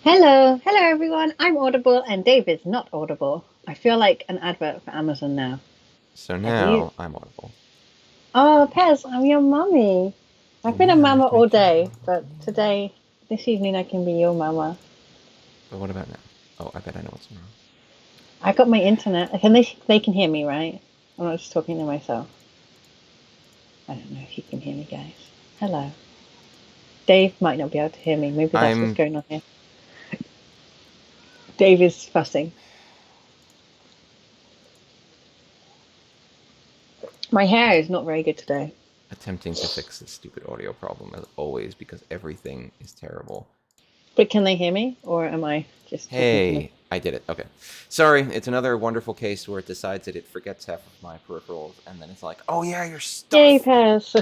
Hello everyone. I'm Audible and Dave is not Audible. I feel like an advert for Amazon now. So Have you? now I'm audible. Oh, Pez, I'm your mummy. I've been a Yeah, mama nice to all meet you. day, but today, this evening, I can be your mama. But what about now? Oh, I bet I know what's wrong. I got my internet. They can hear me, right? I'm not just talking to myself. I don't know if you can hear me, guys. Hello. Dave might not be able to hear me. Maybe that's what's I'm. going on here. Dave is fussing. My hair is not very good today. Attempting to fix this stupid audio problem as always because everything is terrible. But can they hear me, or am I just talking to myself? Hey, I did it. Okay. Sorry, it's another wonderful case where it decides that it forgets half of my peripherals and then it's like, oh yeah, your Yay, stuff. Pez.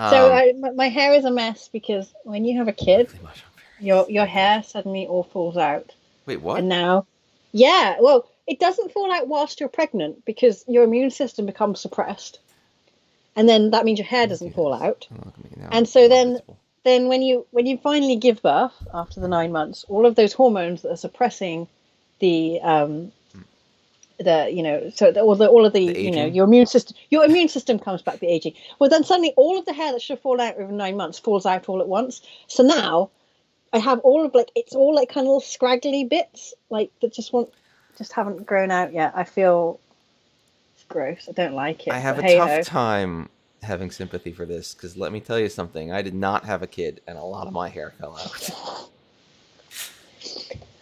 So Um, my hair is a mess because when you have a kid, ugly much. I'm very your sensitive. hair suddenly all falls out. Wait, And what? now, yeah, well, it doesn't fall out whilst you're pregnant because your immune system becomes suppressed, and then that means your hair Let me do doesn't fall this. out. Oh, look at me now. And I'm so more then visible. then when you finally give birth after the 9 months, all of those hormones that are suppressing the Mm. all of the The aging. your immune system comes back the aging. Well, then suddenly all of the hair that should fall out over 9 months falls out all at once. So now I have all of like it's all like kind of little scraggly bits like that just haven't grown out yet. I feel it's gross. I don't like I it, have but a hey tough ho. having sympathy for this because let me tell you something. I did not have a kid, and a lot of my hair fell out.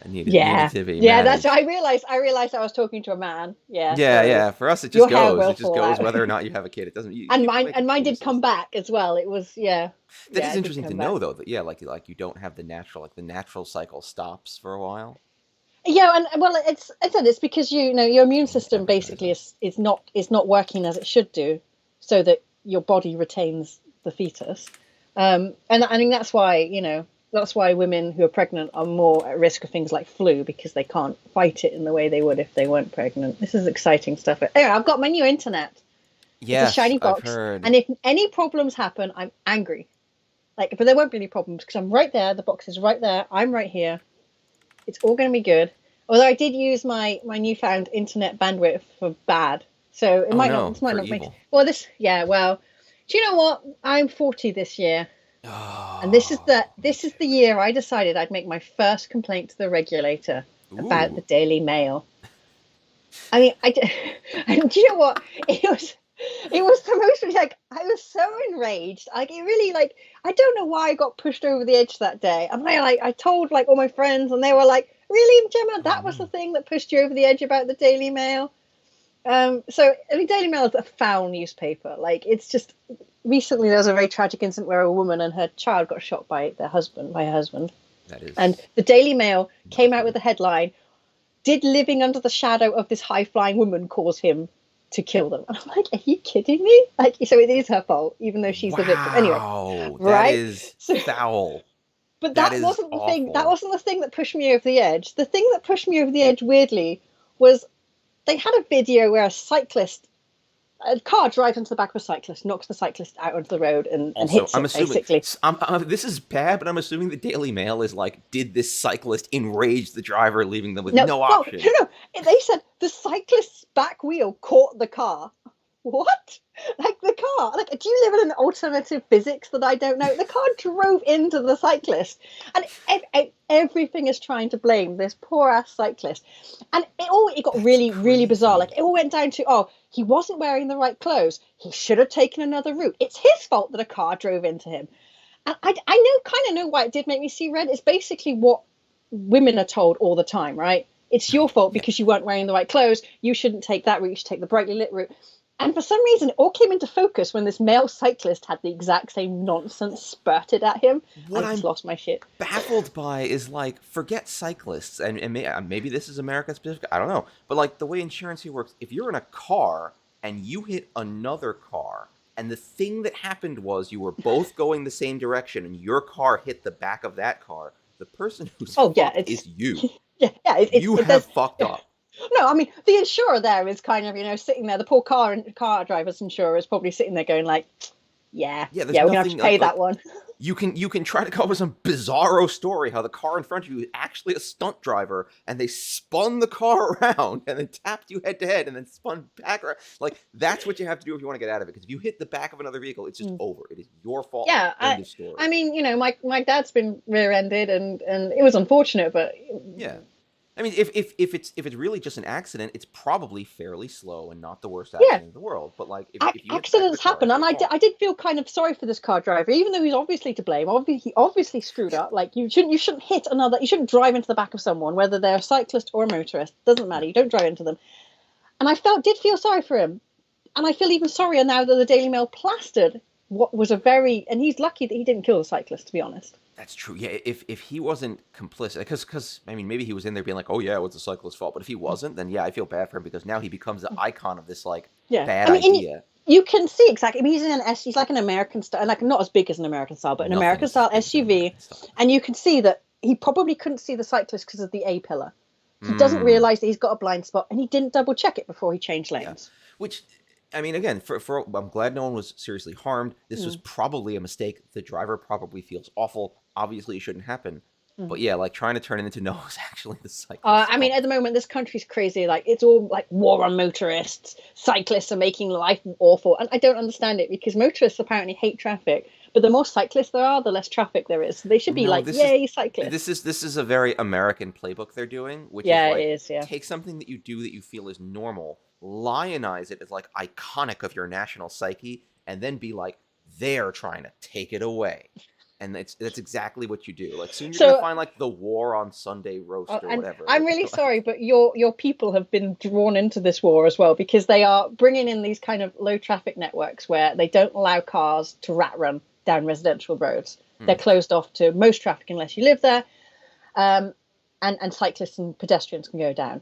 I needed Yeah, to be yeah. That's managed. I realized I was talking to a man. Yeah, Yeah, so yeah. For us, it just your hair goes. will It just fall goes out. whether or not you have a kid. It doesn't. and People mine make and mine did come excuses. back as well. It was yeah, That yeah. is It did interesting come to back. know, though. That yeah, like you don't have the natural the natural cycle stops for a while. Yeah, and well, I said it's because your immune Dang system basically advertising. is not working as it should do, so that your body retains the fetus. And I think that's why women who are pregnant are more at risk of things like flu because they can't fight it in the way they would if they weren't pregnant. This is exciting stuff. Anyway, I've got my new internet. It's a Yes, shiny I've box, heard. and if any problems happen, I'm angry. Like, but there won't be any problems because I'm right there. The box is right there. I'm right here. It's all going to be good. Although I did use my newfound internet bandwidth for bad, so it Oh might not. no, This might for not make. evil. Well, this yeah. Well, do you know what? I'm 40 this year, and this is the Oh, me this is the too. year I decided I'd make my first complaint to the regulator about the Ooh, Daily Mail. I mean, and do you know what? It was the most like I was so enraged. Like it really like I don't know why I got pushed over the edge that day. And I told like all my friends, and they were like, "Really, Gemma? oh That was the no. thing that pushed you over the edge about the Daily Mail." So I mean, Daily Mail is a foul newspaper. Like it's just recently there was a very tragic incident where a woman and her child got shot by her husband, That and is the Daily Mail not came out with good. a headline: "Did living under the shadow of this high flying woman cause him to kill them?" And I'm like, are you kidding me? Like, so it is her fault, even though she's the victim. Anyway, Wow, that right? is So, foul. but That that is wasn't the thing. That awful. wasn't the thing that pushed me over the edge. The thing that pushed me over the edge, weirdly, was they had a video where a car drives into the back of a cyclist, knocks the cyclist out onto the road, and Also, hits I'm him, assuming basically. this is bad, but I'm assuming the Daily Mail is like, did this cyclist enrage the driver, leaving them with No, no well, option? no. They said the cyclist's back wheel caught the car. What? Like the car? Like, do you live in an alternative physics that I don't know? The car drove into the cyclist, and everything is trying to blame this poor ass cyclist. And it got That's really really bizarre. Like crazy. it all went down to, oh, he wasn't wearing the right clothes. He should have taken another route. It's his fault that a car drove into him. And I know kind of know why it did make me see red. It's basically what women are told all the time, right? It's your fault Yeah. because you weren't wearing the right clothes. You shouldn't take that route. You should take the brightly lit route. And for some reason, it all came into focus when this male cyclist had the exact same nonsense spurted at him. What I just I'm lost my shit. baffled by is like, forget cyclists, and maybe this is America specific. I don't know, but like the way insurance here works, if you're in a car and you hit another car, and the thing that happened was you were both going the same direction, and your car hit the back of that car, the person who's Oh yeah, fucked is you. yeah. You There's have fucked up. no. I mean, the insurer there is kind of sitting there. The poor car driver's insurer is probably sitting there going like, Yeah, Yeah, there's yeah, we're gonna have to nothing pay that one. you can try to come up with some bizarro story how the car in front of you is actually a stunt driver and they spun the car around and then tapped you head to head and then spun back around. Like that's what you have to do if you want to get out of it. Because if you hit the back of another vehicle, it's just Mm. over. It is your fault. Yeah, End of story. I mean, you know, my dad's been rear-ended, and it was unfortunate, but Yeah. I mean, if it's really just an accident, it's probably fairly slow and not the worst yeah, accident in the world. But like, if you hit the back of the accidents car, happen, it's and your fault. I did feel kind of sorry for this car driver, even though he's obviously to blame. Obviously, he obviously screwed Yeah. up. Like you shouldn't hit another. You shouldn't drive into the back of someone, whether they're a cyclist or a motorist. Doesn't matter. No. You don't drive into them. And I did feel sorry for him, and I feel even sorrier now that the Daily Mail plastered what was a very, and he's lucky that he didn't kill the cyclist, to be honest. That's true. Yeah, if he wasn't complicit, because I mean, maybe he was in there being like, oh yeah, it was the cyclist's fault. But if he wasn't, then yeah, I feel bad for him because now he becomes the icon of this like Yeah, bad I mean, idea. you can see exactly. I mean, he's in an S. He's like an American style, like not as big as an American style, but an Nothing American is as style big as an SUV. American style. And you can see that he probably couldn't see the cyclist because of the A pillar. He doesn't Mm, realize that he's got a blind spot, and he didn't double check it before he changed yeah, lanes. which I mean, again, for I'm glad no one was seriously harmed. This was Mm, probably a mistake. The driver probably feels awful. Obviously, it shouldn't happen. mm. But yeah, like trying to turn it into no is actually the cyclist's I mean, fault. at the moment, this country's crazy. Like, it's all like war on motorists. Cyclists are making life awful. And I don't understand it because motorists apparently hate traffic. But the more cyclists there are, the less traffic there is. So they should be No, like, this is yay, cyclists. this is a very American playbook they're doing, which is Yeah, it like is. Yeah. take something that you do that you feel is normal, lionize it as like iconic of your national psyche, and then be like, they're trying to take it away. And that's exactly what you do. Like soon you're gonna So, find like the war on Sunday roast or and whatever. I'm really sorry, but your people have been drawn into this war as well because they are bringing in these kind of low traffic networks where they don't allow cars to rat run down residential roads. They're closed off to most traffic unless you live there, and cyclists and pedestrians can go down.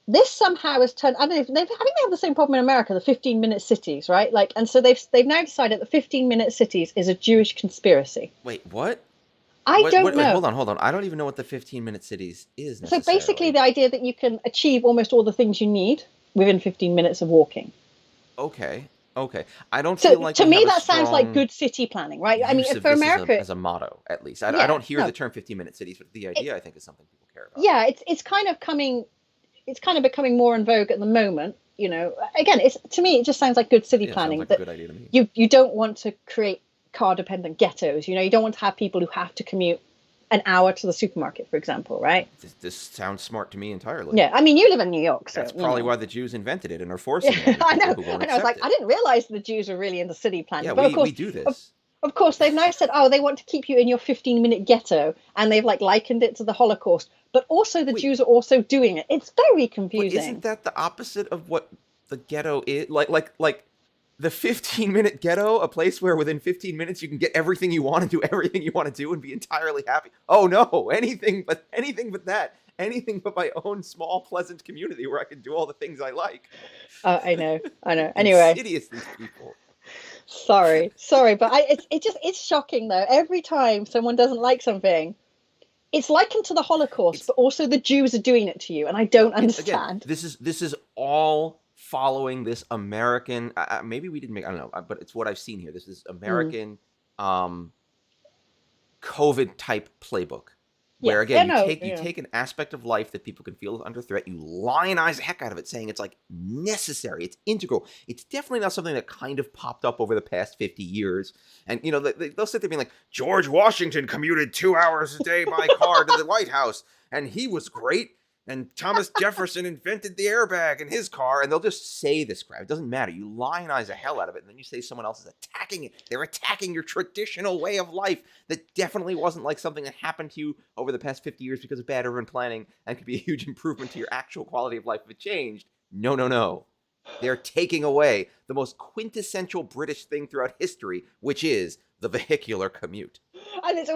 This somehow has turned. I don't know. I think they have the same problem in America, the 15-minute cities, right? Like, and so they've now decided that 15-minute cities is a Jewish conspiracy. Wait, what? I don't Wait, know. hold on. I don't even know what the 15-minute cities is So basically, necessarily. the idea that you can achieve almost all the things you need within 15 minutes of walking. Okay, okay. I don't So feel like to we me, have a that sounds like strong good city planning, right? I mean, use of for this America, as a motto, at least. I yeah, don't hear no, the term 15-minute cities, but the it, idea I think is something people care about. yeah, it's kind of coming, it's kind of becoming more in vogue at the moment. You know, again, it's to me, it just sounds like good city Yeah, sounds planning like a that good idea to me. you don't want to create car dependent ghettos. You know, you don't want to have people who have to commute an hour to the supermarket, for example, right? This sounds smart to me entirely. Yeah, I mean, you live in New York, so That's you probably know. why the Jews invented it and are forcing Yeah, it on I people know. who won't I know. I was accept like, it. I didn't realize the Jews are really into city Yeah, planning, but of we course, do of, this. of course, they've now said, oh, they want to keep you in your 15-minute ghetto, and they've like likened it to the Holocaust. But also, the Wait, Jews are also doing it. It's very but isn't confusing. that the opposite of what the ghetto is? Like the 15-minute ghetto, a place where within 15 minutes you can get everything you want and do everything you want to do and be entirely happy. Oh no, anything but that. Anything but my own small pleasant community where I can do all the things I like. I know. I know. Anyway, Insidious, these people. sorry, but it's shocking though. Every time someone doesn't like something, it's likened to the Holocaust, It's but also the Jews are doing it to you, and I no, don't it's again. understand. This is all following this American. Maybe we didn't make. I don't know, but it's what I've seen here. This is Mm. American COVID type playbook, Yeah, where yeah, again no, you yeah. take an aspect of life that people can feel is under threat, you lionize the heck out of it, saying it's like necessary, it's integral. It's definitely not something that kind of popped up over the past 50 years. And you know they'll sit there being like, George Washington commuted 2 hours a day by car to the White House, and he was great. And Thomas Jefferson invented the airbag in his car, and they'll just say this crap. It doesn't matter. You lionize the hell out of it, and then you say someone else is attacking it. They're attacking your traditional way of life that definitely wasn't like something that happened to you over the past 50 years because of bad urban planning and could be a huge improvement to your actual quality of life if it changed. No, no, no. They're taking away the most quintessential British thing throughout history, which is the vehicular commute. And and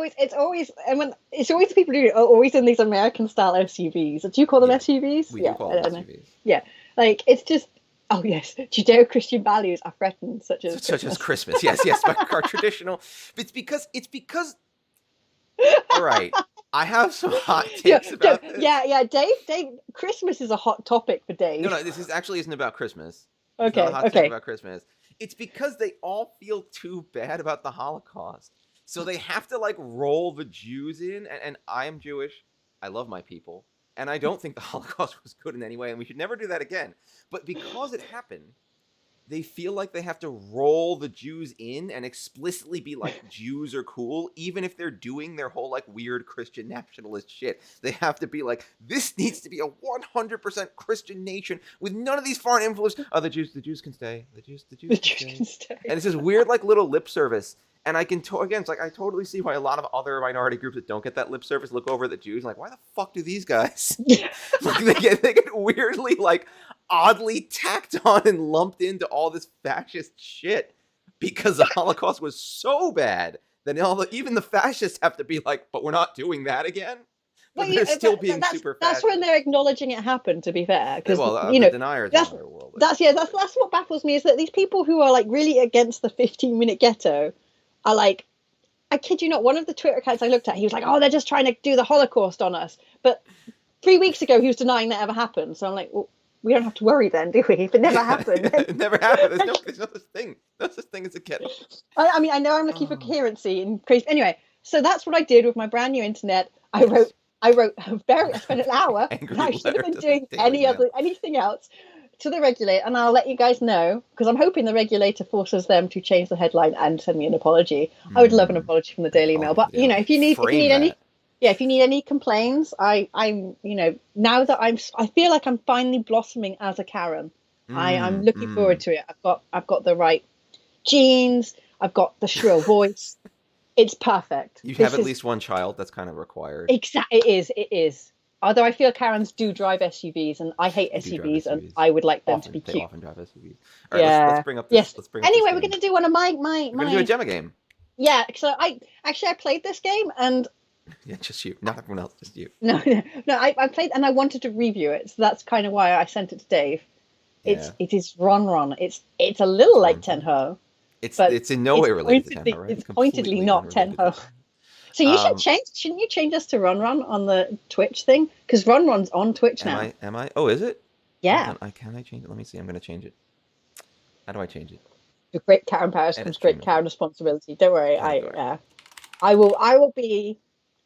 when it's always people who are always in these American style SUVs. Do you call them Yeah, SUVs? we do Yeah, call I them don't know. SUVs. Yeah, like it's just oh yes, Judeo-Christian values are threatened, such as Such as Christmas. Christmas. Yes, but our traditional. It's because. All right, I have some hot Yeah, takes about this. yeah. Dave, Christmas is a hot topic for No, Dave. this is actually isn't about Christmas. It's not a Okay, hot take okay. about Christmas. It's because they all feel too bad about the Holocaust. So they have to like roll the Jews in, and I am Jewish. I love my people, and I don't think the Holocaust was good in any way, and we should never do that again. But because it happened, they feel like they have to roll the Jews in and explicitly be like Jews are cool, even if they're doing their whole like weird Christian nationalist shit. They have to be like, this needs to be a 100% Christian nation with none of these foreign influences. Oh, the Jews can stay. The Jews can stay. And it's this weird like little lip service. And I can again, it's like I totally see why a lot of other minority groups that don't get that lip service look over at the Jews like, why the fuck do these guys? Like they get weirdly like oddly tacked on and lumped into all this fascist shit because the Holocaust was so bad that even the fascists have to be like, but we're not doing that again. But they're still being super fascist. That's when they're acknowledging it happened. To be fair, because the deniers in their world. That's what baffles me is that these people who are like really against the 15-minute ghetto are like, I kid you not, one of the Twitter accounts I looked at, he was like, oh, they're just trying to do the Holocaust on us. But 3 weeks ago, he was denying that ever happened. So I'm like, well, we don't have to worry then, do we? If it never happened. It never happened. There's no such thing. No such thing as a ghetto. I mean, I know I'm looking for coherency and crazy. Anyway, so that's what I did with my brand new internet. I spent an hour, and I should have been doing anything else, to the regulator, and I'll let you guys know, because I'm hoping the regulator forces them to change the headline and send me an apology. I would love an apology from the Daily Mail, but if you need any complaints, I'm now that I feel like I'm finally blossoming as a Karen. I'm looking forward to it. I've got the right genes. I've got the shrill voice. It's perfect. You have at least one child. That's kind of required. Exactly. It is. Although I feel Karens do drive SUVs, and I hate SUVs, and I would like them to be cute. They often drive SUVs. All right, let's bring up this. Yes. Anyway, we're going to do one of my. We're going to do a Gemma game. Yeah. So I played this game, and yeah, just you, not everyone else, just you. No. I played, and I wanted to review it, so that's kind of why I sent it to Dave. It is Ron. It's a little like Tenho. It's in no way related to Tenho, right? It's pointedly not Tenho. So you shouldn't you change us to Ron on the Twitch thing? Because Ron's on Twitch now. Am I? Oh, is it? Yeah. Can I change it? Let me see. I'm going to change it. How do I change it? With great Karen powers comes great Karen responsibility. Don't worry. I will be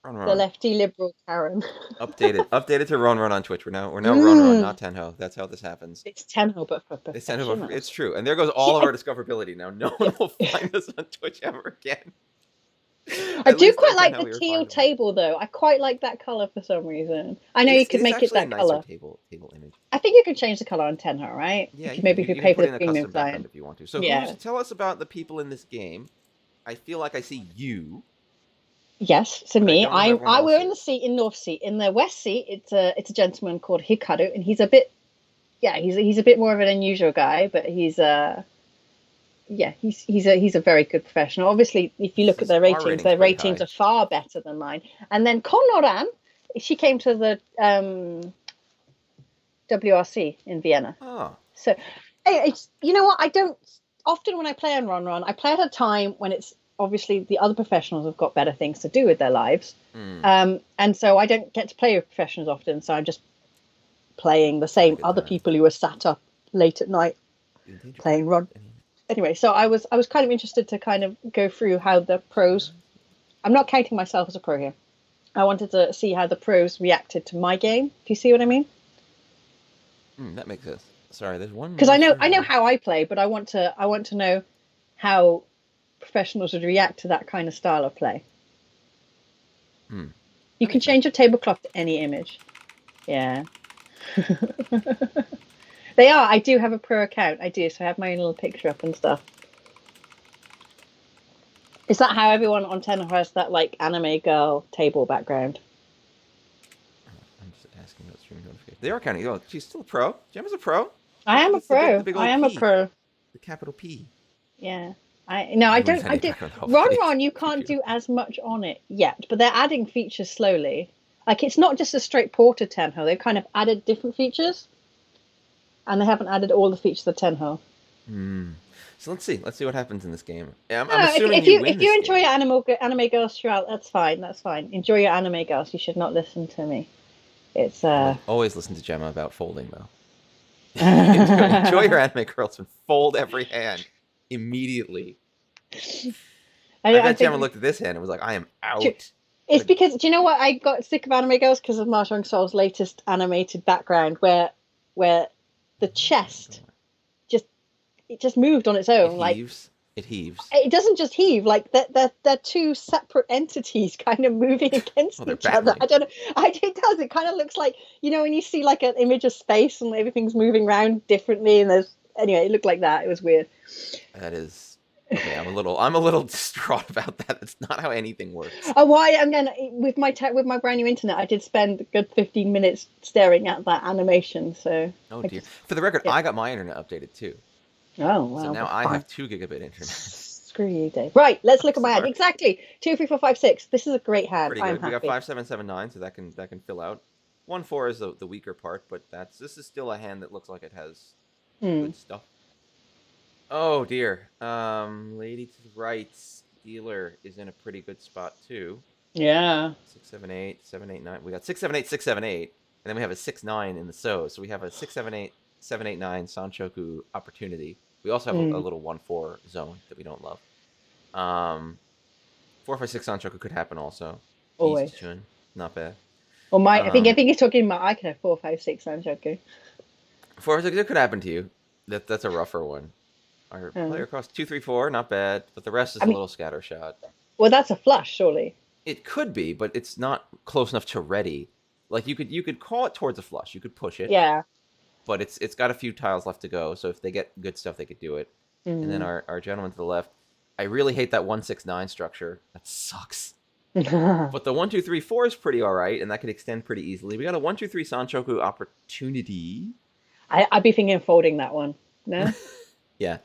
the lefty liberal Karen. Updated to Ron on Twitch. We're now Ron, not Tenho. That's how this happens. It's Tenho, but for it's Tenho, but it's true. And there goes all of our discoverability. Now no one will find us on Twitch ever again. I do quite like the teal table, though. I quite like that color for some reason. I know you could make it that color. Table image. I think you could change the color on Tenho, right? Yeah, maybe if you pay for the premium client if you want to. So tell us about the people in this game. I feel like I see you. Yes, so me. We're in the seat in North Seat. In the West Seat, it's a gentleman called Hikaru, and he's a bit more of an unusual guy, but he's a very good professional. Obviously, if you look at their ratings are far better than mine. And then Konoran, she came to the WRC in Vienna. Oh. So, it's, you know what? I don't often when I play on Ron, I play at a time when it's obviously the other professionals have got better things to do with their lives. And so I don't get to play with professionals often. So I'm just playing the same other people who are sat up late at night playing Ron. Anyway, so I was kind of interested to kind of go through how the pros. I'm not counting myself as a pro here. I wanted to see how the pros reacted to my game. Do you see what I mean? That makes sense. Sorry, there's one. Because I know how I play, but I want to know how professionals would react to that kind of style of play. You can change your tablecloth to any image. Yeah. They are. I do have a pro account. I do. So I have my own little picture up and stuff. Is that how everyone on Tenho has that like anime girl table background? I'm just asking about streaming notifications. They are counting. Oh, she's still a pro. Gemma's a pro. I am a pro. I am a pro. The capital P. Yeah. I do. Ron, you can't do as much on it yet, but they're adding features slowly. Like it's not just a straight port of Tenho. They've kind of added different features. And they haven't added all the features of Tenho. So let's see what happens in this game. I'm assuming if you enjoy your anime girls throughout, that's fine. Enjoy your anime girls. You should not listen to me. It's always listen to Gemma about folding though. enjoy your anime girls and fold every hand. immediately. I, I I bet Gemma think looked at this hand and was like, I am it's out. it's But because, do you know what, I got sick of anime girls because of Mahjong Soul's latest animated background, where the chest just it just moved on its it own. Like heaves. It heaves. it doesn't just heave, like they're two separate entities kind of moving Oh, against they're each other. battling. I don't know. It does. It kind of looks like, when you see like an image of space and everything's moving around differently, and there's anyway, it looked like that. It was weird. That is okay. I'm a little distraught about that. That's not how anything works. Oh, why? And then with my brand new internet, I did spend a good 15 minutes staring at that animation. So Oh I dear. just For the record, yeah. I got my internet updated too. Oh So well, now that's I fine. have 2 gigabit internet. Screw you, Dave. Right, let's look at my hand. Sorry. Exactly. 2, 3, 4, 5, 6. This is a great hand. Pretty I'm good. We got happy. 5, 7, 7, 9, so that can fill out. 1, 4 is the weaker part, but this is still a hand that looks like it has Hmm. good stuff. Oh dear. Lady to the right, dealer is in a pretty good spot too. Yeah. 6, 7, 8, 7, 8, 9. We got 6, 7, 8, 6, 7, 8, and then we have a 6, 9 in the so we have a 6, 7, 8, 7, 8, 9 Sanchoku opportunity. We also have a Hmm. little 1, 4 zone that we don't love. Um, 4, 5, 6 Sanchoku could happen also. Easy Always. chun, not bad. Well, I Um, think you're talking about. I could have 4, 5, 6 Sanchoku. 4, 5, 6 it could happen to you. That's a rougher one. Our player cost 2, 3, 4, not bad, but the rest is I a mean, little scattershot. well, that's a flush, surely. It could be, but it's not close enough to ready. Like you could call it towards a flush. You could push it, Yeah. but it's got a few tiles left to go. So if they get good stuff, they could do it. And then Mm. our gentleman to the left, I really hate that 1, 6, 9 structure. That sucks. But the 1, 2, 3, 4 is pretty all right, and that could extend pretty easily. We got a 1, 2, 3 Sanchoku opportunity. I'd be thinking of folding that one. No. Yeah,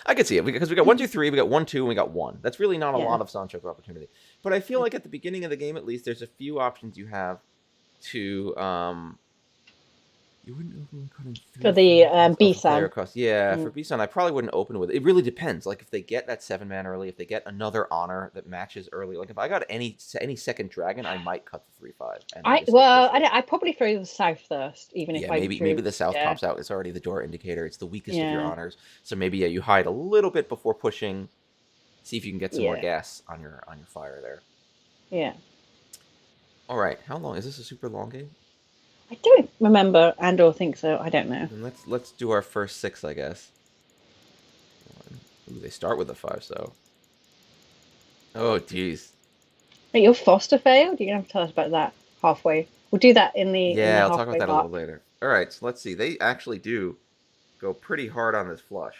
I could see it because we got 1, 2, 3, we got 1, 2, and we got 1. That's really not a Yeah. lot of Sanchoku opportunity. But I feel like at the beginning of the game, at least, there's a few options you have to you wouldn't open cutting For 3, the 5. Oh, for player B-San. cost. Yeah, for Mm. B-Sun, I probably wouldn't open with it. It really depends. Like if they get that 7 man early, if they get another honor that matches early. Like if I got any second dragon, I might cut the 3, 5 and then just like push it. I'd probably throw the south first, even if Yeah, I maybe drew. the south Yeah. pops out. It's already the door indicator. It's the weakest of your Yeah. honors. So maybe you hide a little bit before pushing. See if you can get some more Yeah. gas on your fire there. Yeah. All right, how long is this? A super long game? I don't remember and/or think so. I don't know. Then let's do our first 6, I guess. Ooh, they start with a 5, so. Oh, jeez. Wait, your foster failed? You're gonna have to tell us about that halfway. We'll do that in the Yeah, I'll talk halfway about that a little mark. later. All right, so let's see. They actually do go pretty hard on this flush.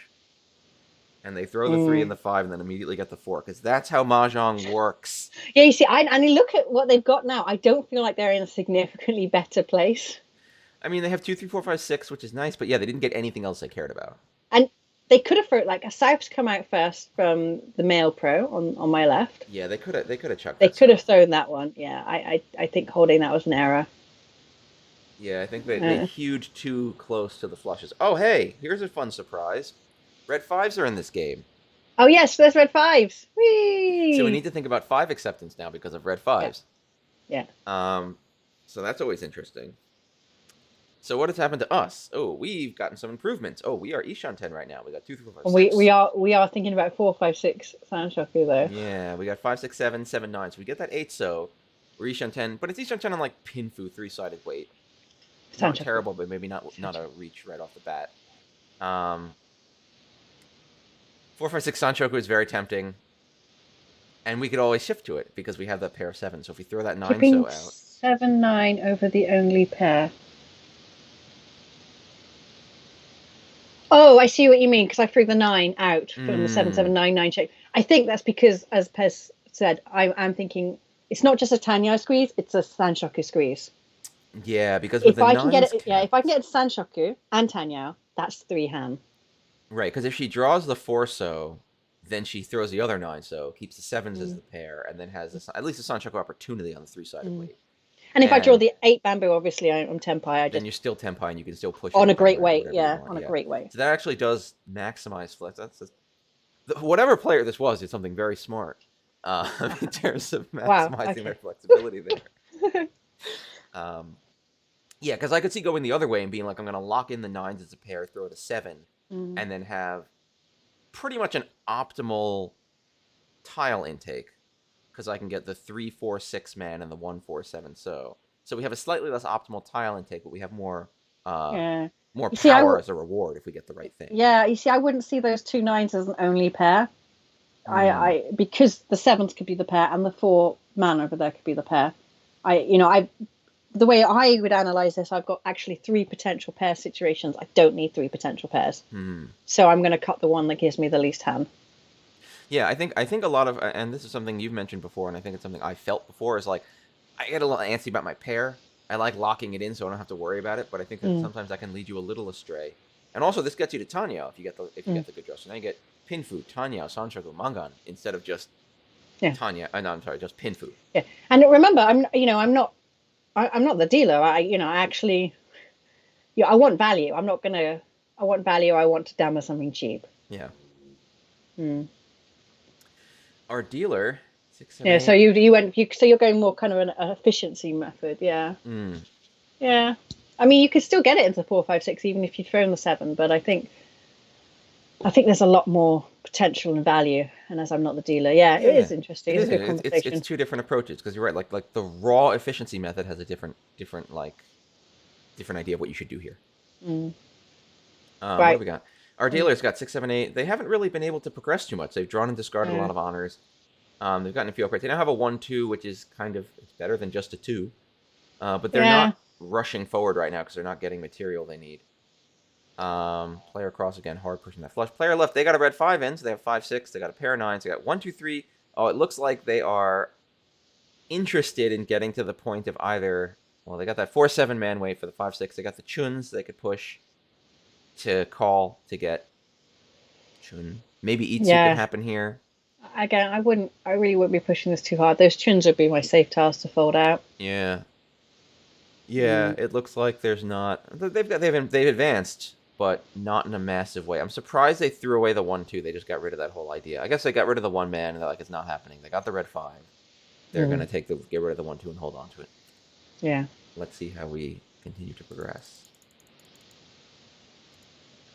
And they throw the 3 and the 5 and then immediately get the 4, because that's how Mahjong works. Yeah, you see, and you look at what they've got now. I don't feel like they're in a significantly better place. I mean, they have 2, 3, 4, 5, 6, which is nice, but yeah, they didn't get anything else they cared about. And they could have thrown like a South's come out first from the male pro on my left. Yeah, they could have chucked They that could have stuff. thrown that one. Yeah, I think holding that was an error. Yeah, I think they hewed too close to the flushes. Oh, hey, here's a fun surprise. Red 5s are in this game. Oh yes, there's red 5s. Whee! So we need to think about 5 acceptance now because of red 5s. Yeah. So that's always interesting. So what has happened to us? Oh, we've gotten some improvements. Oh, we are Ishan 10 right now. We got 2, 3, 4, 5, 6. We are thinking about 4, 5, 6 Sanchoku though. Yeah, we got 5, 6, 7, 7, 9. So we get that 8 so. We're Ishan 10, but it's Ishan 10 on like Pinfu 3-sided weight. Not Sanchoku. terrible, but maybe not a reach right off the bat. 4, 5, 6 Sanchoku is very tempting. And we could always shift to it because we have that pair of 7. So if we throw that 9 Keeping so out. 7-9 over the only pair. Oh, I see what you mean, because I threw the 9 out from the 7-7-9-9 shape. I think that's because, as Pez said, I'm thinking it's not just a Tanyao squeeze, it's a Sanshoku squeeze. Yeah, because with If the I 9s, can get it, yeah, if I can get Sanshoku and Tanyao, that's 3 Han. Right, because if she draws the 4 so, then she throws the other 9 so, keeps the 7s as the pair, and then has at least a Sanchoku opportunity on the 3-sided weight. And if I draw the 8 bamboo, obviously I'm Tenpai. Then you're still Tenpai and you can still push on it a great or weight, whatever yeah, you want. on a great weight. So that actually does maximize flex. Whatever player this was did something very smart in terms of maximizing their flexibility there. Yeah, because I could see going the other way and being like, I'm going to lock in the 9s as a pair, throw it a 7, and then have pretty much an optimal tile intake because I can get the 3-4-6 man and the 1-4-7. So we have a slightly less optimal tile intake, but we have more Yeah. more You see, power as a reward if we get the right thing. yeah, you see, I wouldn't see those 2 9s as an only pair. Hmm. Because the 7s could be the pair and the 4 man over there could be the pair. The way I would analyze this, I've got actually 3 potential pair situations. I don't need 3 potential pairs, so I'm going to cut the one that gives me the least hand. Yeah, I think a lot of, and this is something you've mentioned before, and I think it's something I felt before, is like I get a little antsy about my pair. I like locking it in so I don't have to worry about it, but I think that Mm. sometimes that can lead you a little astray. And also, this gets you to Tanya if you get the good draw. So now you get Pinfu, Tanya, Sanchoku, Mangan instead of just Yeah, Tanya. No, I'm sorry, just Pinfu. yeah. And remember, I'm not the dealer. I actually, I want value. I'm not gonna. I want value. I want to damage something cheap. Yeah. Mm. Our dealer 6, 7, Yeah. So 8. so you're going more kind of an efficiency method. Yeah. Mm. Yeah. I mean, you could still get it into 4, 5, 6 even if you'd thrown the 7, but I think there's a lot more potential and value. And as I'm not the dealer, yeah, it is Yeah, interesting. it It's is. a good It's conversation. two different approaches because you're right. Like the raw efficiency method has a different idea of what you should do here. Mm. What have Right. we got? Our Mm. dealer's got 6, 7, 8. They haven't really been able to progress too much. They've drawn and discarded a lot Yeah. of honors. They've gotten a few upgrades. They now have a 1-2, which is it's better than just a 2. But they're Yeah. not rushing forward right now because they're not getting material they need. Player across again, hard pushing that flush. Player left, they got a red 5 ends. They have 5, 6. They got a pair of 9s. They got 1, 2, 3. Oh, it looks like they are interested in getting to the point of either. Well, they got that 4-7 man weight for the 5, 6. They got the chuns they could push to call to get chun. Maybe Itsu can Yeah. happen here. Again, I really wouldn't be pushing this too hard. Those tunes would be my safe tiles to fold out. Yeah, yeah. Mm. It looks like there's not. They've advanced, but not in a massive way. I'm surprised they threw away the 1-2. They just got rid of that whole idea. I guess they got rid of the 1 man and they're like, it's not happening. They got the red 5. They're Mm. gonna get rid of the 1-2 and hold on to it. Yeah. Let's see how we continue to progress.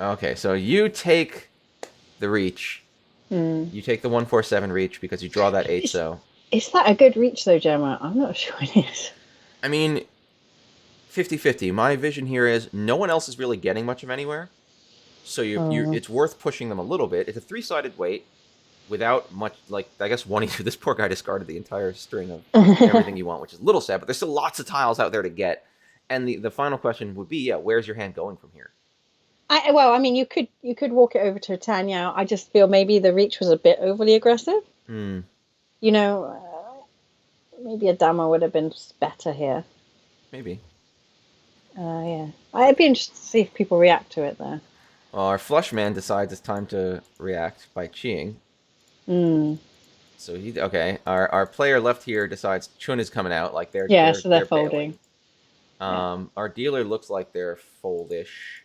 Okay, so you take the reach. Mm. You take the 1-4-7 reach because you draw that 8. Is, So is that a good reach though, Gemma? I'm not sure it is. I mean, 50-50. My vision here is no one else is really getting much of anywhere. So Oh. it's worth pushing them a little bit. It's a 3-sided weight without much, like, I guess one either. This poor guy discarded the entire string of everything you want, which is a little sad, but there's still lots of tiles out there to get. And the final question would be, yeah, where's your hand going from here? I mean, you could walk it over to Tanya. I just feel maybe the reach was a bit overly aggressive. Hmm, You know, maybe a damo would have been better here. maybe. Yeah, I'd be interested to see if people react to it there. Well, our flush man decides it's time to react by cheeing. Mm. So okay. Our player left here decides Chun is coming out, like Yeah, so they're they're bailing. folding. Yeah. Our dealer looks like they're foldish.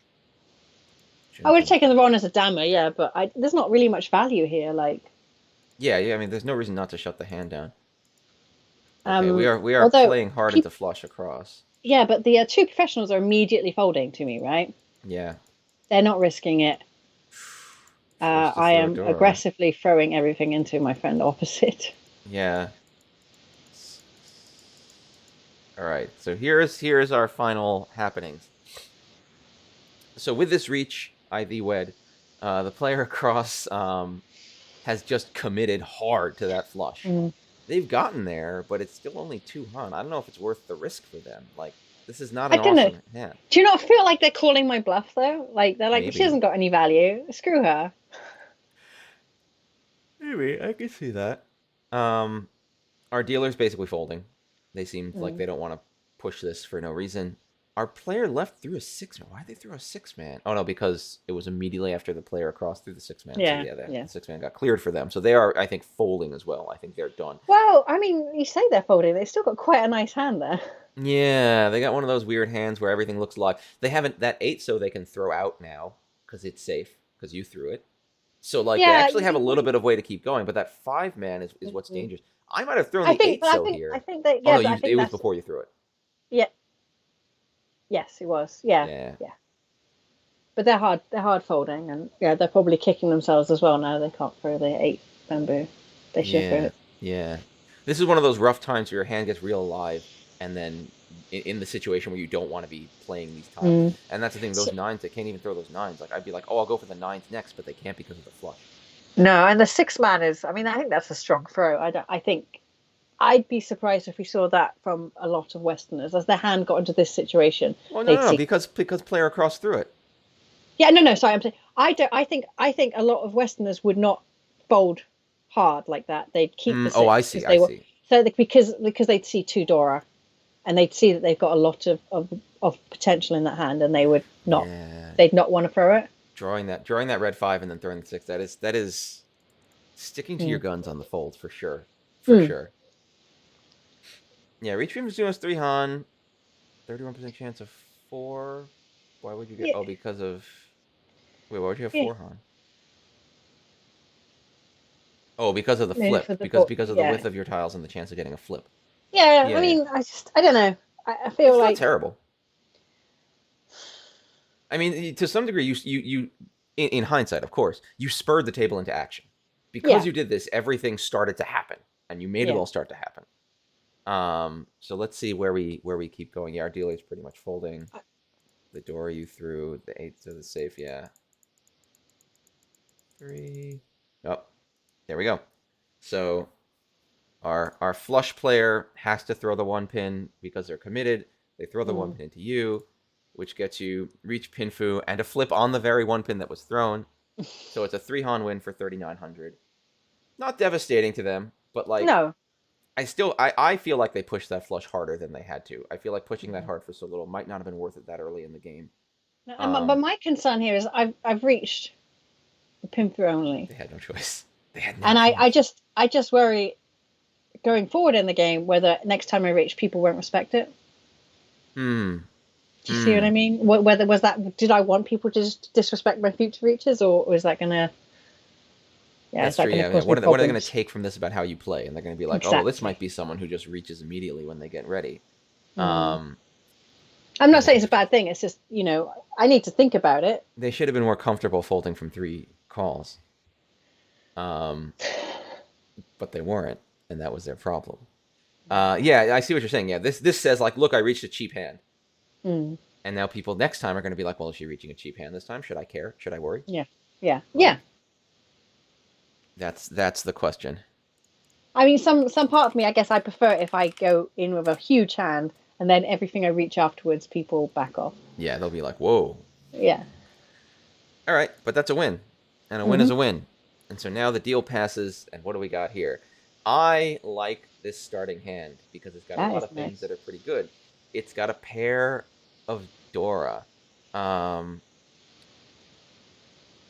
I Chun would have can, taken the Ron as a damo, yeah, but there's not really much value here. Like, yeah. I mean, there's no reason not to shut the hand down. Okay, um, we are although playing hard into flush across. yeah, but the 2 professionals are immediately folding to me, right? Yeah. They're not risking it. Forced to I throw am Dora. aggressively throwing everything into my friend opposite. Yeah. All right. So here's our final happenings. So with this reach, IV wed, the player across has just committed hard to that flush. Mm. They've gotten there, but it's still only 2 hun. I don't know if it's worth the risk for them. Like, this is not I an don't know. awesome hand. Do you not feel like they're calling my bluff though? Like they're like, she Maybe. hasn't got any value. Screw her. Maybe I could see that. Um, our dealer's basically folding. They seem like Mm. they don't want to push this for no reason. Our player left through a 6 man. Why did they throw a 6 man? Oh no, because it was immediately after the player across through the 6 man. So Yeah, yeah, yeah. the 6 man got cleared for them. So they are, I think, folding as well. I think they're done. Well, I mean, you say they're folding. They've still got quite a nice hand there. Yeah, they got one of those weird hands where everything looks like they haven't that 8, so they can throw out now because it's safe because you threw it. So like they Yeah, actually have a little bit of way to keep going, but that 5 man is what's Mhm. dangerous. I might have thrown I the think, 8 but I so think, I here. think that, Oh yeah, no, but I it think was that's, before you threw it. yeah, yes, it was. Yeah, Yeah. yeah. but they're hard. They're hard folding, and yeah, they're probably kicking themselves as well now. They can't throw the 8 bamboo. They should throw Yeah, it. yeah. This is one of those rough times where your hand gets real alive, and then in the situation where you don't want to be playing these tiles. Mm. And that's the thing; those So, nines, they can't even throw those nines. Like I'd be like, oh, I'll go for the nines next, but they can't because of the flush. no, and the 6 man is. I mean, I think that's a strong throw. I don't. I think I'd be surprised if we saw that from a lot of Westerners as their hand got into this situation. Well, no, They'd no, no, see. because player cross through it. Yeah, no, no. Sorry, I'm saying I don't. I think a lot of Westerners would not fold hard like that. They'd keep the Oh, I 6 see, because I they were see. because they'd see 2 Dora, and they'd see that they've got a lot of potential in that hand, and they would not. Yeah, They'd not want to throw it. drawing that red 5 and then throwing the 6. That is sticking to your Mm. guns on the fold for sure, for Mm. sure. Yeah, reach beam is 3 Han, 31% chance of 4. Why would you get? Yeah, Oh, because of. Wait, why would you have yeah. 4 Han? Oh, because of the Maybe flip. for the Because board. because of the Yeah, width of your tiles and the chance of getting a flip. yeah. I Yeah, yeah. mean, I don't know. I feel It's not like terrible. I mean, to some degree, you in hindsight, of course, you spurred the table into action. Because yeah, you did this, everything started to happen, and you made it yeah. all start to happen. So let's see where we keep going. Yeah, our dealer is pretty much folding. The door you threw, the 8 to the safe. Yeah, 3. Oh, there we go. So our flush player has to throw the 1 pin because they're committed. They throw the 1 Mm. pin into you, which gets you reach pinfu and a flip on the very 1 pin that was thrown. So it's a 3 Han win for 3,900. Not devastating to them, but like No. I feel like they pushed that flush harder than they had to. I feel like pushing that Mm. hard for so little might not have been worth it that early in the game. No, but Um, my concern here is I've reached the pin through only, they had no choice. They had no and choice. I just worry going forward in the game whether next time I reach people won't respect it. Hmm. Do you see what Hmm. I mean? Whether was that did I want people to just disrespect my future reaches, or was that gonna is That's that true. gonna Yeah, yeah. cause me What are they going to problems? take from this about how you play? And they're going to be like, oh, well, this might Exactly. be someone who just reaches immediately when they get ready. Mm. Um, I'm not yeah, saying it's a bad thing. It's just I need to think about it. they should have been more comfortable folding from 3 calls. Um, but they weren't, and that was their problem. Yeah, I see what you're saying. Yeah, this says like, look, I reached a cheap hand, Mm. and now people next time are going to be like, well, is she reaching a cheap hand this time? Should I care? Should I worry? Yeah, yeah, Well, yeah. that's the question. I mean, some part of me, I guess, I prefer if I go in with a huge hand and then everything I reach afterwards, people back off. Yeah, they'll be like, whoa. Yeah. All right, but that's a win, and a win is Hmm. a win. And so now the deal passes, and what do we got here? I like this starting hand because it's got a That lot is of things nice. that are pretty good. It's got a pair of Dora. Um,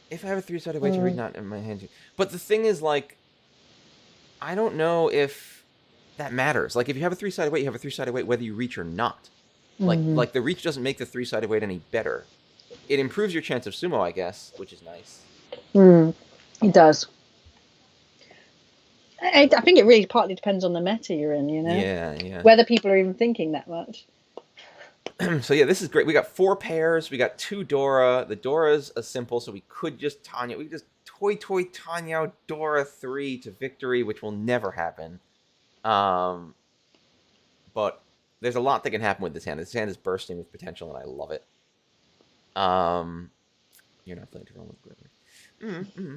if I have a 3-sided way to read, Mm. not in my hand. But the thing is, like, I don't know if that matters. Like, if you have a 3-sided weight, you have a 3-sided weight whether you reach or not. Mm. Like the reach doesn't make the 3-sided weight any better. It improves your chance of sumo, I guess, which is nice. Mm. It does. I think it really partly depends on the meta you're in, Yeah, yeah. whether people are even thinking that much. So yeah, this is great. We got 4 pairs. We got 2 Dora. The Dora's a simple, so we could just Tanya. We could just toy Tanya Dora 3 to victory, which will never happen. But there's a lot that can happen with this hand. This hand is bursting with potential, and I love it. You're not playing to run with Grimmer. Mm-hmm.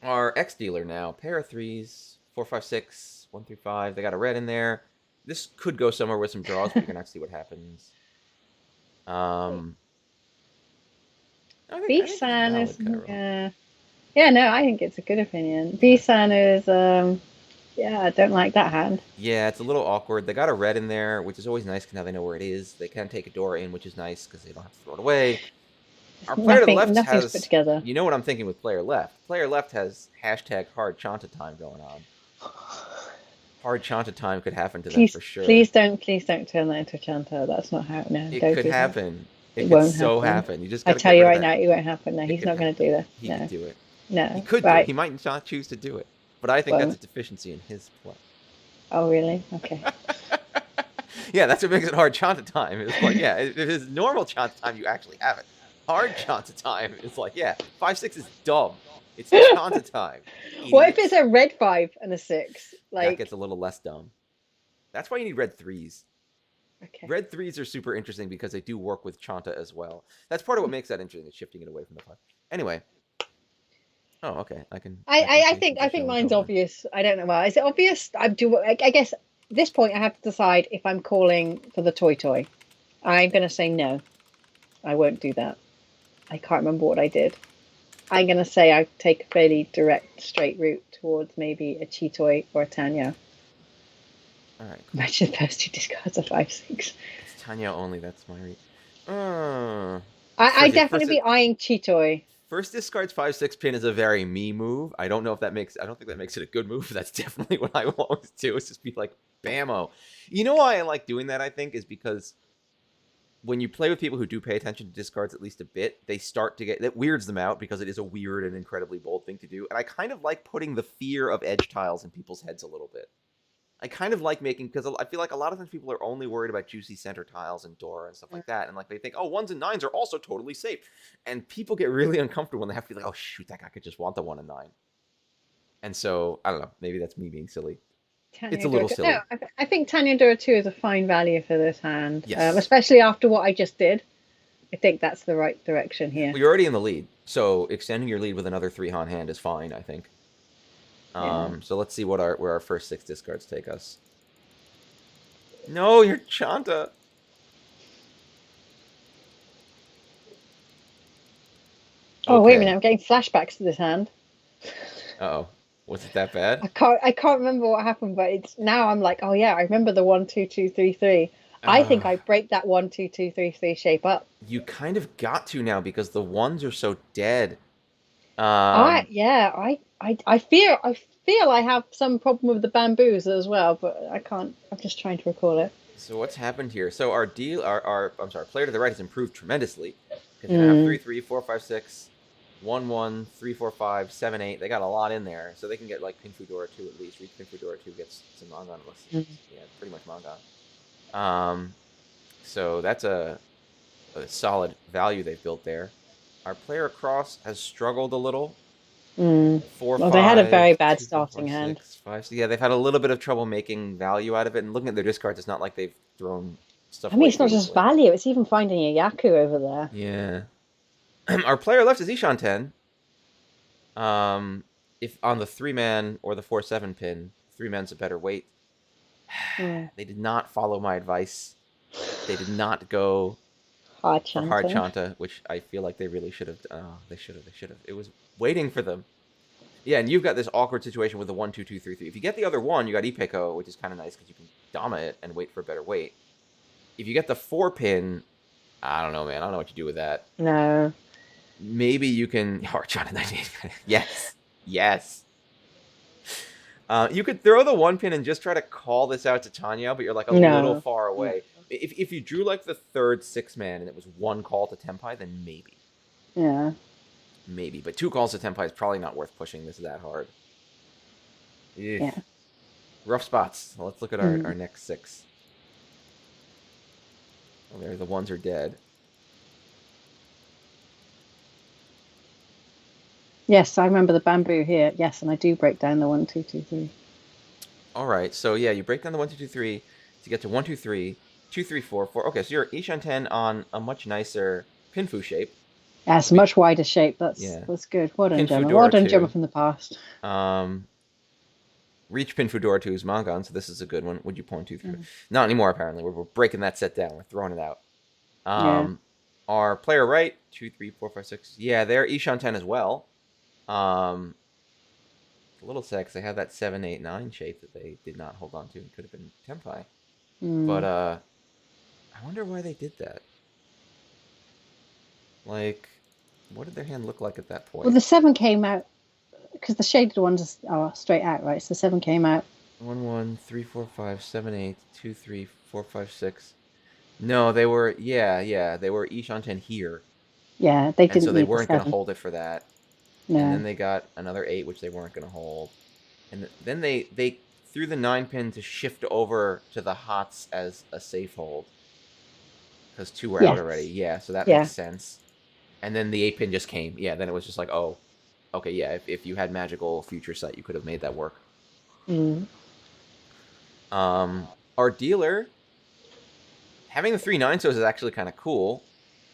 Our X dealer now. Pair of 3s. 4, 5, 6. 1 through 5. They got a red in there. This could go somewhere with some draws, but you're gonna have to see what happens. I think it's B-San is, valid, Cairo. yeah, no, I think it's a good opinion. B-San is, yeah, I don't like that hand. Yeah, it's a little awkward. They got a red in there, which is always nice because now they know where it is. They can take a door in, which is nice because they don't have to throw it away. Our player to the left Nothing's put has, together. you know what I'm thinking with player left. Player left has hashtag hard Chanta time going on. Hard Chanta time could happen to them Please, for sure. please don't turn that into Chanto. That's not how. No, It don't could do that. happen. It It could won't so happen. happen. You just I got to tell get you rid of right now, that. it won't happen. No, It he's could not going to happen. do that. He No, could do it. no. He could do it. Right. He might not choose to do it. But I think that's a deficiency in his play. Oh, really? Okay. Yeah, that's what makes it hard Chanta time. It's like, yeah, if it's normal Chanta time, you actually have it. Hard Chanta time. It's like, yeah, 5-6 is dumb. It's Chanta time. What if it's Idiots. a red 5 and a 6? That gets Like, a little less dumb. That's why you need red 3s. okay. Red 3s are super interesting because they do work with Chanta as well. That's part of what makes that interesting, is shifting it away from the 5. Anyway. Oh, okay. I can I think mine's obvious. I don't know. Well, is it obvious? I guess at this point I have to decide if I'm calling for the toy. I'm going to say no. I won't do that. I can't remember what I did. I'm going to say I take a fairly direct, straight route towards maybe a Cheetoy or a Tanya. All right. Cool. Imagine the first 2 discards are 5-6. It's Tanya only. That's my read. I definitely be eyeing Cheetoy. First discards 5-6 pin is a very me move. I don't think that makes it a good move. That's definitely what I will always do. Is just be like, bammo. You know why I like doing that, I think, is because when you play with people who do pay attention to discards at least a bit, they start to get... That weirds them out because it is a weird and incredibly bold thing to do. And I kind of like putting the fear of edge tiles in people's heads a little bit. I kind of like making... Because I feel like a lot of times people are only worried about juicy center tiles and Dora and stuff like that. And like they think, oh, 1s and 9s are also totally safe. And people get really uncomfortable when they have to be like, oh, shoot, that guy could just want the 1 and 9. And so, I don't know. Maybe that's me being silly. Tanya It's a little silly. No, I think Tanya Dora 2 is a fine value for this hand. Yes. Especially after what I just did. I think that's the right direction here. Well, you're already in the lead. So extending your lead with another 3-Han hand is fine, I think. So let's see where our first 6 discards take us. No, you're Chanta. Oh, wait a minute. I'm getting flashbacks to this hand. Uh-oh. Was it that bad? I can't remember what happened, but it's now I'm like, oh yeah, I remember the 1 2 2 3 3. I think I break that 1 2 2 3 3 shape up. You kind of got to now because the 1s are so dead. I feel I have some problem with the bamboos as well, but I can't. I'm just trying to recall it. So what's happened here? So our player to the right has improved tremendously. Because they have 3 3 4 5 6. 1 1 3 4 5 7 8. They got a lot in there, so they can get like Pinfudora 2 at least. Reach Pinfudora 2 gets some Mongon. Yeah, pretty much Mongon. So that's a solid value they've built there. Our player across has struggled a little. 4 5. They had a very bad 2, 4, starting 4, hand. 6, 5. So yeah, they've had a little bit of trouble making value out of it. And looking at their discards, it's not like they've thrown stuff. I mean, it's not just value; it's even finding a Yaku over there. Yeah. Our player left is Ishan 10. If on the 3-man or the 4-7 pin, 3-man's a better weight. They did not follow my advice. They did not go hard Chanta, which I feel like they really should have. They should have. It was waiting for them. Yeah, and you've got this awkward situation with the 1 2 2 3 3. If you get the other one, you got Ipeko, which is kind of nice because you can Dama it and wait for a better weight. If you get the 4 pin, I don't know, man. I don't know what you do with that. No. Maybe you can... Chanta 98. Yes. You could throw the 1 pin and just try to call this out to Tanya, but you're like a little far away. No. If you drew like the 3rd 6-man and it was 1 call to Tenpai, then maybe. Yeah. Maybe. But 2 calls to Tenpai is probably not worth pushing this that hard. Yeah. Rough spots. Well, let's look at our next 6. Oh, there, the 1s are dead. Yes, I remember the bamboo here. Yes, and I do break down the 1 2 2 3. All right, so yeah, you break down the 1 2 2 3 to get to 1 2 3 2 3 4 4. Okay, so you're Ishan 10 on a much nicer Pinfu shape. Yeah, it's a much wider shape. That's good. Well done, Gemma. Well done, Gemma from the past. Reach Pinfudora 2's Mongon, so this is a good one. Would you pawn 2 3? Not anymore, apparently. We're breaking that set down. We're throwing it out. Our player right, 2 3 4 5 6. Yeah, they're Ishan 10 as well. A little sad because they have that 7 8 9 shape that they did not hold on to. It could have been Tenpai. But I wonder why they did that. Like, what did their hand look like at that point? Well, the 7 came out because the shaded ones are straight out, right? So the 7 came out. 1 1 3 4 5 7 8 2 3 4 5 6. No, they were they were Ishan 10 here. Yeah, they didn't. And so they weren't going to hold it for that. No. And then they got another 8, which they weren't going to hold. And then they threw the 9 pin to shift over to the hots as a safe hold. Because 2 were out already. Yeah, so that makes sense. And then the 8 pin just came. Yeah, then it was just like, oh, okay, yeah. If you had magical future sight, you could have made that work. Mm. Our dealer having the 3 9-sos is actually kind of cool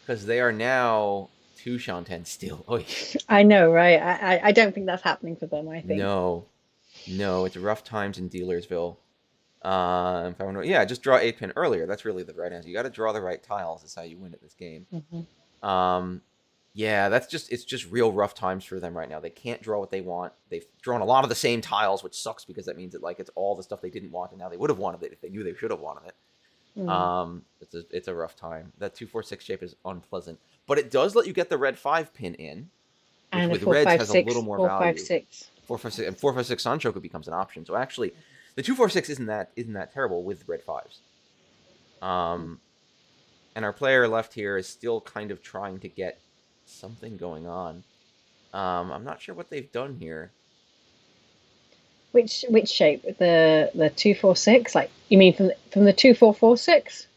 because they are now 2 Shanten still. Oh, I know, right? I don't think that's happening for them. I think. no, no, it's rough times in Dealersville. If I want to, yeah, just draw 8 pin earlier. That's really the right answer. You got to draw the right tiles. That's how you win at this game. Hmm. Um, yeah, it's just real rough times for them right now. They can't draw what they want. They've drawn a lot of the same tiles, which sucks because that means that like it's all the stuff they didn't want, and now they would have wanted it if they knew they should have wanted it. Mm. It's a rough time. That 2 4 6 shape is unpleasant, but it does let you get the red 5 pin in, which And a with four reds five has a six, little more 4 5 value. 6. 4 5 6 and 4 5 6 Sanchoku becomes an option. So actually, the 2 4 6 isn't that terrible with red 5s. And our player left here is still kind of trying to get something going on. I'm not sure what they've done here. Which shape? The 2 4 6? Like you mean from the 2 4 4 6?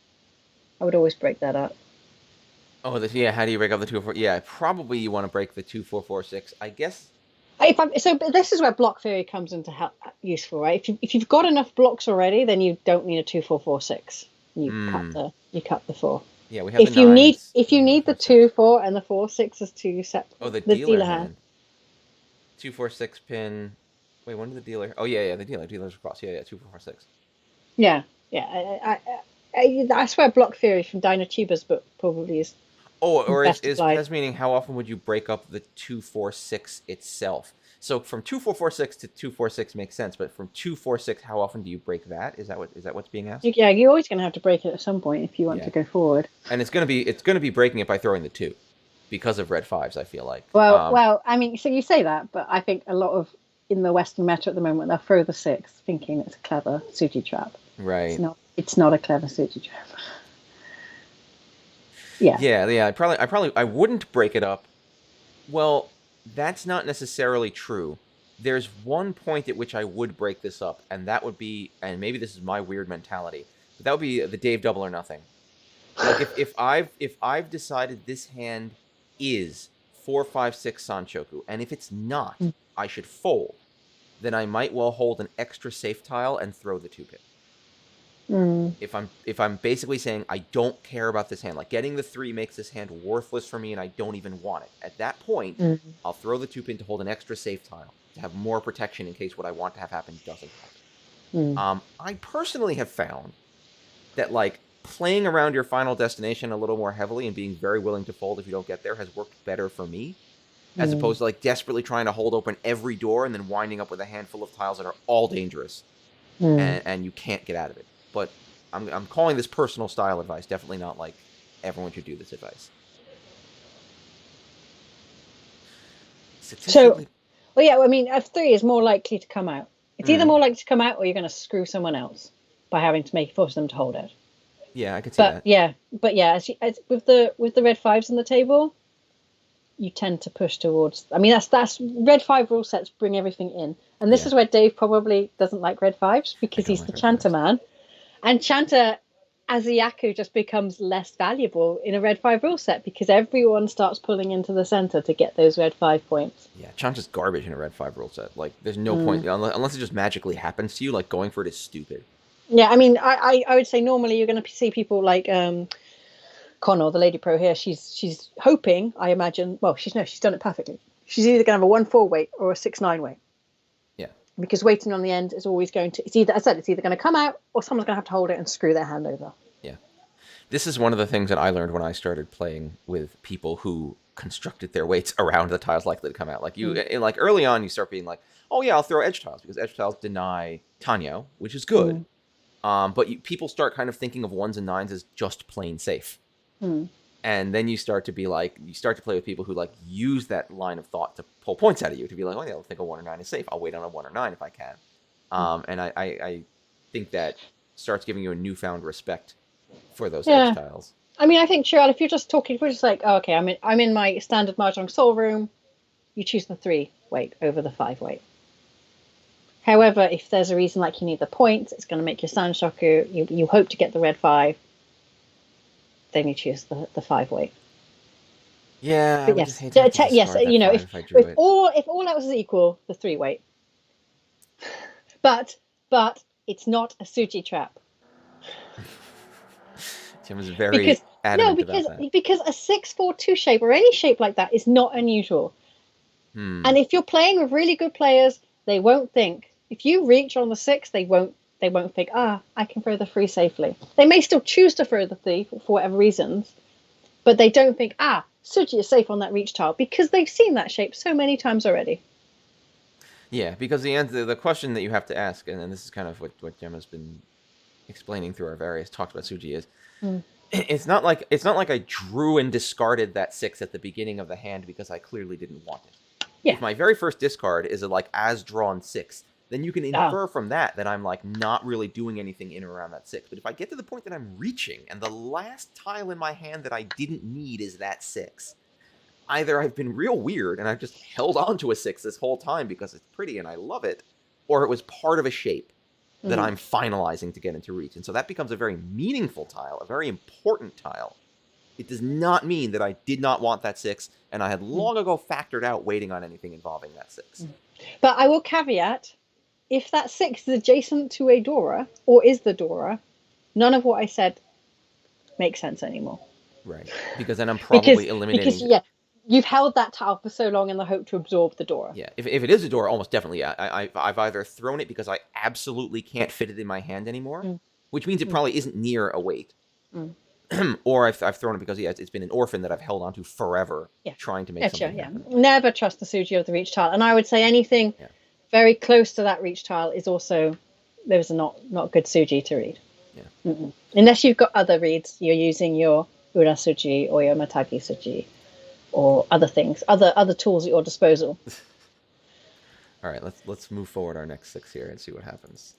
I would always break that up. Oh, yeah. How do you break up the 2 4? Yeah, probably you want to break the 2 4 4 6. I guess. But this is where block theory comes into useful, right? If you've got enough blocks already, then you don't need a 2 4 4 6. You cut the 4. Yeah, we have the nines. If you need the 2 4 and the 4 6 as two separate. Oh, the dealer hand. 2 4 6 pin. Wait, when did the dealer? Oh yeah, the dealer's across. Yeah, 2 4 4 6. Yeah. I swear block theory from Dinotuber's book probably is. Oh, or is Pez meaning how often would you break up the 2 4 6 itself? So from 2 4 4 6 to 2 4 6 makes sense, but from 2 4 6, how often do you break that? Is that what's being asked? Yeah, you're always going to have to break it at some point if you want to go forward. And it's gonna be breaking it by throwing the 2, because of red 5s. I feel like. Well, I mean, so you say that, but I think a lot of in the Western meta at the moment they'll throw the 6, thinking it's a clever Suji trap. Right. It's not a clever Suji trap. Yeah. Yeah. I wouldn't break it up. Well, that's not necessarily true. There's one point at which I would break this up, and that would be, and maybe this is my weird mentality, but that would be the Dave Double or Nothing. Like if I've decided this hand is 4 5 6 Sanchoku, and if it's not, I should fold. Then I might well hold an extra safe tile and throw the 2 pin. If I'm basically saying I don't care about this hand, like getting the 3 makes this hand worthless for me and I don't even want it. At that point, I'll throw the 2 pin to hold an extra safe tile to have more protection in case what I want to have happen doesn't happen. I personally have found that like playing around your final destination a little more heavily and being very willing to fold if you don't get there has worked better for me, as opposed to like desperately trying to hold open every door and then winding up with a handful of tiles that are all dangerous and you can't get out of it. But I'm calling this personal style advice. Definitely not like everyone should do this advice. So, well, yeah. I mean, F3 is more likely to come out. It's either more likely to come out, or you're going to screw someone else by having to force them to hold it. Yeah, I could see that. But as with the red 5s on the table, you tend to push towards. I mean, that's red 5 rule sets bring everything in, and this is where Dave probably doesn't like red 5s because he's the Chanter man. And Chanter, as a Yaku, just becomes less valuable in a red 5 rule set because everyone starts pulling into the center to get those red 5 points. Yeah, Chanter's garbage in a red 5 rule set. Like, there's no point, unless it just magically happens to you, like, going for it is stupid. Yeah, I mean, I would say normally you're going to see people like Connor, the Lady Pro here. She's hoping, I imagine, well, she's done it perfectly. She's either going to have a 1-4 weight or a 6-9 weight. Because waiting on the end is always going to, it's either going to come out or someone's going to have to hold it and screw their hand over. Yeah. This is one of the things that I learned when I started playing with people who constructed their weights around the tiles likely to come out. Like like early on, you start being like, oh yeah, I'll throw edge tiles because edge tiles deny Tanyo, which is good. But people start kind of thinking of 1s and 9s as just plain safe. And then you start to play with people who like use that line of thought to pull points out of you, to be like, oh yeah, I'll think a 1 or 9 is safe. I'll wait on a 1 or 9 if I can. And I think that starts giving you a newfound respect for those edge tiles. I mean, I think, Cheryl, if you're just like, oh, okay, I'm in my standard Mahjong Soul room, you choose the 3 weight over the 5 weight. However, if there's a reason like you need the points, it's going to make your Sanshoku, you hope to get the red 5, then you choose the 5 weight. Yeah, I But would just yes, hate to have to yes, discard that 5 if I drew it. if all else is equal, the 3 weight. But it's not a Suji trap. Tim was very Because no, adamant about that. because a 6-4-2 shape or any shape like that is not unusual. Hmm. And if you're playing with really good players, they won't think. If you reach on the 6, they won't think, I can throw the 3 safely. They may still choose to throw the 3 for whatever reasons, but they don't think, Suji is safe on that reach tile, because they've seen that shape so many times already. Yeah, because the question that you have to ask, and this is kind of what Gemma's been explaining through our various talks about Suji, is it's not like I drew and discarded that 6 at the beginning of the hand because I clearly didn't want it. Yeah. If my very first discard is a like as drawn 6, then you can infer from that I'm like not really doing anything in or around that 6. But if I get to the point that I'm reaching and the last tile in my hand that I didn't need is that 6, either I've been real weird and I've just held on to a 6 this whole time because it's pretty and I love it, or it was part of a shape that I'm finalizing to get into reach. And so that becomes a very meaningful tile, a very important tile. It does not mean that I did not want that 6 and I had long ago factored out waiting on anything involving that 6. But I will caveat, if that 6 is adjacent to a Dora, or is the Dora, none of what I said makes sense anymore. Right. Because then I'm probably eliminating... Because, you've held that tile for so long in the hope to absorb the Dora. Yeah, if it is a Dora, almost definitely, yeah. I've either thrown it because I absolutely can't fit it in my hand anymore, which means it probably isn't near a weight. Or I've thrown it because, it's been an orphan that I've held onto forever, trying to make something happen. Never trust the Suji of the reach tile. And I would say anything very close to that reach tile is also, there's not good Suji to read. Yeah. Unless you've got other reads, you're using your Ura Suji or your Matagi Suji or other things, other tools at your disposal. All right, let's move forward our next 6 here and see what happens.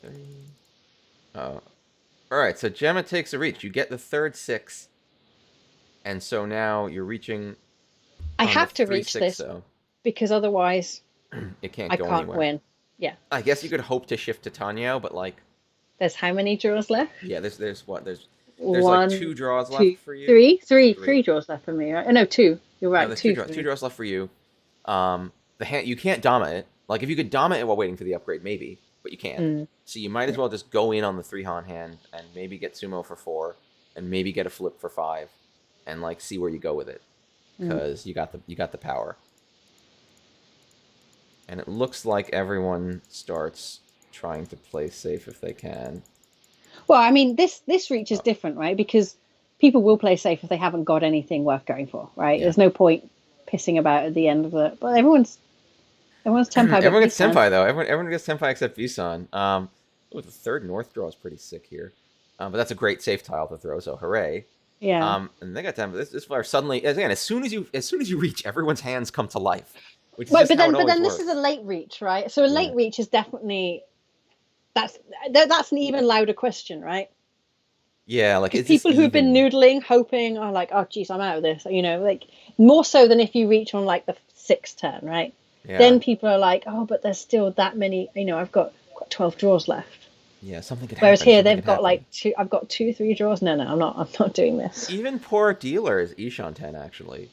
2, 3. All right, so Gemma takes a reach. You get the third 6, and so now you're reaching. I have to reach this because otherwise it can't I go can't anywhere. win. Yeah. I guess you could hope to shift to Tanyao, but like. There's how many draws left? Yeah, there's what? There's One, like 2 draws left for you. Three draws left for me, right? Oh, no, 2. You're right. No, there's 2 draws left for you. The hand, you can't Dama it. Like if you could Dama it while waiting for the upgrade, maybe, but you can't. So you might as well just go in on the 3-Han hand and maybe get Sumo for 4, and maybe get a flip for 5, and like see where you go with it, because you got the power. And it looks like everyone starts trying to play safe if they can. Well, I mean, this reach is different, right? Because people will play safe if they haven't got anything worth going for, right? Yeah. There's no point pissing about at the end of the. But everyone's Tenpai. Everyone gets Tenpai though. Everyone gets Tenpai except Visan. The third North draw is pretty sick here, but that's a great safe tile to throw. So hooray! Yeah. And they got time. This flare suddenly again. As soon as you reach, everyone's hands come to life. But then this is a late reach, right? So a late reach is definitely. That's an even louder question, right? Yeah, like it's people who've been noodling, hoping, are like, oh, geez, I'm out of this. Like more so than if you reach on like the 6th turn, right? Yeah. Then people are like, oh, but there's still that many. I've got 12 draws left. Yeah, something could happen. Whereas here they've got like 2. I've got 2-3 draws. No, I'm not doing this. Even poor dealers, Ishan 10 actually,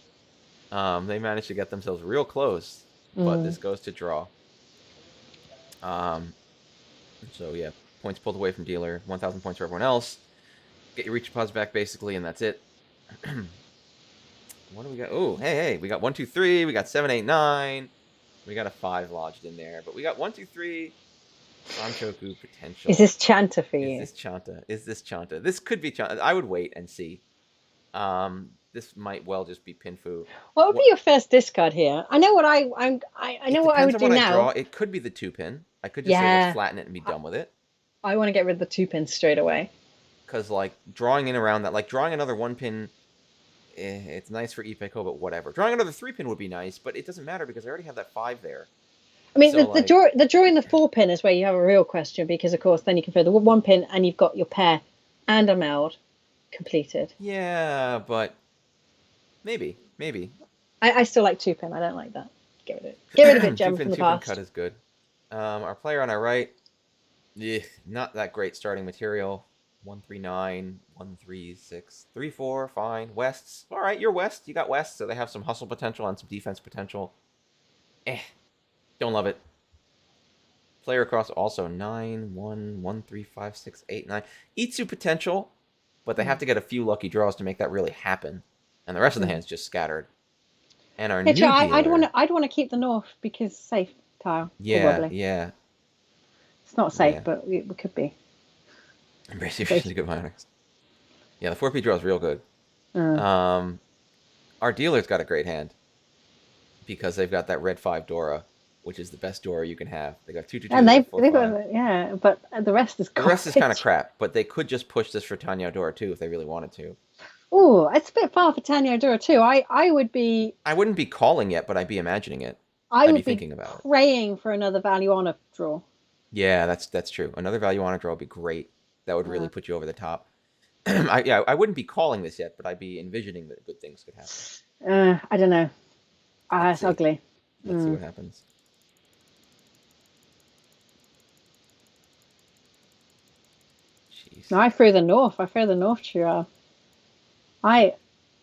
they managed to get themselves real close, but this goes to draw. So yeah, points pulled away from dealer, 1,000 points for everyone else. Get your reach deposit back basically, and that's it. What do we got? Oh, hey, we got 1, 2, 3. We got 7, 8, 9. We got a 5 lodged in there, but we got 1, 2, 3. Anchoku potential. Is this Chanta for you? Is this Chanta? This could be Chanta. I would wait and see. This might well just be Pinfu. What would be your first discard here? I know what I know what I would do now. It could be the 2-pin. I could just say let's flatten it and be done with it. I want to get rid of the 2-pin straight away. Because like drawing in around that, like drawing another 1-pin, it's nice for Ipeco, but whatever. Drawing another 3-pin would be nice, but it doesn't matter because I already have that 5 there. I mean, so the drawing the 4-pin is where you have a real question, because of course then you can throw the 1-pin and you've got your pair and a meld completed. Yeah, but maybe. I still like 2-pin. I don't like that. Get rid of it, Gemma from the past. 2-pin cut is good. Our player on our right, not that great starting material. 139, 136, 34, fine. Wests. All right, you're West. You got West, so they have some hustle potential and some defense potential. Don't love it. Player across also 9, 1, 1, 3, 5, 6, 8, 9. Itsu potential, but they have to get a few lucky draws to make that really happen. And the rest of the hand's just scattered. And our new dealer... I'd want to keep the North because safe tile. Yeah, probably. yeah. It's not safe, but we could be. Embrace the efficiency, good minors. Yeah, the 4P draw is real good. Our dealer's got a great hand because they've got that red 5 Dora, which is the best Dora you can have. They got 2, 2, 2, and they've 4, got, but the rest is the rest is kind of crap. But they could just push this for Tanya Dora too if they really wanted to. Oh, it's a bit far for Tanya Dora too. I would be. I wouldn't be calling it, but I'd be imagining it. I'd be thinking about it. Praying for another value honor draw. Yeah, that's true. Another value honor draw would be great. That would really put you over the top. I wouldn't be calling this yet, but I'd be envisioning that good things could happen. I don't know. It's ugly. Let's see what happens. Jeez. No, I fear the North. Chira.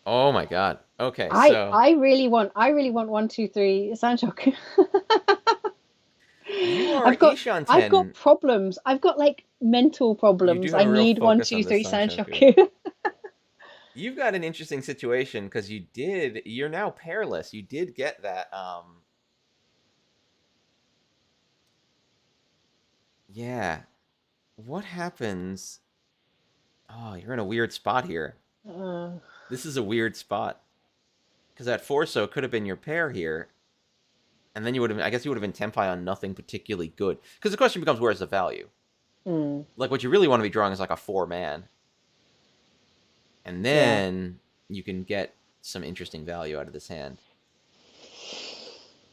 Oh my God. Okay. I really want 1, 2, 3 Sanchok. I've got problems. I've got like mental problems. I need 1, 2, 3 Sanchok. You've got an interesting situation because you're now pairless. You did get that. Yeah. What happens? Oh, you're in a weird spot here. This is a weird spot. Because that Forso could have been your pair here. And then you would have been Tempai on nothing particularly good. Because the question becomes, where's the value? Like, what you really want to be drawing is like a 4-man. And then you can get some interesting value out of this hand.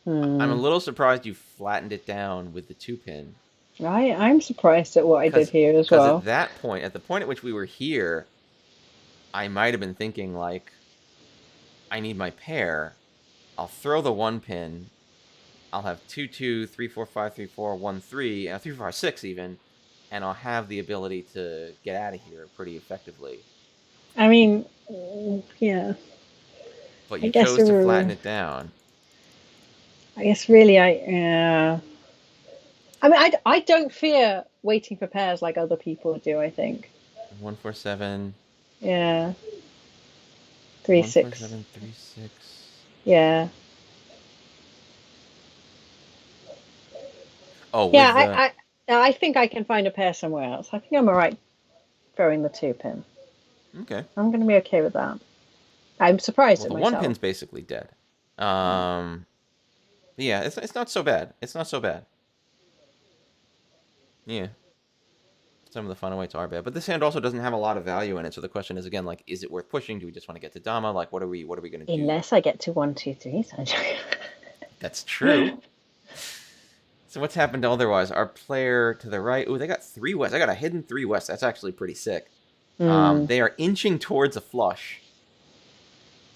I'm a little surprised you flattened it down with the 2-pin. I'm surprised at what I did here as well. Because at the point at which we were here, I might have been thinking, like, I need my pair. I'll throw the 1-pin. I'll have 2, 2, 3, 4, 5, 3, 4, 1, 3, 3, 4, 5, 6 even, and I'll have the ability to get out of here pretty effectively. I mean, yeah. But you chose to flatten it down. I guess really, I mean, I don't fear waiting for pairs like other people do. I think. 1, 4, 7. Yeah. 3, 6. 1, 4, 7, 3, 6. Yeah. Oh, yeah. I think I can find a pair somewhere else. I think I'm alright throwing the 2-pin. Okay. I'm going to be okay with that. I'm surprised at myself. The 1-pin's basically dead. Yeah, it's not so bad. It's not so bad. Yeah. Some of the fun awaits are bad. But this hand also doesn't have a lot of value in it, so the question is, again, like, is it worth pushing? Do we just want to get to Dama? Like, what are we going to do? Unless I get to 1, 2, 3. That's true. So what's happened otherwise? Our player to the right... Ooh, they got 3 West. I got a hidden 3 West. That's actually pretty sick. They are inching towards a flush.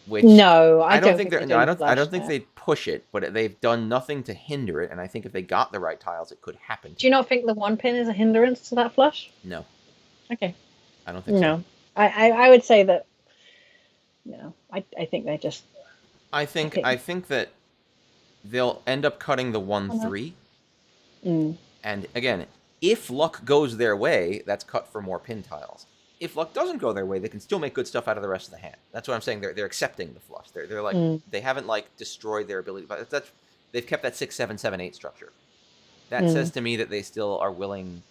Which no, I don't think I don't think they'd push it, but they've done nothing to hinder it, and I think if they got the right tiles, it could happen. Do you not think the 1-pin is a hindrance to that flush? No. Okay. I don't think so. No. I would say that. No, I think they just. I think that they'll end up cutting the 1-3. And again, if luck goes their way, that's cut for more pin tiles. If luck doesn't go their way, they can still make good stuff out of the rest of the hand. That's what I'm saying. They're accepting the flush. They're like they haven't like destroyed their ability, but they've kept that 6, 7, 7, 8 structure. That says to me that they still are willing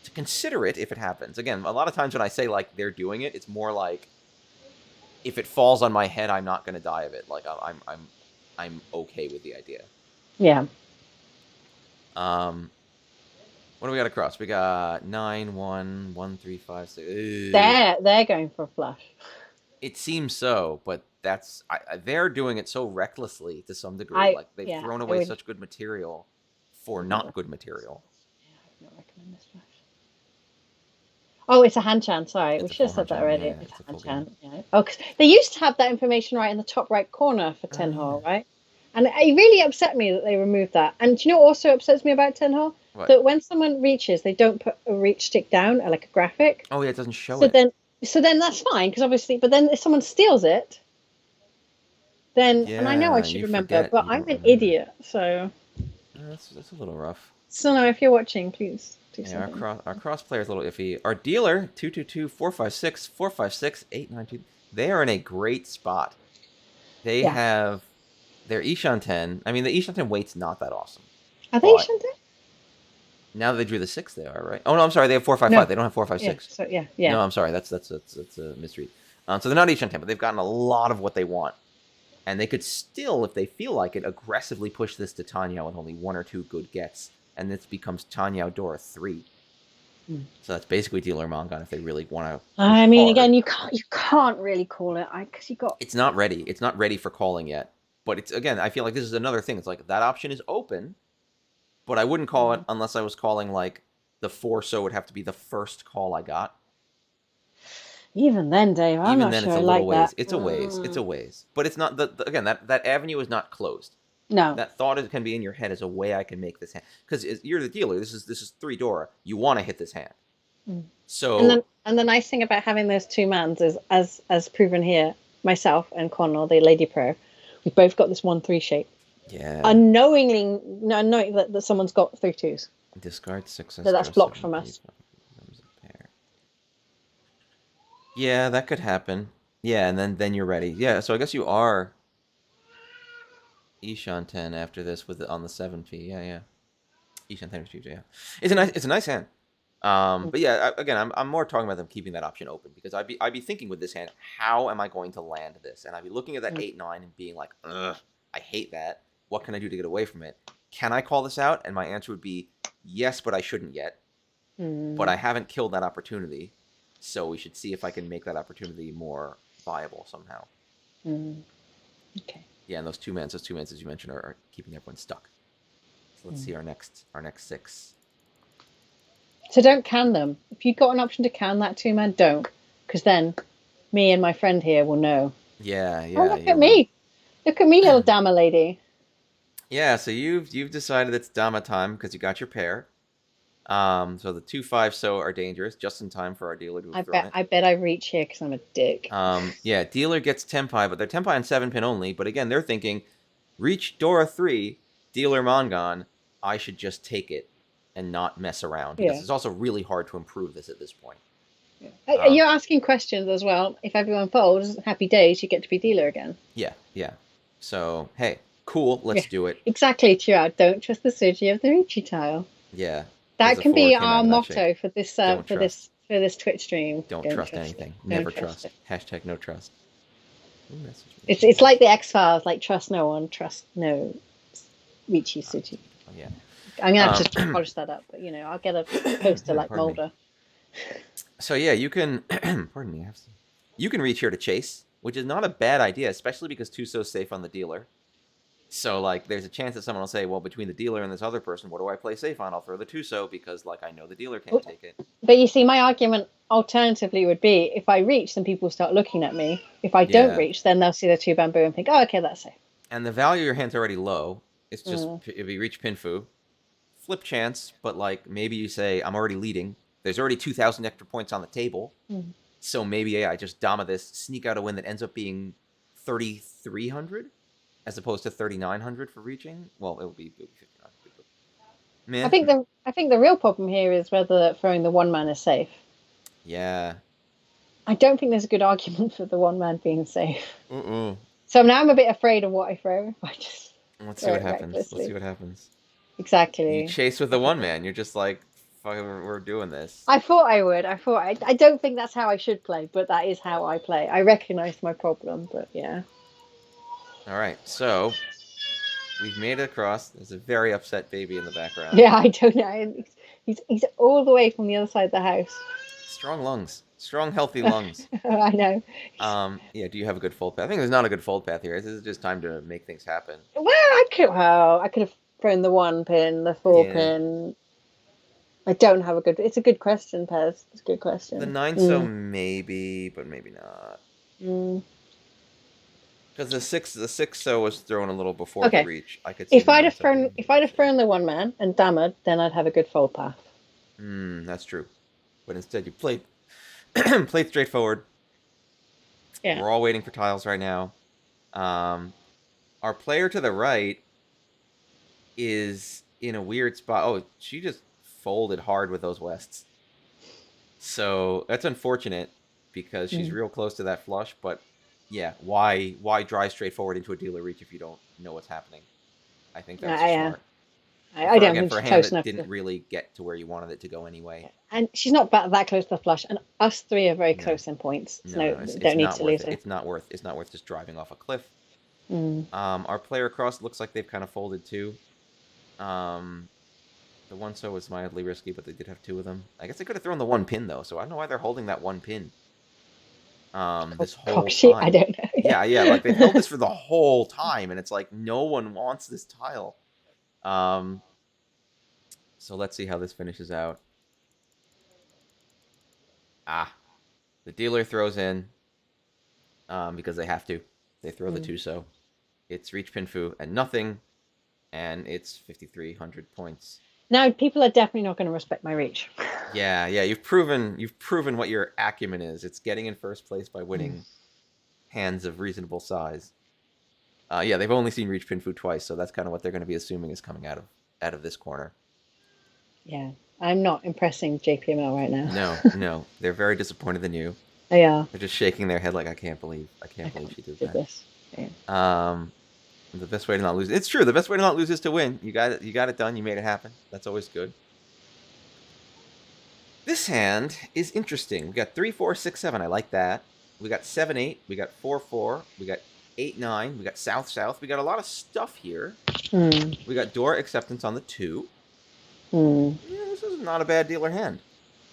to consider it if it happens. Again, a lot of times when I say like they're doing it, it's more like if it falls on my head, I'm not going to die of it. Like I'm okay with the idea. Yeah. What do we got across? We got 9, 1, 1, 3, 5, 6. They're going for a flush. It seems so, but they're doing it so recklessly to some degree. Like they've thrown away such good material for not good material. Yeah, I would not recommend this flush. Oh, it's a hand chant. Sorry, we should have said that already. Yeah, it's a hand chant. Yeah. Oh, because they used to have that information right in the top right corner for 10 hole, right? And it really upset me that they removed that. And do you know what also upsets me about Ten Hole? What? That when someone reaches, they don't put a reach stick down, like a graphic. Oh yeah, it doesn't show So it. then, so then that's fine because obviously, but then if someone steals it, then and I know I Yeah, should you remember, forget. but You I'm don't an remember. idiot. So, That's a little rough. so no, if you're watching, please do Yeah, something. our cross player is a little iffy. Our dealer 222-456-456-892. They are in a great spot. They Yeah, have their Ishan 10. I mean, the Ishan 10 weight's not that awesome, are they but Shantae? now that they drew the 6, they are right. Oh no, I'm sorry. They have 455. No. They don't have four five Yeah. six. So yeah. No, I'm sorry. That's a misread. So they're not Ishan 10, but they've gotten a lot of what they want. And they could still, if they feel like it, aggressively push this to Tanya with only 1 or 2 good gets. And this becomes Tanya Dora 3. So that's basically Dealer Mongon if they really want to push I mean, hard. again, you can't really call it, because you got. It's not ready. It's not ready for calling yet. But it's, again, I feel like this is another thing. It's like that option is open, but I wouldn't call it unless I was calling like the 4, so it would have to be the first call I got. Even then, Dave, I'm Even not then, sure it's I a little like ways. that. It's a ways. It's a ways. But it's not again that avenue is not closed. No. That thought can be in your head as a way I can make this hand, because you're the dealer. This is 3 Dora. You want to hit this hand. So And the nice thing about having those two mans is, as proven here, myself and Connell, the Lady Pro, we've both got this 1-3 shape. yeah, Unknowingly, knowing that someone's got 3-2s. discard 6. That's blocked from us. Yeah, that could happen. Yeah, and then you're ready. Yeah, so I guess you are Ishan 10 after this with on the 7P. Yeah. Ishan 10 retrieved, yeah. It's a nice hand. But yeah, again, I'm more talking about them keeping that option open, because I'd be thinking with this hand, how am I going to land this? And I'd be looking at that 8-9 and being like, ugh, I hate that. What can I do to get away from it? Can I call this out? And my answer would be yes, but I shouldn't yet. But I haven't killed that opportunity, so we should see if I can make that opportunity more viable somehow. Okay. Yeah, and those two mans as you mentioned are keeping everyone stuck. So let's see our next 6. So don't can them. If you've got an option to can that 2-man, don't, because then me and my friend here will know. Yeah. Oh, look at me! Look at me, little Dama lady. Yeah, so you've decided it's Dama time because you got your pair. So the 2-5 so are dangerous, just in time for our dealer to have thrown it. I bet I reach here because I'm a dick. Yeah, dealer gets Tempai, but they're Tempai on 7-pin only. But again, they're thinking, reach Dora 3, dealer Mongon, I should just take it and not mess around, because it's also really hard to improve this at this point. You're asking questions as well. If everyone folds, happy days, you get to be dealer again. Yeah. So, hey, cool, let's do it. Exactly, Chirag. Don't trust the Suji of the Ricci tile. Yeah. That can be our motto for this this Twitch stream. Don't trust anything. Never trust. Hashtag no trust. It's like the X-Files, like trust no one, trust no Ricci Suji. Oh, yeah. I'm gonna have to polish that up, but I'll get a poster like Mulder. So yeah, you can pardon me, you can reach here to chase, which is not a bad idea, especially because Tuso's safe on the dealer. So like there's a chance that someone will say, well, between the dealer and this other person, what do I play safe on? I'll throw the Tuso because like I know the dealer can't take it. But you see, my argument alternatively would be, if I reach, then people will start looking at me. If I don't reach, then they'll see the 2 bamboo and think, oh, okay, that's safe. And the value of your hand's already low. It's just if you reach Pinfu, flip chance, but like maybe you say, I'm already leading. There's already 2,000 extra points on the table. So maybe I just Dama this, sneak out a win that ends up being 3,300 as opposed to 3,900 for reaching. Well, it would be 5,900. I think the real problem here is whether throwing the 1-man is safe. Yeah. I don't think there's a good argument for the 1-man being safe. So now I'm a bit afraid of what I throw. Let's see what happens. Let's see what happens. Exactly. You chase with the 1-man. You're just like, fucking, we're doing this. I thought I would. I don't think that's how I should play, but that is how I play. I recognize my problem, but yeah. All right, so we've made it across. There's a very upset baby in the background. Yeah, I don't know. He's all the way from the other side of the house. Strong lungs. Strong, healthy lungs. I know. Yeah, do you have a good fold path? I think there's not a good fold path here. This is just time to make things happen. Well, I could have thrown the 1 pin, the 4 pin. I don't have a good... It's a good question, Pez. It's a good question. The 9 so maybe, but maybe not. Because the six so was thrown a little before the Okay. reach. I could see the nine so being a If little I'd have easier. thrown the one man and dammered, then I'd have a good fold path. That's true. But instead, you played played straightforward. Yeah. We're all waiting for tiles right now. Um, our player to the right is in a weird spot. Oh, she just folded hard with those wests. So that's unfortunate because she's Mm. real close to that flush. But yeah, why drive straightforward into a dealer reach if you don't know what's happening? I think that was I, smart. I don't Again, think for she's a hand close that enough didn't to. really get to where you wanted it to go anyway. And she's not that close to the flush. And us three are very No, close in points. So no, no, it's don't need not to worth lose it. her. It's not worth just driving off a cliff. Mm. Our player across looks like they've kind of folded too. Um, the one so was mildly risky, but they did have two of them. I guess they could have thrown the one pin though, so I don't know why they're holding that one pin. This whole Cock I time. don't know. Yeah, like they've held this for the whole time, and it's like no one wants this tile. So let's see how this finishes out. The dealer throws in, because they have to. They throw the two so. It's reach pin fu and nothing, and it's 5,300 points. Now people are definitely not going to respect my reach. Yeah, you've proven what your acumen is. It's getting in first place by winning hands of reasonable size. Yeah, they've only seen reach pin fu twice, so that's kind of what they're going to be assuming is coming out of this corner. Yeah, I'm not impressing JPML right now. No, they're very disappointed in you. They are. They're just shaking their head like, I can't believe she did that. This. Yeah. The best way to not lose. It's true. The best way to not lose is to win. You got it. You got it done. You made it happen. That's always good. This hand is interesting. We got 3, 4, 6, 7. I like that. We got 7, 8. We got 4, 4. We got 8, 9. We got south, south. We got a lot of stuff here. We got door acceptance on the 2. Yeah, this is not a bad dealer hand.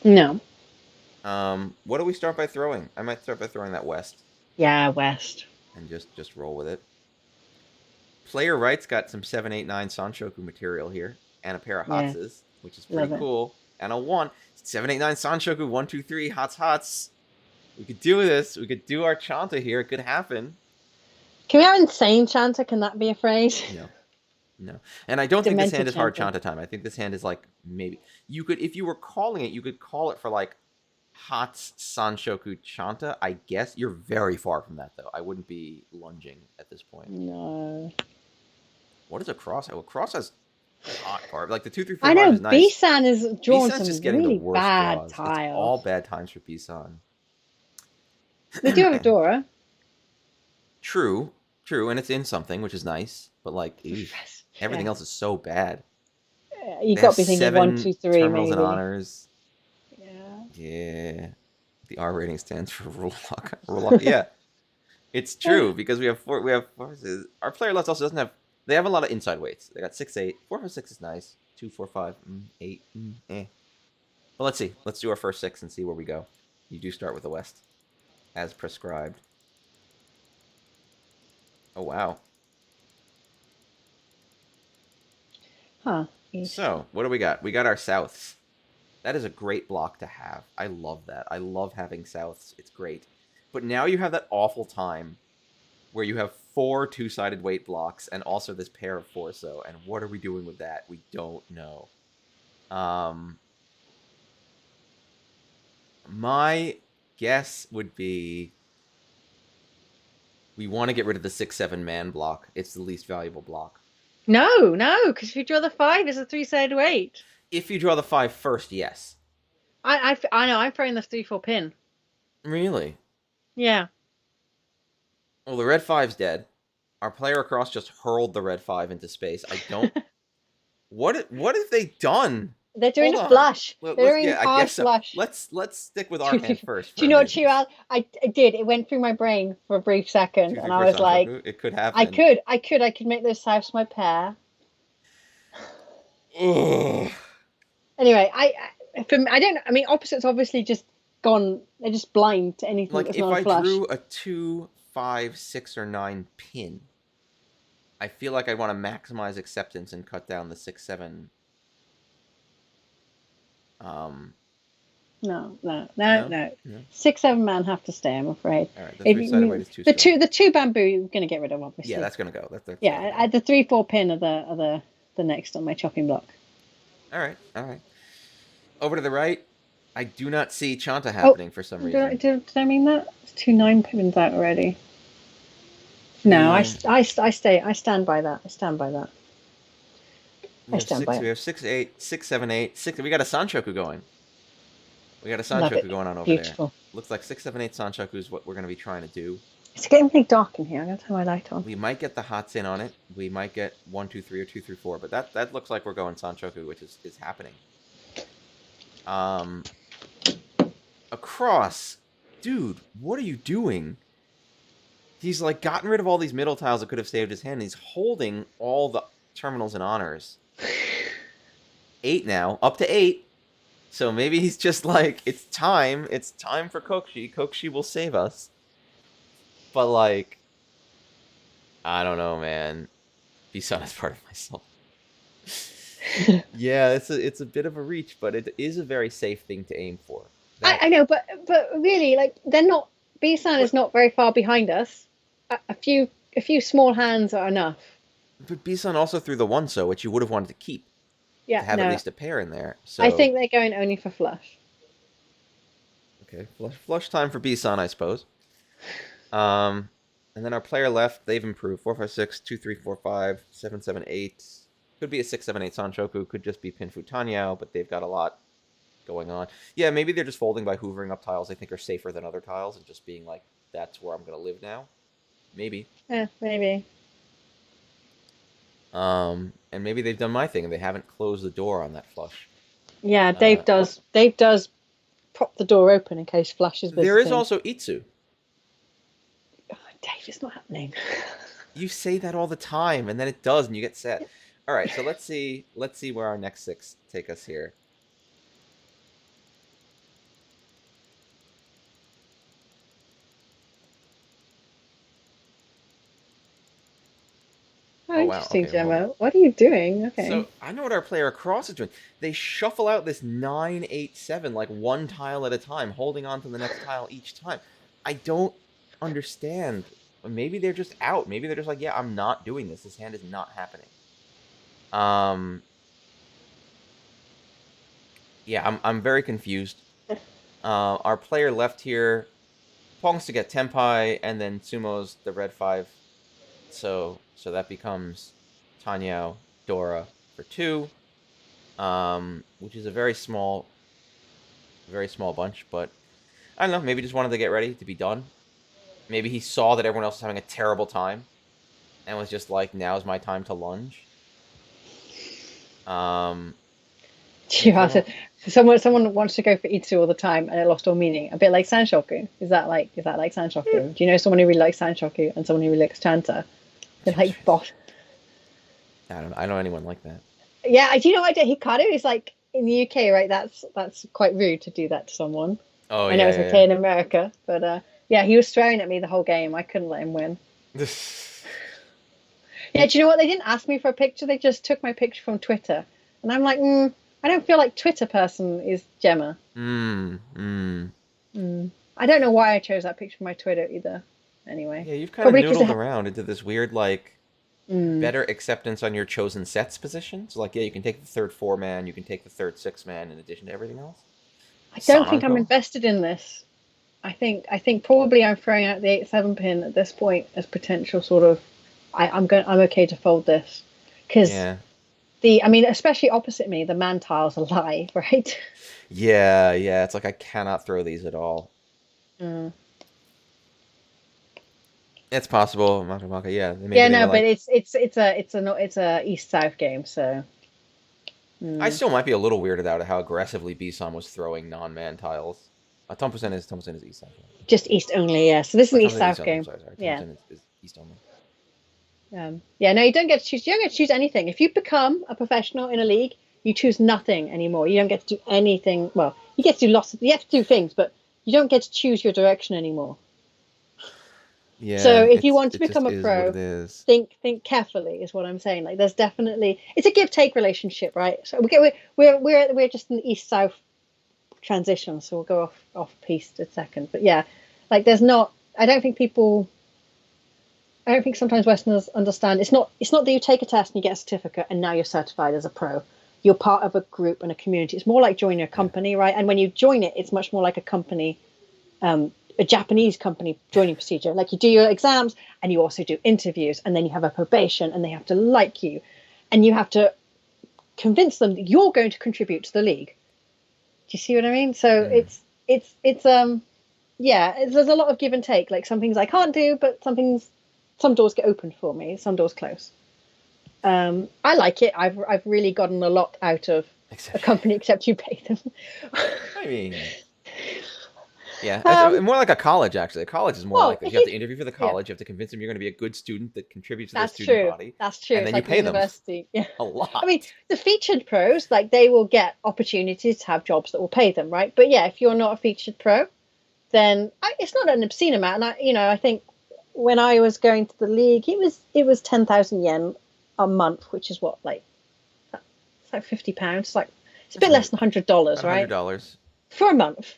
No. What do we start by throwing? I might start by throwing that west. Yeah, west. And just roll with it. Player right's got some 7, 8, 9 Sanshoku material here. And a pair of Hatses, which is pretty cool. And a 1. 7, 8, 9 Sanshoku, 1, 2, 3, Hots. We could do this. We could do our Chanta here. It could happen. Can we have insane Chanta? Can that be a phrase? No. And I don't think this hand is hard Chanta time. I think this hand is like, maybe. You could, if you were calling it, you could call it for like Hots Sanshoku Chanta, I guess. You're very far from that, though. I wouldn't be lunging at this point. No. What is a cross? Oh, a cross has hot card. Like the 2, 3, 4, I 5 know is nice. B-San is drawing B-San's some just getting really the worst bad draws. tiles. It's all bad times for B-San. We do have a Dora. True, and it's in something, which is nice. But like, everything else is so bad. You got to be thinking 1, 2, 3, terminals maybe. and honors. Yeah. The R rating stands for rule lock. Yeah, it's true because we have four. Our player left also doesn't have. They have a lot of inside weights. They got 6, 8, 4, 5, 6 is nice. 2, 4, 5, 8. But let's see. Let's do our first 6 and see where we go. You do start with the west, as prescribed. Oh wow. Huh. So what do we got? We got our souths. That is a great block to have. I love that. I love having souths. It's great. But now you have that awful time where you have 4 two-sided weight blocks and also this pair of 4 so. And what are we doing with that? We don't know. My guess would be we want to get rid of the 6, 7 man block. It's the least valuable block. No, because if you draw the 5, it's a 3-sided weight. If you draw the 5 first, yes. I know. I'm throwing the 3, 4 pin. Really? Yeah. Well, the red 5's dead. Our player across just hurled the red 5 into space. I don't. What have they done? They're doing a flush. They're doing a hard flush. Let's stick with our hand first. Do you know what, Chiral? I did. It went through my brain for a brief second, and I was like, it could happen. I could make those 5s my pair. Ugh. Anyway, I mean, opposites obviously just gone. They're just blind to anything that's not a flush. If I drew a 2, 5, 6, or 9 pin, I feel like I'd want to maximize acceptance and cut down the 6, 7 No. No? 6, 7 man have to stay, I'm afraid. All right, the If three-sided weight is too strong. the two bamboo you're going to get rid of, obviously. Yeah, that's gonna go. That's Yeah, gotta go. the 3, 4 pin are the next on my chopping block. All right. Over to the right, I do not see Chanta Oh, happening for some did reason. I mean that? It's 2 9 pins out already. No, Yeah. I stay. I stand by that. I stand by that. I stand by We it. have 6 8, 6 7 8, 6. We got a Sanchoku going. We got a Love it. Sanchoku going on over there. Beautiful. Looks like 6 7 8 Sanchoku is what we're gonna be trying to do. It's getting really dark in here. I'm gonna turn my light on. We might get the Hots in on it. We might get 1 2 3 or 2 3 4, but that looks like we're going Sanchoku, which is happening. Across, dude, what are you doing? He's like gotten rid of all these middle tiles that could have saved his hand. He's holding all the terminals and honors. 8 now, up to 8. So maybe he's just like, it's time for Kokshi. Kokshi will save us. But like, I don't know, man. Bisan is part of my soul. Yeah, it's a bit of a reach, but it is a very safe thing to aim for. I know, but really, like they're not. B-San is not very far behind us. A few small hands are enough. But Bisan also threw the 1 so, which you would have wanted to keep. Yeah, to have at least a pair in there. So I think they're going only for flush. Okay, flush time for Bisan, I suppose. And then our player left, they've improved. 4 5 6, 2 3 4 5, 7 7 8. Could be a 6 7 8 Sanchoku. Could just be Pinfu Tanyao, but they've got a lot going on. Yeah, maybe they're just folding by hoovering up tiles they think are safer than other tiles and just being like, that's where I'm going to live now. Maybe. Yeah, maybe. And maybe they've done my thing and they haven't closed the door on that flush. Yeah, Dave does prop the door open in case flush is visiting. There is also Itsu. Oh, Dave, it's not happening. You say that all the time, and then it does, and you get set. All right, so let's see where our next 6 take us here. Oh, interesting, okay, Gemma. What are you doing? Okay. So I know what our player across is doing. They shuffle out this 9 8 7 like one tile at a time, holding on to the next tile each time. I don't understand. Maybe they're just out. Maybe they're just like, yeah, I'm not doing this. This hand is not happening. Yeah, I'm very confused. Our player left here Pongs to get Tenpai, and then Sumo's the red 5. So that becomes Tanyao, Dora for 2, which is a very small bunch. But I don't know. Maybe just wanted to get ready to be done. Maybe he saw that everyone else was having a terrible time, and was just like, "Now's my time to lunge." Someone wants to go for Itsu all the time, and it lost all meaning. A bit like Sanshoku. Is that like Sanshoku? Do you know someone who really likes Sanshoku and someone who really likes Chanta? They're like bot. I don't know anyone like that. Yeah, do you know what Hikaru is like in the UK, right? That's quite rude to do that to someone. Oh, I know it's okay in America, but yeah, he was swearing at me the whole game. I couldn't let him win. Yeah, do you know what? They didn't ask me for a picture. They just took my picture from Twitter, and I'm like, I don't feel like Twitter person is Gemma. I don't know why I chose that picture from my Twitter either. Anyway, yeah, you've kind of noodled around into this weird like better acceptance on your chosen sets position. So like, yeah, you can take the 3rd 4-man, you can take the 3rd 6-man in addition to everything else. I don't think I'm invested in this. I think probably I'm throwing out the 8-7 pin at this point as potential sort of. I'm okay to fold this because especially opposite me, the man tiles are live, right? Yeah, it's like I cannot throw these at all. It's possible, Makamaka. Yeah. But it's a East-South game, so. I still might be a little weirded out at how aggressively Bisan was throwing non-man tiles. 10% is East-South. Just East only, yeah. So this is an East-South game. Sorry. 10% is East only. No, you don't get to choose. You don't get to choose anything. If you become a professional in a league, you choose nothing anymore. You don't get to do anything. Well, you get to do you have to do things, but you don't get to choose your direction anymore. Yeah. So if you want to become a pro, think carefully is what I'm saying. Like there's definitely it's a give take relationship, right? So we're just in the East-South transition, so we'll go off piste a second. But yeah, like there's not. I don't think sometimes Westerners understand. It's not that you take a test and you get a certificate and now you're certified as a pro. You're part of a group and a community. It's more like joining a company, right? And when you join it, it's much more like a company, a Japanese company joining procedure. Like you do your exams and you also do interviews, and then you have a probation and they have to like you, and you have to convince them that you're going to contribute to the league. Do you see what I mean? So it's there's a lot of give and take. Like some things I can't do, but some doors get opened for me, some doors close. I like it. I've really gotten a lot out of a company, except you pay them. I mean, yeah, it's more like a college, actually. A college is more like this. You have to interview for the college. You have to convince them you're going to be a good student that contributes to the student body. That's true. And then you pay university. them a lot. I mean, the featured pros, like they will get opportunities to have jobs that will pay them, right? But yeah, if you're not a featured pro, then it's not an obscene amount. And I think when I was going to the league, it was 10,000 yen a month, which is what, like, it's like £50. It's a bit less than $100, right? $100 for a month.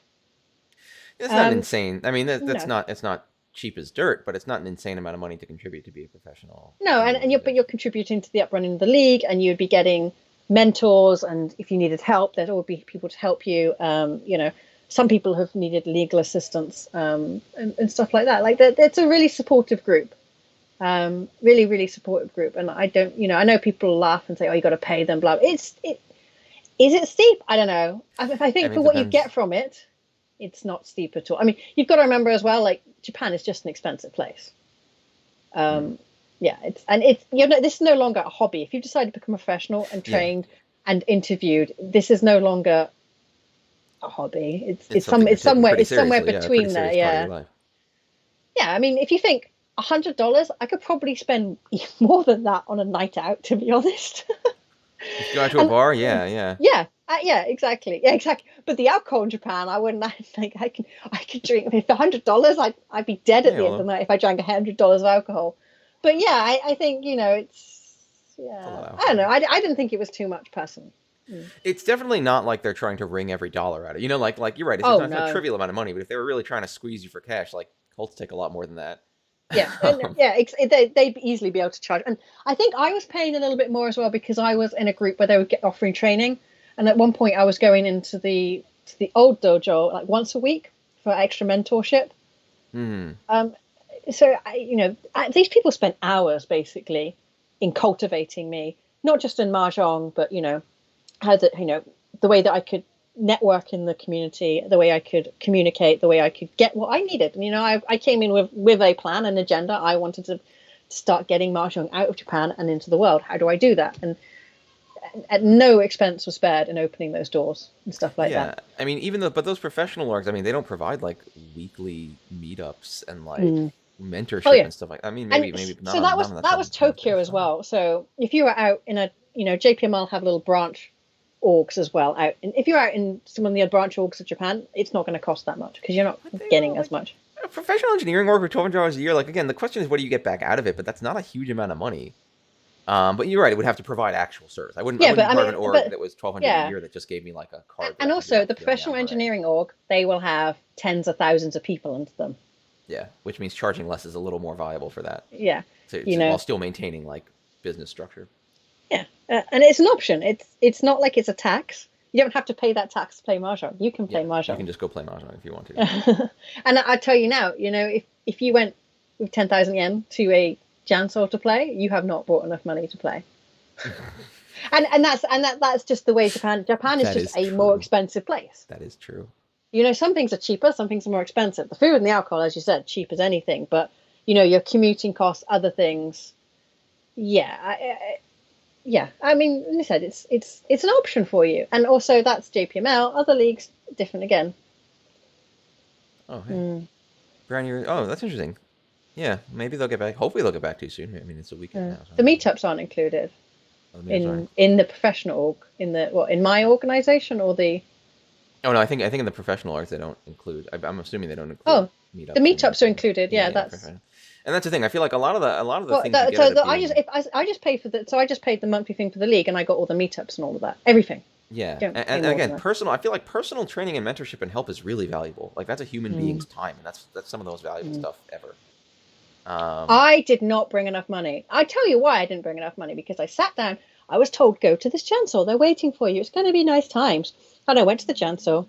It's not insane. I mean, it's not cheap as dirt, but it's not an insane amount of money to contribute to be a professional. No, but you're contributing to the uprunning of the league, and you'd be getting mentors, and if you needed help, there'd always be people to help you. Some people have needed legal assistance and stuff like that. Like it's a really supportive group, really, really supportive group. And I don't, I know people laugh and say, "Oh, you got to pay them." Blah. Is it steep? I don't know. I think for what you get from it, it's not steep at all. I mean, you've got to remember as well, like Japan is just an expensive place. Yeah, this is no longer a hobby. If you've decided to become a professional and trained and interviewed, this is no longer a hobby. It's somewhere between there. Yeah. Yeah, I mean, if you think $100, I could probably spend more than that on a night out, to be honest. If you go out to a bar, yeah. Yeah, exactly. Yeah, exactly. But the alcohol in Japan, I wouldn't think I could drink. I mean, for $100, I'd be dead at the end of the night if I drank $100 of alcohol. But yeah, I think it's I don't know. I didn't think it was too much personally. It's definitely not like they're trying to wring every dollar out of it. Like you're right. It's not a trivial amount of money, but if they were really trying to squeeze you for cash, like Colts take a lot more than that. Yeah, they'd easily be able to charge. And I think I was paying a little bit more as well because I was in a group where they were offering training. And at one point I was going into the old dojo like once a week for extra mentorship. So these people spent hours basically in cultivating me, not just in mahjong, but how the way that I could network in the community, the way I could communicate, the way I could get what I needed. And I came in with a plan, an agenda. I wanted to start getting mahjong out of Japan and into the world. How do I do that? And at no expense was spared in opening those doors and stuff like that. I mean, but those professional orgs, I mean, they don't provide like weekly meetups and like mentorship and stuff like that. I mean, maybe not. So that was Tokyo as well. So if you were out in a, JPML have little branch orgs as well out. And if you're out in some of the other branch orgs of Japan, it's not going to cost that much because you're not getting as much. A professional engineering org for $1,200 a year. Like, again, the question is, what do you get back out of it? But that's not a huge amount of money. But you're right; it would have to provide actual service. I wouldn't be part of an org that was $1,200 a year that just gave me like a card. And also, the professional engineering org, they will have tens of thousands of people under them. Yeah, which means charging less is a little more viable for that. Yeah, while still maintaining like business structure. Yeah, and it's an option. It's not like it's a tax. You don't have to pay that tax to play mahjong. You can play mahjong. You can just go play mahjong if you want to. And I tell you now, if you went with 10,000 yen to a Jansol to play, you have not brought enough money to play. and that's just the way Japan is just a more expensive place. That is true. Some things are cheaper, some things are more expensive. The food and the alcohol, as you said, cheap as anything, but your commuting costs, other things. I mean, as I said, it's an option for you. And also that's JPML, other leagues different again. Oh, hey. Brownie, that's interesting. Yeah, maybe they'll get back. Hopefully they'll get back to you soon. I mean, it's a weekend now. So the meetups aren't included in the professional org, in my organization or the. Oh no, I think in the professional orgs they don't include. I'm assuming they don't include meetups. The meetups are included. Yeah, that's. And that's the thing. I feel like a lot of the things. I just paid the monthly thing for the league, and I got all the meetups and all of that, everything. Yeah, Don't pay and more than again, that. personal. I feel like personal training and mentorship and help is really valuable. Like that's a human Mm. being's time, and that's some of the most valuable Mm. stuff ever. Um, I did not bring enough money. I tell you why I didn't bring enough money, because I sat down. I was told, go to this chancel. They're waiting for you. It's going to be nice times. And I went to the chancel,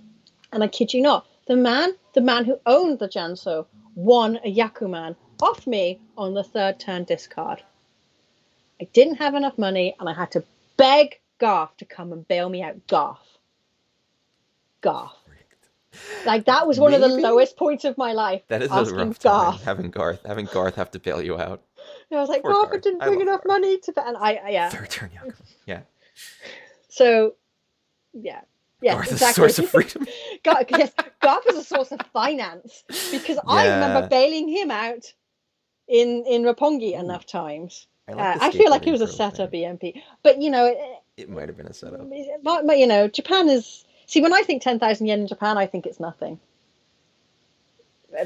and I kid you not, the man who owned the chancel won a Yakuman off me on the third turn discard. I didn't have enough money, and I had to beg Garth to come and bail me out. Garth. Like, that was one of the maybe lowest points of my life, that is a asking rough time Garth. having Garth have to bail you out. And I was like, Poor Garth, I Garth. didn't I bring love enough Garth. money to bet. And yeah. Third turn Yakuza. Yeah. So, yeah. Yes, Garth is a exactly. source of freedom. Yes, Garth is a source of finance, because I remember Yeah. bailing him out in Roppongi Ooh, enough times. I like the I feel like he skateboarding was a trope setup there. EMP, but It might have been a setup. Japan is. See, when I think 10,000 yen in Japan, I think it's nothing,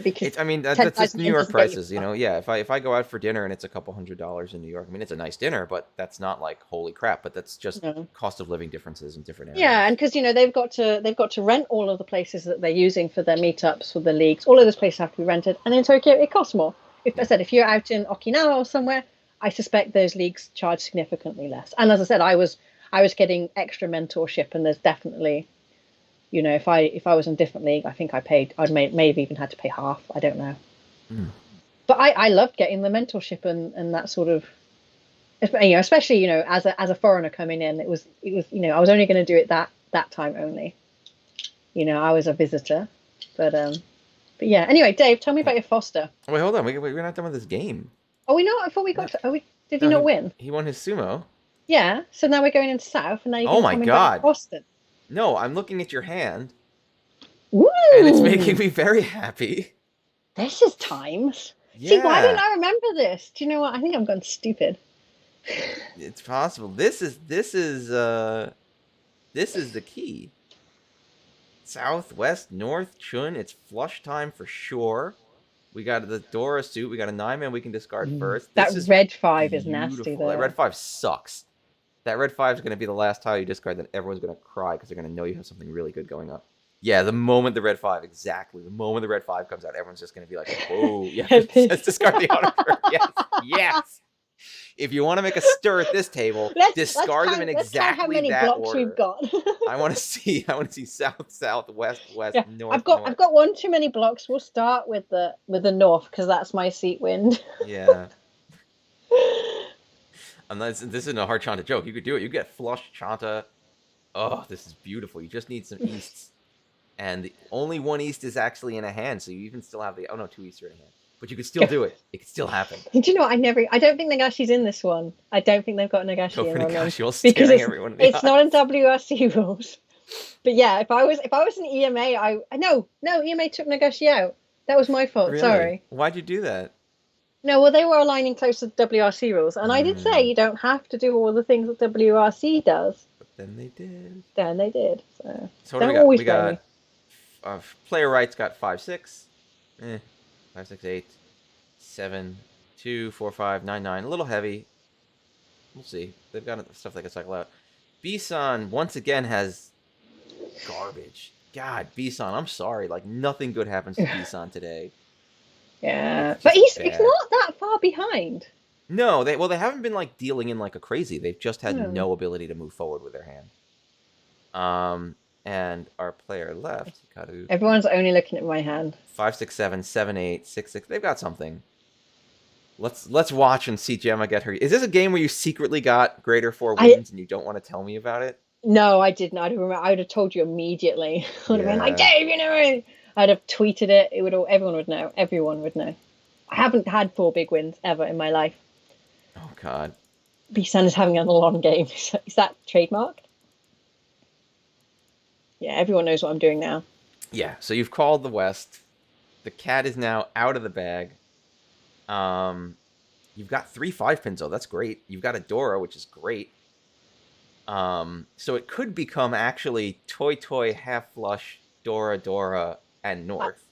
because I mean, ten that's just thousand New yen York doesn't get you prices, you far. know. Yeah, if I go out for dinner and it's a couple $100s in New York, I mean, it's a nice dinner, but that's not like holy crap. But that's just No. cost of living differences in different Yeah, areas. and because they've got to rent all of the places that they're using for their meetups, for the leagues. All of those places have to be rented, and in Tokyo it costs more. If I Yeah. said, if you're out in Okinawa or somewhere, I suspect those leagues charge significantly less. And as I said, I was getting extra mentorship, and there's definitely, if I was in a different league, I think may have even had to pay half. I don't know, Mm. but I loved getting the mentorship and that sort of, especially as a foreigner coming in, it was I was only going to do it that time only. I was a visitor, but yeah. Anyway, Dave, tell me about your foster. Wait, hold on. We're not done with this game. Oh, we know. I thought we No, got. To, did he no, not win? he won his sumo. Yeah. So now we're going into South, and now you're Oh going to my tell me about your god. foster. No, I'm looking at your hand, and it's making Woo! me very happy. This is times. See, why don't Yeah, I remember this? Do you know what? I think I'm gone stupid. it's possible. This is the key. South, west, north, chun. It's flush time for sure. We got the Dora suit. We got a 9-man we can discard first. That This is red 5 is nasty, beautiful. That red though. 5 sucks. That red 5 is going to be the last tile you discard. Then everyone's going to cry because they're going to know you have something really good going up. Yeah, the moment the red 5, exactly. The moment the red 5 comes out, everyone's just going to be like, whoa. Yeah, let's discard the auto card. Yes, yes. If you want to make a stir at this table, discard them in Let's count how exactly many that blocks order. we've got. I want to see south, south, west, west, Yeah, north, I've got north. one too many blocks. We'll start with the north, because that's my seat wind. Yeah. This isn't a hard Chanta joke. You could do it. You get flush Chanta. Oh, this is beautiful. You just need some easts. And the only one east is actually in a hand, so you even still have the... Oh, no, 2 easts are in a hand. But you could still do it. It could still happen. Do you know what? I don't think Nagashi's in this one. I don't think they've got Nagashi Go in for on them, Nagashi while because staring everyone in the it's not in eyes. WRC rules. But yeah, if I was in EMA, no EMA took Nagashi out. That was my fault. Really? Sorry. Why'd you do that? No, well, they were aligning close to the WRC rules, and I did say Mm, you don't have to do all the things that WRC does. but then they did. Then they did. So So what do don't we got? always We blame me. got... player rights got 5, 6. 5, 6, 8. 7, 2, 4, 5, 9, 9. A little heavy. We'll see. They've got stuff they can cycle out. B-san, once again, has garbage. God, B-san, I'm sorry. Like, nothing good happens to B-san today. Yeah, It's but just it's bad. not that far behind. No, they haven't been, like, dealing in like a crazy. They've just had No. no ability to move forward with their hand. And our player left, Hikaru, Everyone's only looking at my hand. 5, 6, 7, 7, 8, 6, 6. They've got something. Let's watch and see Gemma get her. Is this a game where you secretly got greater 4 wins and you don't want to tell me about it? No, I didn't. I would have told you immediately. I would have been like, Yeah. Dave, I'd have tweeted it. Everyone would know. Everyone would know. I haven't had 4 big wins ever in my life. Oh God. B-San is having a long game. Is that trademarked? Yeah, everyone knows what I'm doing now. Yeah. So you've called the West. The cat is now out of the bag. You've got 3 5-pins though. That's great. You've got a Dora, which is great. So it could become actually Toy half flush Dora and North.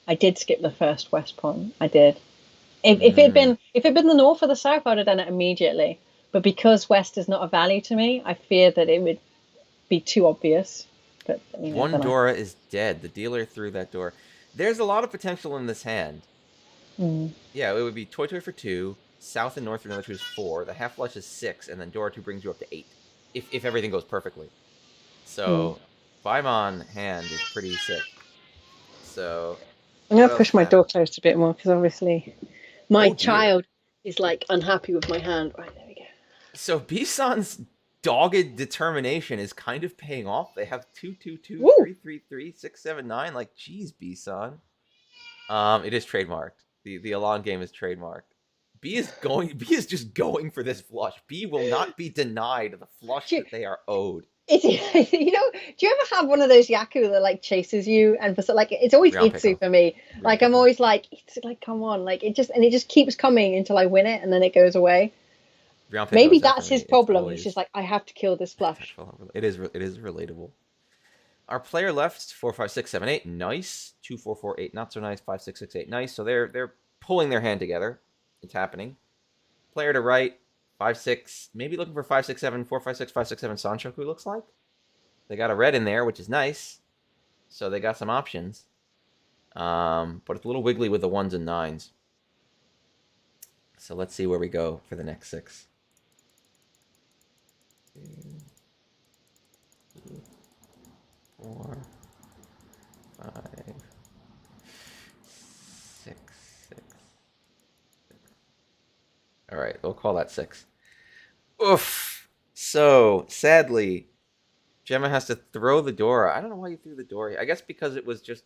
I did skip the first West pawn. I did. If it'd been the North or the South, I'd have done it immediately. But because West is not a value to me, I fear that it would be too obvious. But One Dora is dead. The dealer threw that door. There's a lot of potential in this hand. Yeah, it would be Toy Toy for 2, South and North for another 2 is 4, the half flush is 6, and then Dora 2 brings you up to 8. If everything goes perfectly. So, Paimon hand is pretty sick. So, I'm going to push my door closed a bit more, because obviously my child is, like, unhappy with my hand. Right, there we go. So, Bisan's dogged determination is kind of paying off. They have 222, 333, 679. Like, geez, Bisan. It is trademarked. The Elan game is trademarked. B is just going for this flush. B will not be denied the flush that they are owed. Do you ever have one of those Yaku that, like, chases you, and for like it's always Itsu for me. Like, I'm always like, it's like, come on, like, it just keeps coming until I win it, and then it goes away. Maybe that's his problem. He's just like, I have to kill this flush. It is relatable. Our player left 4, 5, 6, 7, 8. Nice. 2, 4, 4, 8. Not so nice. 5, 6, 6, 8. Nice. So they're pulling their hand together. It's happening. Player to right. 5, 6. Maybe looking for 5, 6, 7. 4, 5, 6, 5, 6, 7. Sanshoku looks like. They got a red in there, which is nice. So they got some options. But it's a little wiggly with the 1s and 9s. So let's see where we go for the next 6. 2, 3, 4, 5, 6, 6. All right, we'll call that 6. Oof. So, sadly, Gemma has to throw the door. I don't know why you threw the door. I guess because it was just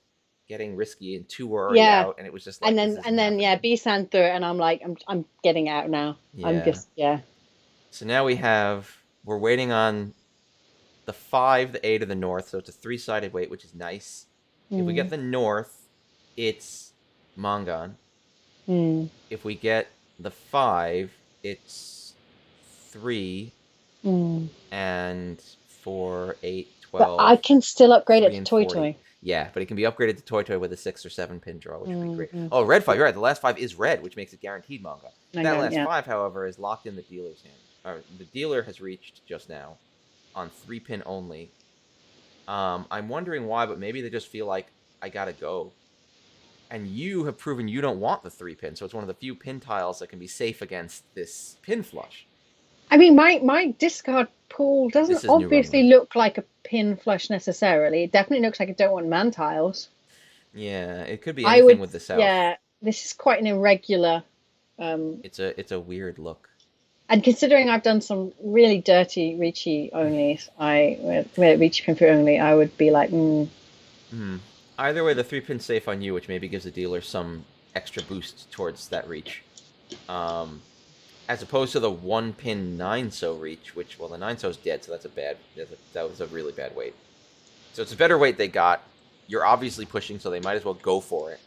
getting risky and 2 were already out, and it was just like. And then B-San threw it, and I'm like, I'm getting out now. Yeah. So now we're waiting on the 5, the 8 of the north, so it's a 3-sided weight, which is nice. If we get the north, it's Mangan. If we get the 5, it's 3 and 4, 8, 12. But I can still upgrade it to Toy Toy. Yeah, but it can be upgraded to Toy Toy with a 6 or 7 pin draw, which would be great. Oh, red 5, you're right. The last 5 is red, which makes it guaranteed manga. That last 5, however, is locked in the dealer's hand. The dealer has reached just now on 3-pin only. I'm wondering why, but maybe they just feel like, I gotta go. And you have proven you don't want the 3-pin, so it's one of the few pin tiles that can be safe against this pin flush. I mean, my discard pool doesn't obviously look like a pin flush necessarily. It definitely looks like I don't want man tiles. Yeah, it could be anything with the south. Yeah, this is quite an irregular. It's a weird look. And considering I've done some really dirty Ricci onlys, Ricci pin through only, I would be like, Either way, the 3-pin's safe on you, which maybe gives the dealer some extra boost towards that reach. As opposed to the 1-pin 9-so reach, which, well, the 9-so's dead, so that was a really bad weight. So it's a better weight they got. You're obviously pushing, so they might as well go for it.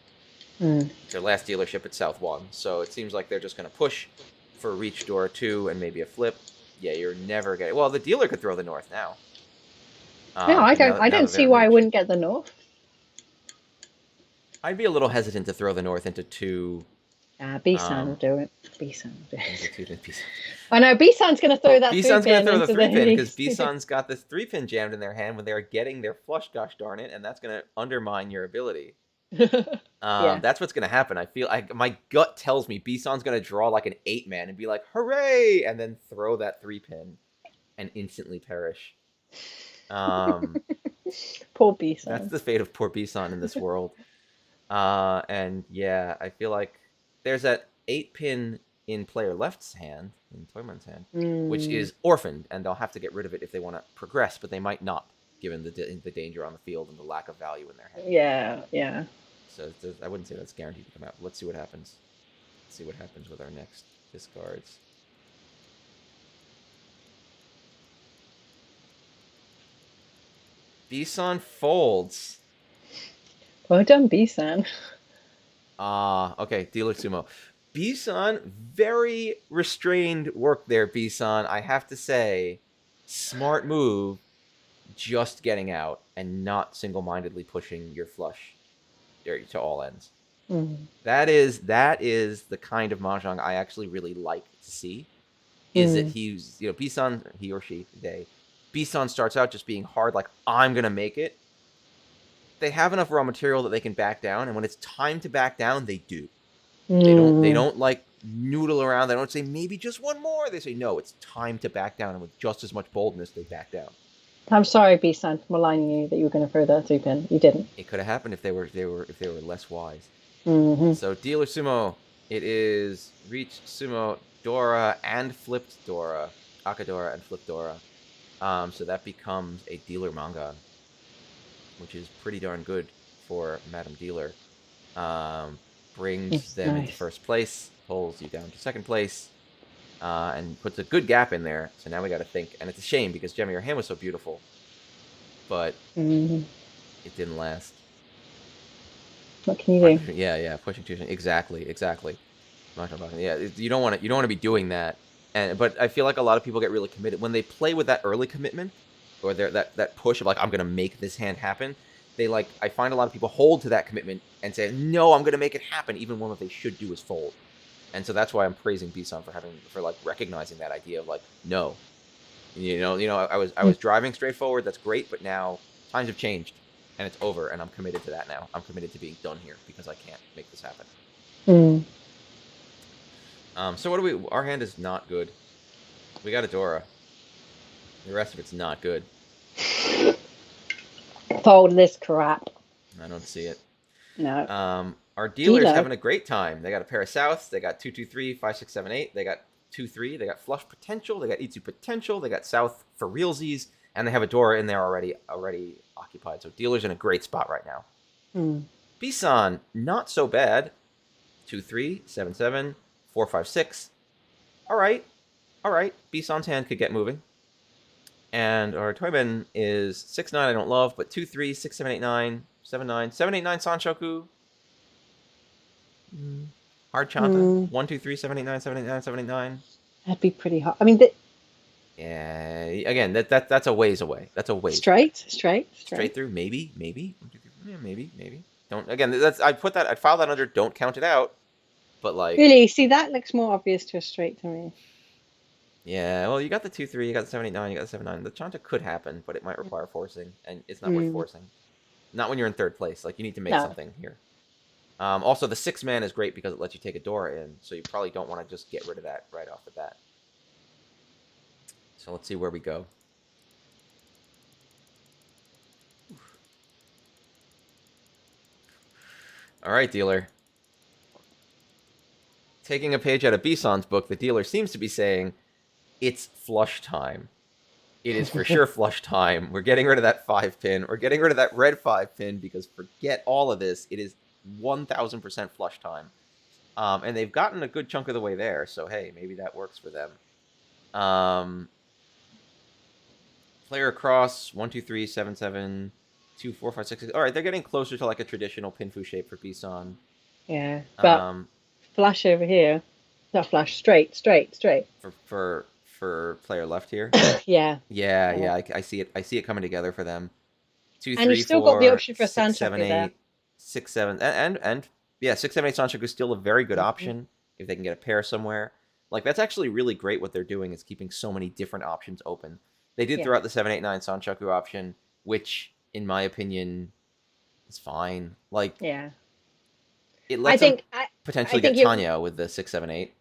It's their last dealership at South 1, so it seems like they're just going to push for reach door 2 and maybe a flip. Yeah, you're never getting. Well, the dealer could throw the north now. I don't see why I wouldn't get the north. I'd be a little hesitant to throw the north into 2. B-San will do it. B-San will do it. I know, B-San's going to throw that 3-pin. B-San's going to throw the 3-pin because B-San's got this 3-pin jammed in their hand when they're getting their flush, gosh darn it, and that's going to undermine your ability. That's what's going to happen. I feel like my gut tells me B-San's going to draw like an 8-man and be like, hooray, and then throw that 3-pin and instantly perish. Poor B-San. That's the fate of poor B-San in this world. And yeah, I feel like there's that 8-pin in player left's hand, in Toyman's hand, which is orphaned, and they'll have to get rid of it if they want to progress, but they might not, given the danger on the field and the lack of value in their hand. Yeah. So I wouldn't say that's guaranteed to come out. Let's see what happens. Let's see what happens with our next discards. B-San folds. Well done, B-San. Okay, dealer sumo. B-San, very restrained work there, B-San. I have to say, smart move, just getting out and not single-mindedly pushing your flush to all ends. That is the kind of mahjong I actually really like to see. Is that B-San, he or she, they Bisan starts out just being hard, like, I'm going to make it. They have enough raw material that they can back down, and when it's time to back down, they do. They don't like noodle around. They don't say maybe just one more. They say no, it's time to back down, and with just as much boldness, they back down. I'm sorry, B-San, for maligning you that you were going to throw that soup in. You didn't. It could have happened if they were less wise. Mm-hmm. So dealer sumo, it is reach sumo Dora and flipped Dora, Akadora and flipped Dora. So that becomes a dealer manga, which is pretty darn good for Madam Dealer. Brings It's them nice. into first place, pulls you down to second place, and puts a good gap in there. So now we got to think, and it's a shame because Gemma, your hand was so beautiful, but it didn't last. What can you do? Yeah, pushing too soon. Exactly. Yeah, you don't want to be doing that. But I feel like a lot of people get really committed when they play with that early commitment, or that push of like, I'm gonna make this hand happen. I find a lot of people hold to that commitment and say, no, I'm gonna make it happen, even when what they should do is fold. And so that's why I'm praising Bisan for like recognizing that idea of like, no, I was driving straight forward. That's great, but now times have changed and it's over, and I'm committed to that now. I'm committed to being done here because I can't make this happen. So what do we? Our hand is not good. We got a Dora. The rest of it's not good. Fold this crap. I don't see it. No. Our dealer's having a great time. They got a pair of Souths. They got 2, 2, 3, 5, 6, 7, 8. They got 2, 3. They got flush potential. They got Itsu potential. They got South for realsies, and they have a Dora in there already occupied. So dealer's in a great spot right now. Bisan, not so bad. 2, 3, 7, 7, 4, 5, 6. All right. Bisan's hand could get moving. And our Toyben is 6, 9, I don't love, but 2, 3, 6, 7, 8, 9, 7, 9, 7, 8, 9, Sanshoku. Hard Chanta. 1, 2, 3, 7, 8, 9, 7, 8, 9, 7, 8, 9. That'd be pretty hard. I mean, yeah. Again, that's a ways away. That's a ways. Straight through. Maybe. Yeah, maybe. Don't. Again, I filed that under. Don't count it out. But like. Really, see, that looks more obvious to a straight to me. Yeah, well, you got the 2, 3, you got the 7, 8, 9, you got the 7, 9. The Chanta could happen, but it might require forcing, and it's not worth forcing. Not when you're in third place. Like, you need to make something here. Also, the 6-man is great because it lets you take a Dora in, so you probably don't want to just get rid of that right off the bat. So let's see where we go. All right, dealer. Taking a page out of Bisan's book, the dealer seems to be saying, it's flush time. It is for sure flush time. We're getting rid of that 5-pin. We're getting rid of that red 5-pin because forget all of this. It is 1,000% flush time. And they've gotten a good chunk of the way there. So, hey, maybe that works for them. Player across 1, 2, 3, 7, 7, 2, 4, 5, 6, 6. All right, they're getting closer to like a traditional pinfu shape for Bisan. Yeah, but flash over here. Not flash, straight. For player left here. Yeah. I see it. I see it coming together for them. 2, and 3, you've still 4, got the option for 6, Sanshoku 7, 8, there. 6, 7, and yeah, 6, 7, 8 Sanshoku is still a very good option if they can get a pair somewhere. Like that's actually really great. What they're doing is keeping so many different options open. They did throw out the 7, 8, 9 Sanshoku option, which, in my opinion, is fine. Like, it lets them potentially get Tanya with the 6, 7, 8.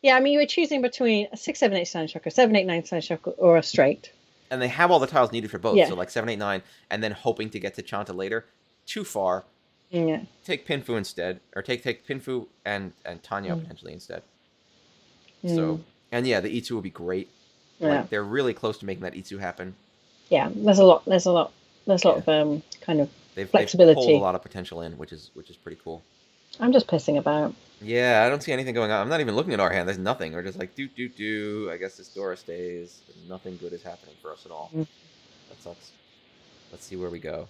Yeah, I mean, you were choosing between a 6, 7, 8 Sanshoku, 7, 8, 9 Sanshoku, or a straight. And they have all the tiles needed for both. So like 7, 8, 9, and then hoping to get to Chanta later. Too far. Yeah. Take Pinfu instead, or take Pinfu and Tanya potentially instead. So, and yeah, the Itsu would be great. Like, they're really close to making that Itsu happen. Yeah, there's a lot of kind of flexibility. They've pulled a lot of potential in, which is pretty cool. I'm just pissing about. Yeah, I don't see anything going on. I'm not even looking at our hand. There's nothing. We're just like, do. I guess this Dora stays. Nothing good is happening for us at all. That sucks. Let's see where we go.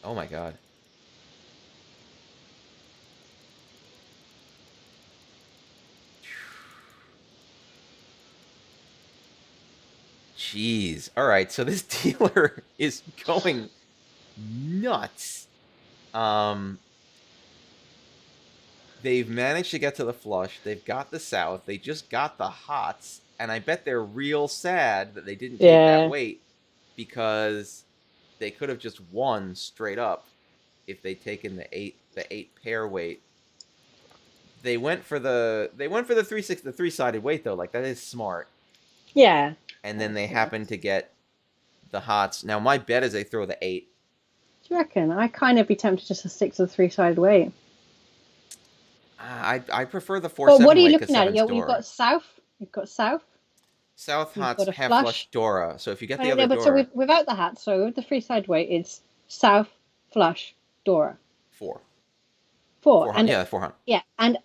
Oh my god. Jeez. All right, so this dealer is going nuts. They've managed to get to the flush. They've got the South. They just got the Hots. And I bet they're real sad that they didn't take that Yeah. weight, because they could have just won straight up if they'd taken the eight pair weight. They went for the 3-sided weight though. Like, that is smart. Yeah. And then they happen to get the hots. Now my bet is they throw the 8. Do you reckon? I kind of be tempted just to stick to the 3-sided weight. I prefer the Well, 4-7 what are you weight because looking at? 7's You've Dora. got south. You've got south. South You've hots got a have flush flush. Dora. So if you get the I other know, but so Dora, without the hat, so the 3-sided weight, it's south, flush, Dora. 4. 4. 400. And Yeah, 400. yeah, and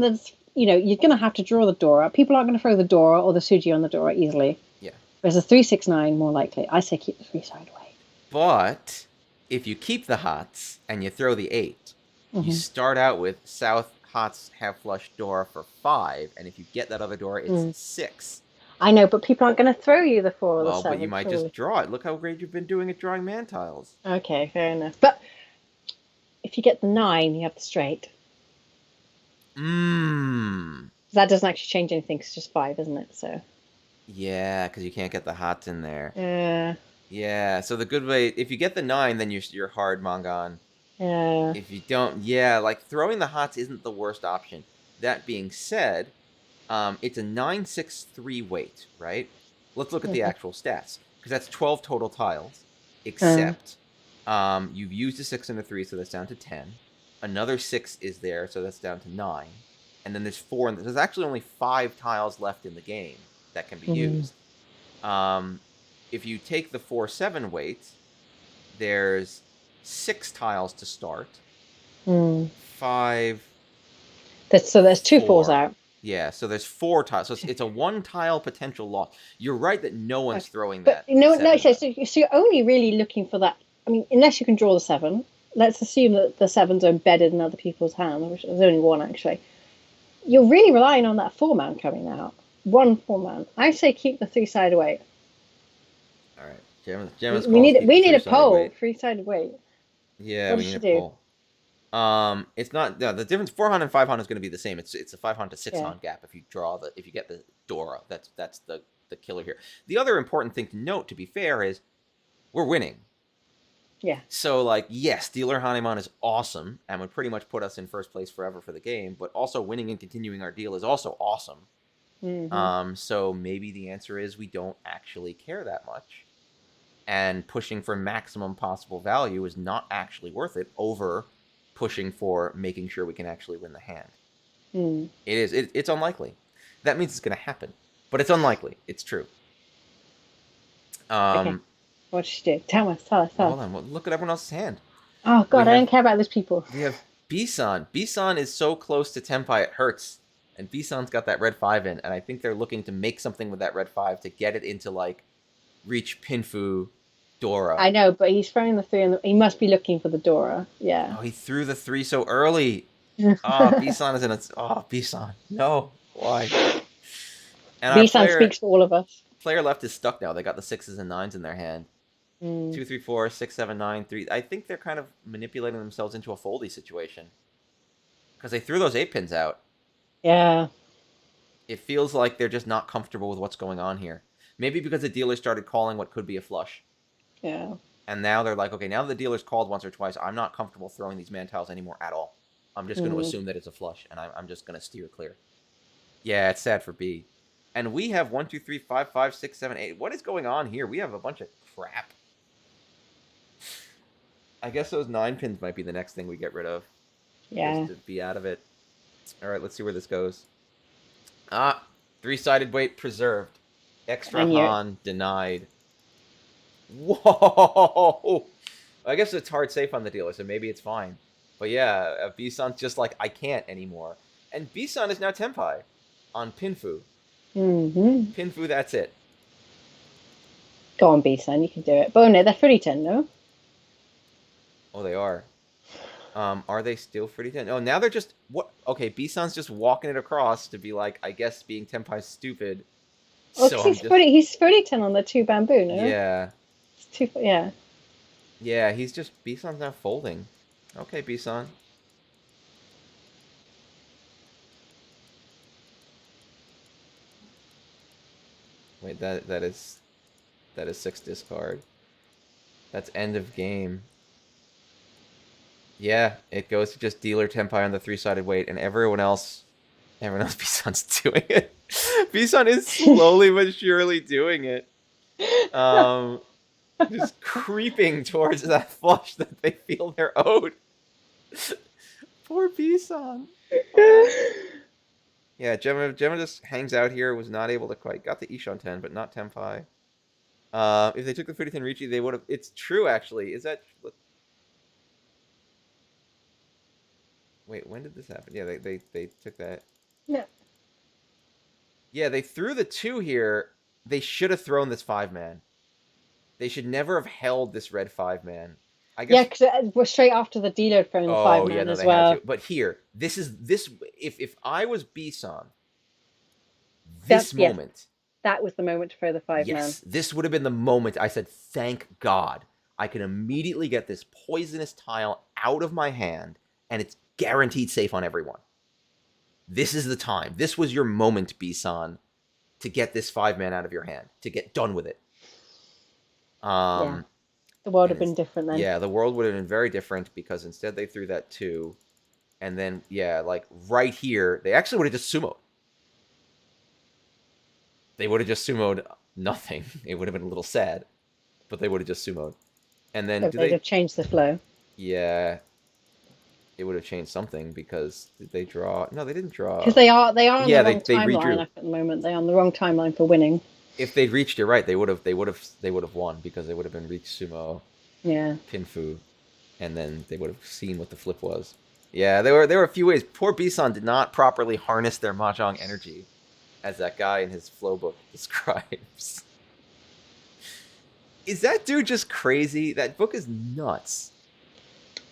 there's, you're going to have to draw the Dora. People aren't going to throw the Dora or the Suji on the Dora easily. Yeah. Whereas a 3-6-9 more likely. I say keep the 3-sided weight. But if you keep the hots and you throw the 8, you start out with South hots have flush Dora for 5, and if you get that other Dora, it's 6. I know, but people aren't going to throw you the 4 or the 7. But you might just draw it. Look how great you've been doing at drawing man tiles. Okay, fair enough. But if you get the 9, you have the straight. That doesn't actually change anything. It's just 5, isn't it? So. Yeah, because you can't get the hots in there. Yeah. Yeah. So the good way, if you get the 9, then you're hard, Mongon. Yeah. If you don't, like throwing the hots isn't the worst option. That being said, it's a 9-6-3 weight, right? Let's look at the actual stats, because that's 12 total tiles, except you've used a 6 and a 3, so that's down to 10. Another 6 is there, so that's down to 9. And then there's 4, and there's actually only 5 tiles left in the game that can be used. If you take the 4-7 weight, there's 6 tiles to start. 5. So there's 2 4. 4s out. Yeah, so there's 4 tiles. So it's a 1 tile potential loss. You're right that no one's throwing but that. No. So you're only really looking for that. I mean, unless you can draw the 7. Let's assume that the 7s are embedded in other people's hands, which there's only 1 actually. You're really relying on that 4-man coming out. 1 4-man. I say keep the 3-sided weight. All right, Gemma's we need a poll. 3-sided weight. Yeah, we need a poll. It's not the difference. 400 and 500 is going to be the same. It's a 500 to 600 gap if you get the Dora. That's the killer here. The other important thing to note, to be fair, is we're winning. Yeah. So, like, yes, Dealer Hanuman is awesome and would pretty much put us in first place forever for the game, but also winning and continuing our deal is also awesome. So maybe the answer is we don't actually care that much, and pushing for maximum possible value is not actually worth it over pushing for making sure we can actually win the hand. It's unlikely. That means it's going to happen, but it's unlikely. It's true. Okay. What did she do? Tell us. Hold on. Well, look at everyone else's hand. Oh, God, I don't care about those people. We have Bisan. Bisan is so close to Tenpai, it hurts. And Bisan's got that red 5 in, and I think they're looking to make something with that red 5 to get it into, like, reach Pinfu Dora. I know, but he's throwing the 3, and he must be looking for the Dora. Yeah. Oh, he threw the 3 so early. Bisan is in its... Oh, Bisan. No. Why? And Bisan speaks for all of us. Player left is stuck now. They got the 6s and 9s in their hand. 2, 3, 4, 6, 7, 9, 3. I think they're kind of manipulating themselves into a foldy situation, because they threw those 8 pins out. Yeah. It feels like they're just not comfortable with what's going on here. Maybe because the dealer started calling what could be a flush. Yeah. And now they're like, okay, now the dealer's called once or twice, I'm not comfortable throwing these man tiles anymore at all. I'm just going to assume that it's a flush, and I'm just going to steer clear. Yeah, it's sad for B. And we have 1, 2, 3, 4, 5, 6, 7, 8. What is going on here? We have a bunch of crap. I guess those 9 pins might be the next thing we get rid of. Yeah. Just to be out of it. All right, let's see where this goes. 3-sided weight preserved. Extra Han denied. Whoa! I guess it's hard safe on the dealer, so maybe it's fine. But yeah, Bisan's just like, I can't anymore. And Bisan is now Tenpai on Pinfu. Pinfu, that's it. Go on, Bisan, you can do it. But no, they're 30-10, no? Oh, they are. Are they still 30-10? Oh, now they're just... What? Okay, Bisan's just walking it across to be like, I guess being Tenpai's stupid. Well, so he's 30-10 on the 2 bamboo, no? Yeah. It's 2, yeah. Yeah, he's just... Bisan's now folding. Okay, Bisan. Wait, that is 6 discard. That's end of game. Yeah, it goes to just dealer Tenpai on the 3-sided weight, and everyone else Bison's doing it. Bison is slowly but surely doing it. Just creeping towards that flush that they feel they're owed. Poor Bison. Yeah, Gemma just hangs out here, was not able to quite. Got the Ishan 10, but not Tenpai. If they took the Furi Tenrichi, they would have. It's true, actually. Is that. Wait, when did this happen? Yeah, they took that. Yeah. Yeah, they threw the 2 here. They should have thrown this 5-man. They should never have held this red 5-man. I guess. Yeah, because we're straight after the dealer from the 5-man as well. Had to. But here, this. If I was Bison, this moment. That was the moment to throw the 5-man. Yes, this would have been the moment I said, thank God. I can immediately get this poisonous tile out of my hand, and it's guaranteed safe on everyone. This is the time. This was your moment, Bison, to get this 5-man out of your hand, to get done with it. Yeah. The world would have been different then. Yeah, the world would have been very different because instead they threw that 2. And then, yeah, like right here, they actually would have just sumoed. They would have just sumoed nothing. It would have been a little sad, but they would have just sumoed. And then they'd have changed the flow. Yeah. It would have changed something because did they draw? No, they didn't draw. Because they are on the wrong timeline redrew. at the moment. They're on the wrong timeline for winning. If they'd reached it right, they would have won because they would have been reached sumo. Yeah. Pinfu, and then they would have seen what the flip was. Yeah, there were a few ways. Poor Bison did not properly harness their mahjong energy, as that guy in his flow book describes. Is that dude just crazy? That book is nuts.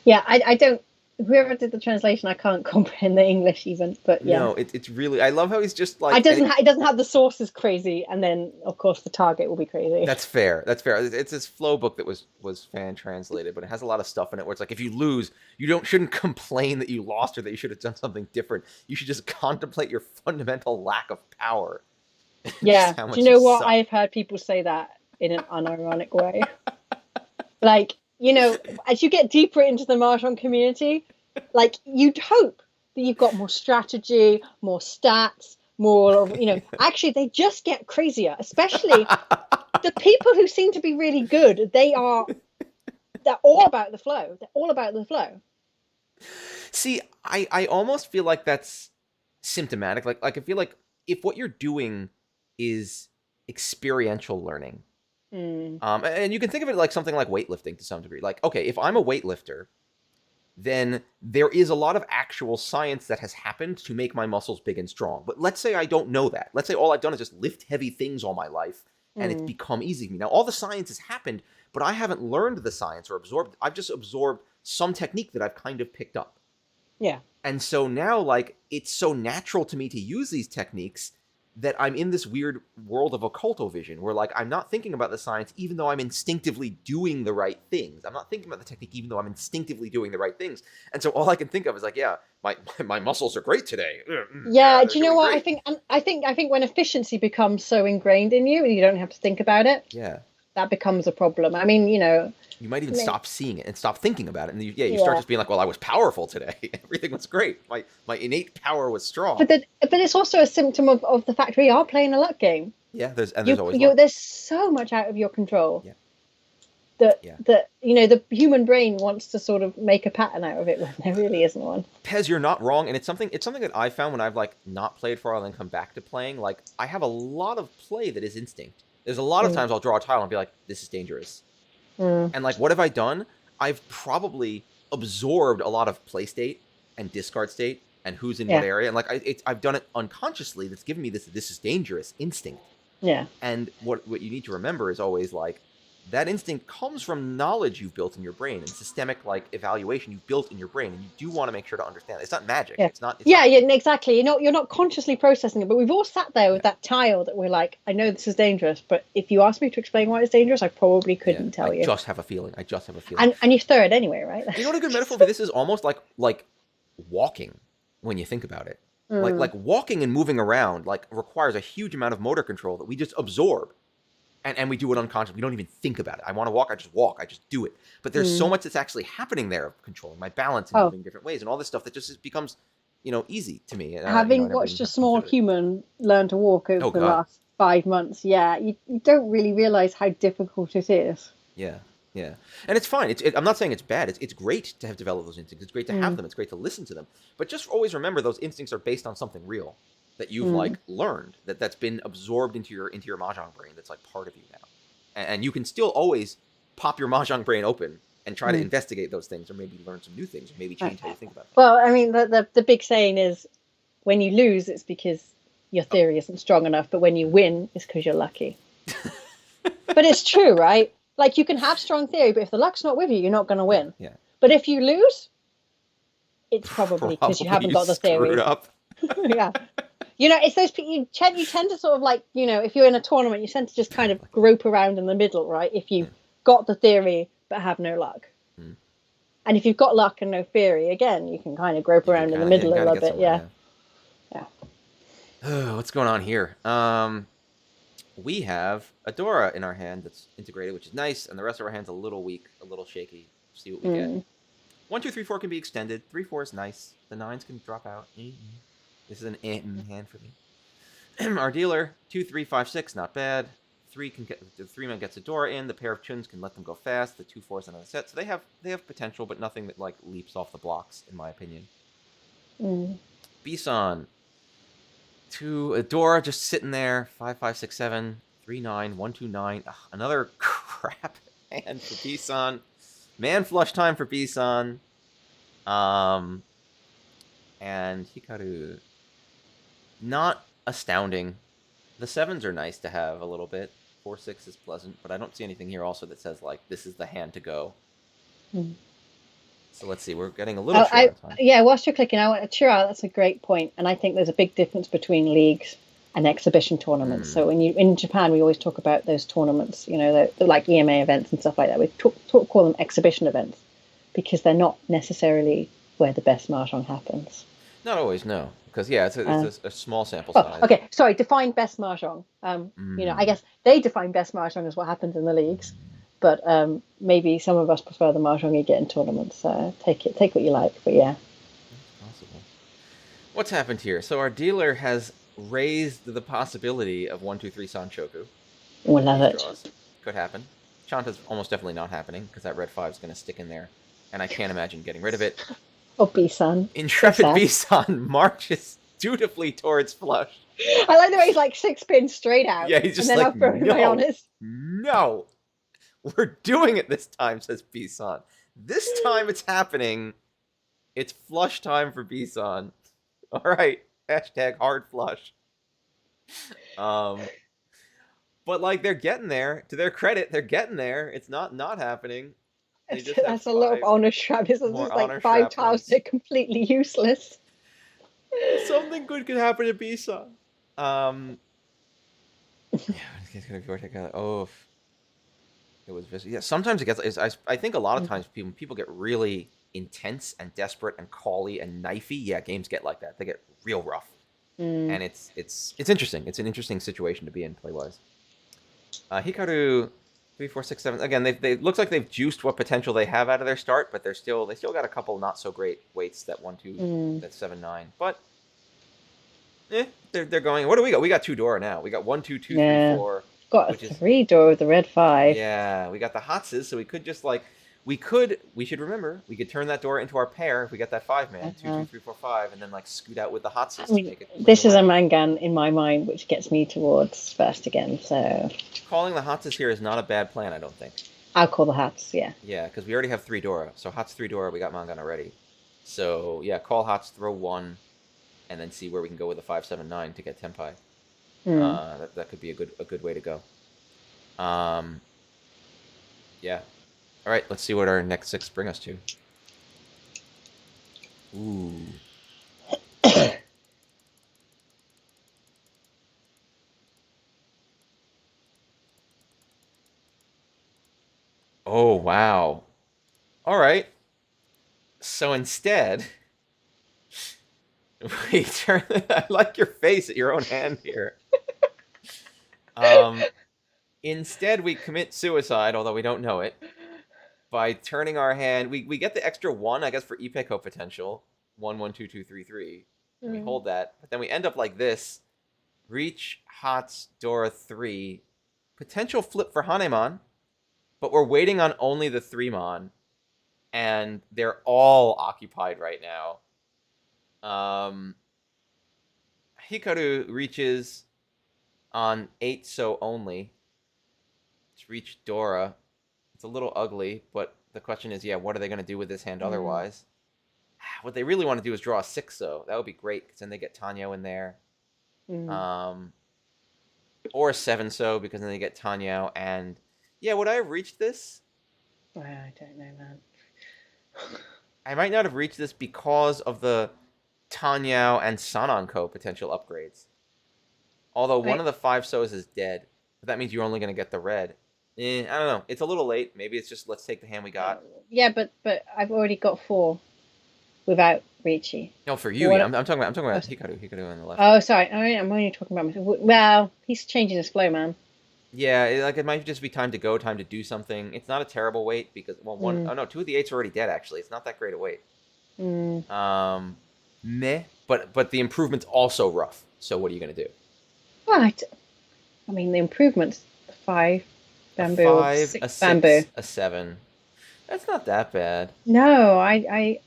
Yeah, I don't. Whoever did the translation, I can't comprehend the English even. But yeah, no, it's really. I love how he's just like. It doesn't have the sources crazy, and then of course the target will be crazy. That's fair. It's his flow book that was fan translated, but it has a lot of stuff in it where it's like if you lose, you shouldn't complain that you lost or that you should have done something different. You should just contemplate your fundamental lack of power. Yeah. Do you know what? Suck. I've heard people say that in an unironic way. Like, you know, as you get deeper into the mahjong community, like you'd hope that you've got more strategy, more stats, more of, you know, actually they just get crazier, especially the people who seem to be really good. They're all about the flow. They're all about the flow. See, I almost feel like that's symptomatic. Like I feel like if what you're doing is experiential learning, and you can think of it like something like weightlifting to some degree. Like, okay, if I'm a weightlifter, then there is a lot of actual science that has happened to make my muscles big and strong. But let's say I don't know that. Let's say all I've done is just lift heavy things all my life, and it's become easy to me. Now, all the science has happened, but I haven't learned the science or absorbed. I've just absorbed some technique that I've kind of picked up. Yeah. And so now, like, it's so natural to me to use these techniques that I'm in this weird world of occulto vision where, like, I'm not thinking about the science even though I'm instinctively doing the right things. I'm not thinking about the technique even though I'm instinctively doing the right things. And so all I can think of is like, yeah, my muscles are great today. Yeah, do you know what? Great. I think when efficiency becomes so ingrained in you and you don't have to think about it, yeah, that becomes a problem. I mean, you know, you might even stop seeing it and stop thinking about it. And you start just being like, well, I was powerful today. Everything was great. My innate power was strong. But it's also a symptom of the fact we are playing a luck game. Yeah, there's always luck. There's so much out of your control. Yeah. That you know, the human brain wants to sort of make a pattern out of it when there really isn't one. Pez, you're not wrong, and it's something that I found when I've like not played for a while and then come back to playing. Like, I have a lot of play that is instinct. There's a lot of times I'll draw a tile and be like, this is dangerous. And like, what have I done? I've probably absorbed a lot of play state and discard state and who's in what area. And like, I've done it unconsciously. That's given me this is dangerous instinct. Yeah. And what you need to remember is always like, that instinct comes from knowledge you've built in your brain and systemic like evaluation you've built in your brain, and you do want to make sure to understand it. It's not magic. Yeah. It's not. Yeah, exactly. You're not consciously processing it, but we've all sat there with that tile that we're like, I know this is dangerous, but if you asked me to explain why it's dangerous, I probably couldn't tell you. I just have a feeling. And you throw it anyway, right? You know what a good metaphor for this is? Almost like walking when you think about it. Mm. Like walking and moving around like requires a huge amount of motor control that we just absorb. And we do it unconsciously. We don't even think about it. I want to walk, I just do it. But there's so Mm. much that's actually happening there of controlling my balance and Oh, moving different ways and all this stuff that just becomes, easy to me. And I having never even watched a have to small consider it. human learn to walk over Oh the God. last 5 months, yeah, you don't really realize how difficult it is. Yeah, yeah, and it's fine. I'm not saying it's bad. It's great to have developed those instincts. It's great to have Mm. them. It's great to listen to them. But just always remember those instincts are based on something real that you've Mm. like learned that's been absorbed into your mahjong brain. That's like part of you now, and you can still always pop your mahjong brain open and try to Mm. investigate those things, or maybe learn some new things, or maybe Right. change how you think about Well, I mean, the big saying is when you lose, it's because your theory isn't strong enough, but when you win, it's because you're lucky. things. But it's true, right? Like you can have strong theory, but if the luck's not with you, you're not going to Yeah, win. yeah. But if you lose, it's probably because you Probably haven't you got the screwed theory. up. Yeah. It's those people you tend to sort of like, if you're in a tournament, you tend to just kind of Exactly. grope around in the middle, right? If Yeah. you've got the theory but have no luck. Mm. And if you've got luck and no theory, again, you can kind of grope You can around in the kind middle of a little get bit. somewhere. Yeah. Yeah. Yeah. What's going on here? We have a Dora in our hand that's integrated, which is nice, and the rest of our hand's a little weak, a little shaky. See what we get. Mm. 1, 2, 3, 4 can be extended. 3, 4 is nice. The 9s can drop out. This is an hand for me. Our dealer 2, 3, 5, 6, not bad. The 3-man gets a Dora in. The pair of chuns can let them go fast. The 2 4s another set, so they have potential, but nothing that like leaps off the blocks, in my opinion. Mm. Bisan to Adora just sitting there. 5, 5, 6, 7, 3, 9, 1, 2, 9. Ugh, another crap hand for Bisan. Man flush time for Bisan. And Hikaru. Not astounding. The 7s are nice to have a little bit. 4, 6 is pleasant, but I don't see anything here also that says like this is the hand to go. Mm. So let's see. We're getting a little short on time. Yeah, whilst you're clicking, I want to cheer out. That's a great point, and I think there's a big difference between leagues and exhibition tournaments. So in Japan, we always talk about those tournaments, the like EMA events and stuff like that. We call them exhibition events because they're not necessarily where the best mahjong happens. Not always, no, because yeah, it's a small sample size. Okay, sorry. Define best mahjong. I guess they define best mahjong as what happens in the leagues. But maybe some of us prefer the mahjong you get in tournaments. Take what you like. But yeah, that's possible. What's happened here? So our dealer has raised the possibility of 1, 2, 3 Sanchoku. we'll love it. Draws. Could happen. Chanta's almost definitely not happening because that red 5 is going to stick in there, and I can't imagine getting rid of it. Oh, B-san. Intrepid B-san marches dutifully towards flush. I like the way he's like 6 pins straight out. Yeah, he's just and then like, no. We're doing it this time, says B-san. This time it's happening. It's flush time for B-san. All right. Hashtag hard flush. But like they're getting there. To their credit, they're getting there. It's not happening. That's a lot of honor shrap. It's just like 5 tiles that are completely useless. Something good could happen to B-san. Oh. It was vicious. Yeah, sometimes it gets. I think a lot of times people get really intense and desperate and cally and knifey. Yeah, games get like that. They get real rough, and it's interesting. It's an interesting situation to be in play wise. Hikaru 3, 4, 6, 7. Again, they looks like they've juiced what potential they have out of their start, but they still got a couple not so great weights. That 1, 2, that 7, 9. But they're going. What do we got? We got 2 Dora now. We got 1, 2, 2, 3, 4. Got a 3 Dora with the red 5. Yeah, we got the Hatsus, so we could just like we should remember we could turn that Dora into our pair if we get that 5-man 2, 2, 3, 4, 5, and then like scoot out with the Hatsus to make it. This is a mangan in my mind, which gets me towards first again. So calling the Hatsus here is not a bad plan, I don't think. I'll call the Hats. Yeah. Yeah, because we already have 3 Dora, so Hats 3 Dora, we got mangan already. So yeah, call Hats, throw 1, and then see where we can go with a 5, 7, 9 to get Tenpai. That could be a good way to go. Yeah. All right, let's see what our next 6 bring us to. Ooh. Oh, wow. All right. So instead, I like your face at your own hand here. Um, Instead, we commit suicide, although we don't know it, by turning our hand. We get the extra one, I guess, for Ipeco potential. 1 1 2 2 3 3. And we Mm. hold that. But then we end up like this. Reach, Hots, Dora 3. Potential flip for Hanemon. But we're waiting on only the 3-mon. And they're all occupied right now. Hikaru reaches on 8 so only. It's reach Dora. It's a little ugly, but the question is, yeah, what are they going to do with this hand Mm. otherwise? What they really want to do is draw a 6 though. That would be great, because then they get Tanyo in there. Mm. Or a 7 so, because then they get Tanyo. And yeah, would I have reached this? I don't know, man. I might not have reached this because of the Tanyo and Sanonko potential upgrades. Although one I of the 5 so's is dead. But that means you're only going to get the red. I don't know. It's a little late. Maybe it's just let's take the hand we got. Yeah, but I've already got 4 without Ricci. No, for you, What? yeah. I'm talking about Hikaru. Hikaru on the left. Oh, sorry. I'm only talking about myself. Well, he's changing his flow, man. Yeah, it might just be time to go, time to do something. It's not a terrible wait because Mm. oh no, 2 of the 8s are already dead. Actually, it's not that great a wait. Mm. Meh. But the improvement's also rough. So what are you gonna do? Right. I mean, the improvements: 5 A bamboo, or 5, 6 a 6, bamboo. a 7. That's not that bad. No, I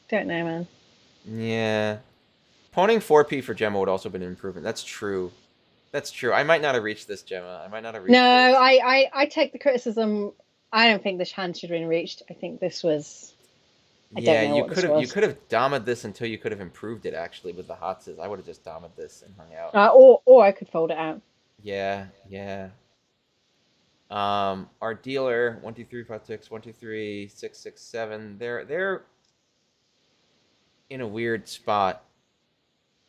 don't know, man. Yeah. Pawning 4P for Gemma would also have been an improvement. That's true. That's true. I might not have reached this, Gemma. I might not have No, reached this. I take the criticism. I don't think this hand should have been reached. I think this was. I don't Yeah, know what this you was. could have domed this until you could have improved it actually with the Hotses. I would have just domed this and hung out. Or I could fold it out. Yeah, yeah. Our dealer 1 2 3 5 6 1 2 3 6 6 7. They're in a weird spot.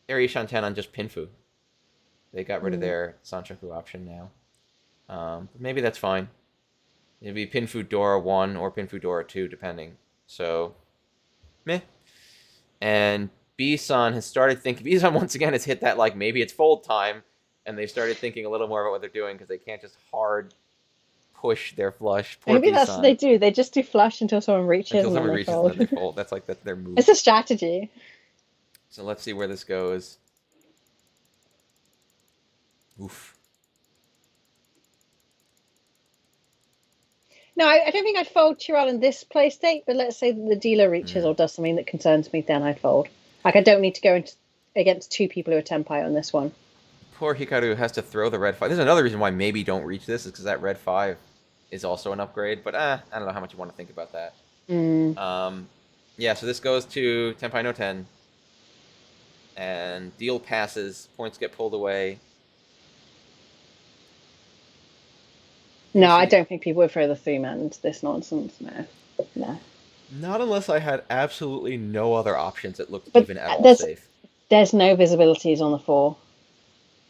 They're Ishanten on just Pinfu. They got rid of Mm. their Sanchoku option now. But maybe that's fine. It'd be Pinfu Dora 1 or Pinfu Dora 2, depending. So, meh. And B-san has started thinking. B-san once again has hit that like maybe it's fold time, and they've started thinking a little more about what they're doing because they can't just hard push their flush. Poor Maybe that's what B-san they do. They just do flush until someone reaches until and then someone they reaches and fold. then they fold. That's their It's move. a strategy. So let's see where this goes. Oof. No, I don't think I'd fold Chiral in this play state, but let's say that the dealer reaches or does something that concerns me, then I'd fold. Like, I don't need to go into against 2 people who are Tenpai on this one. Poor Hikaru has to throw the red 5. There's another reason why maybe don't reach this is because that red 5 is also an upgrade. But I don't know how much you want to think about that. Mm. Yeah, so this goes to Tenpai no 10. And deal passes. Points get pulled away. No, I don't think people would throw the 3-man into this nonsense. No. No. Not unless I had absolutely no other options that looked But even at all there's safe. there's no visibilities on the 4.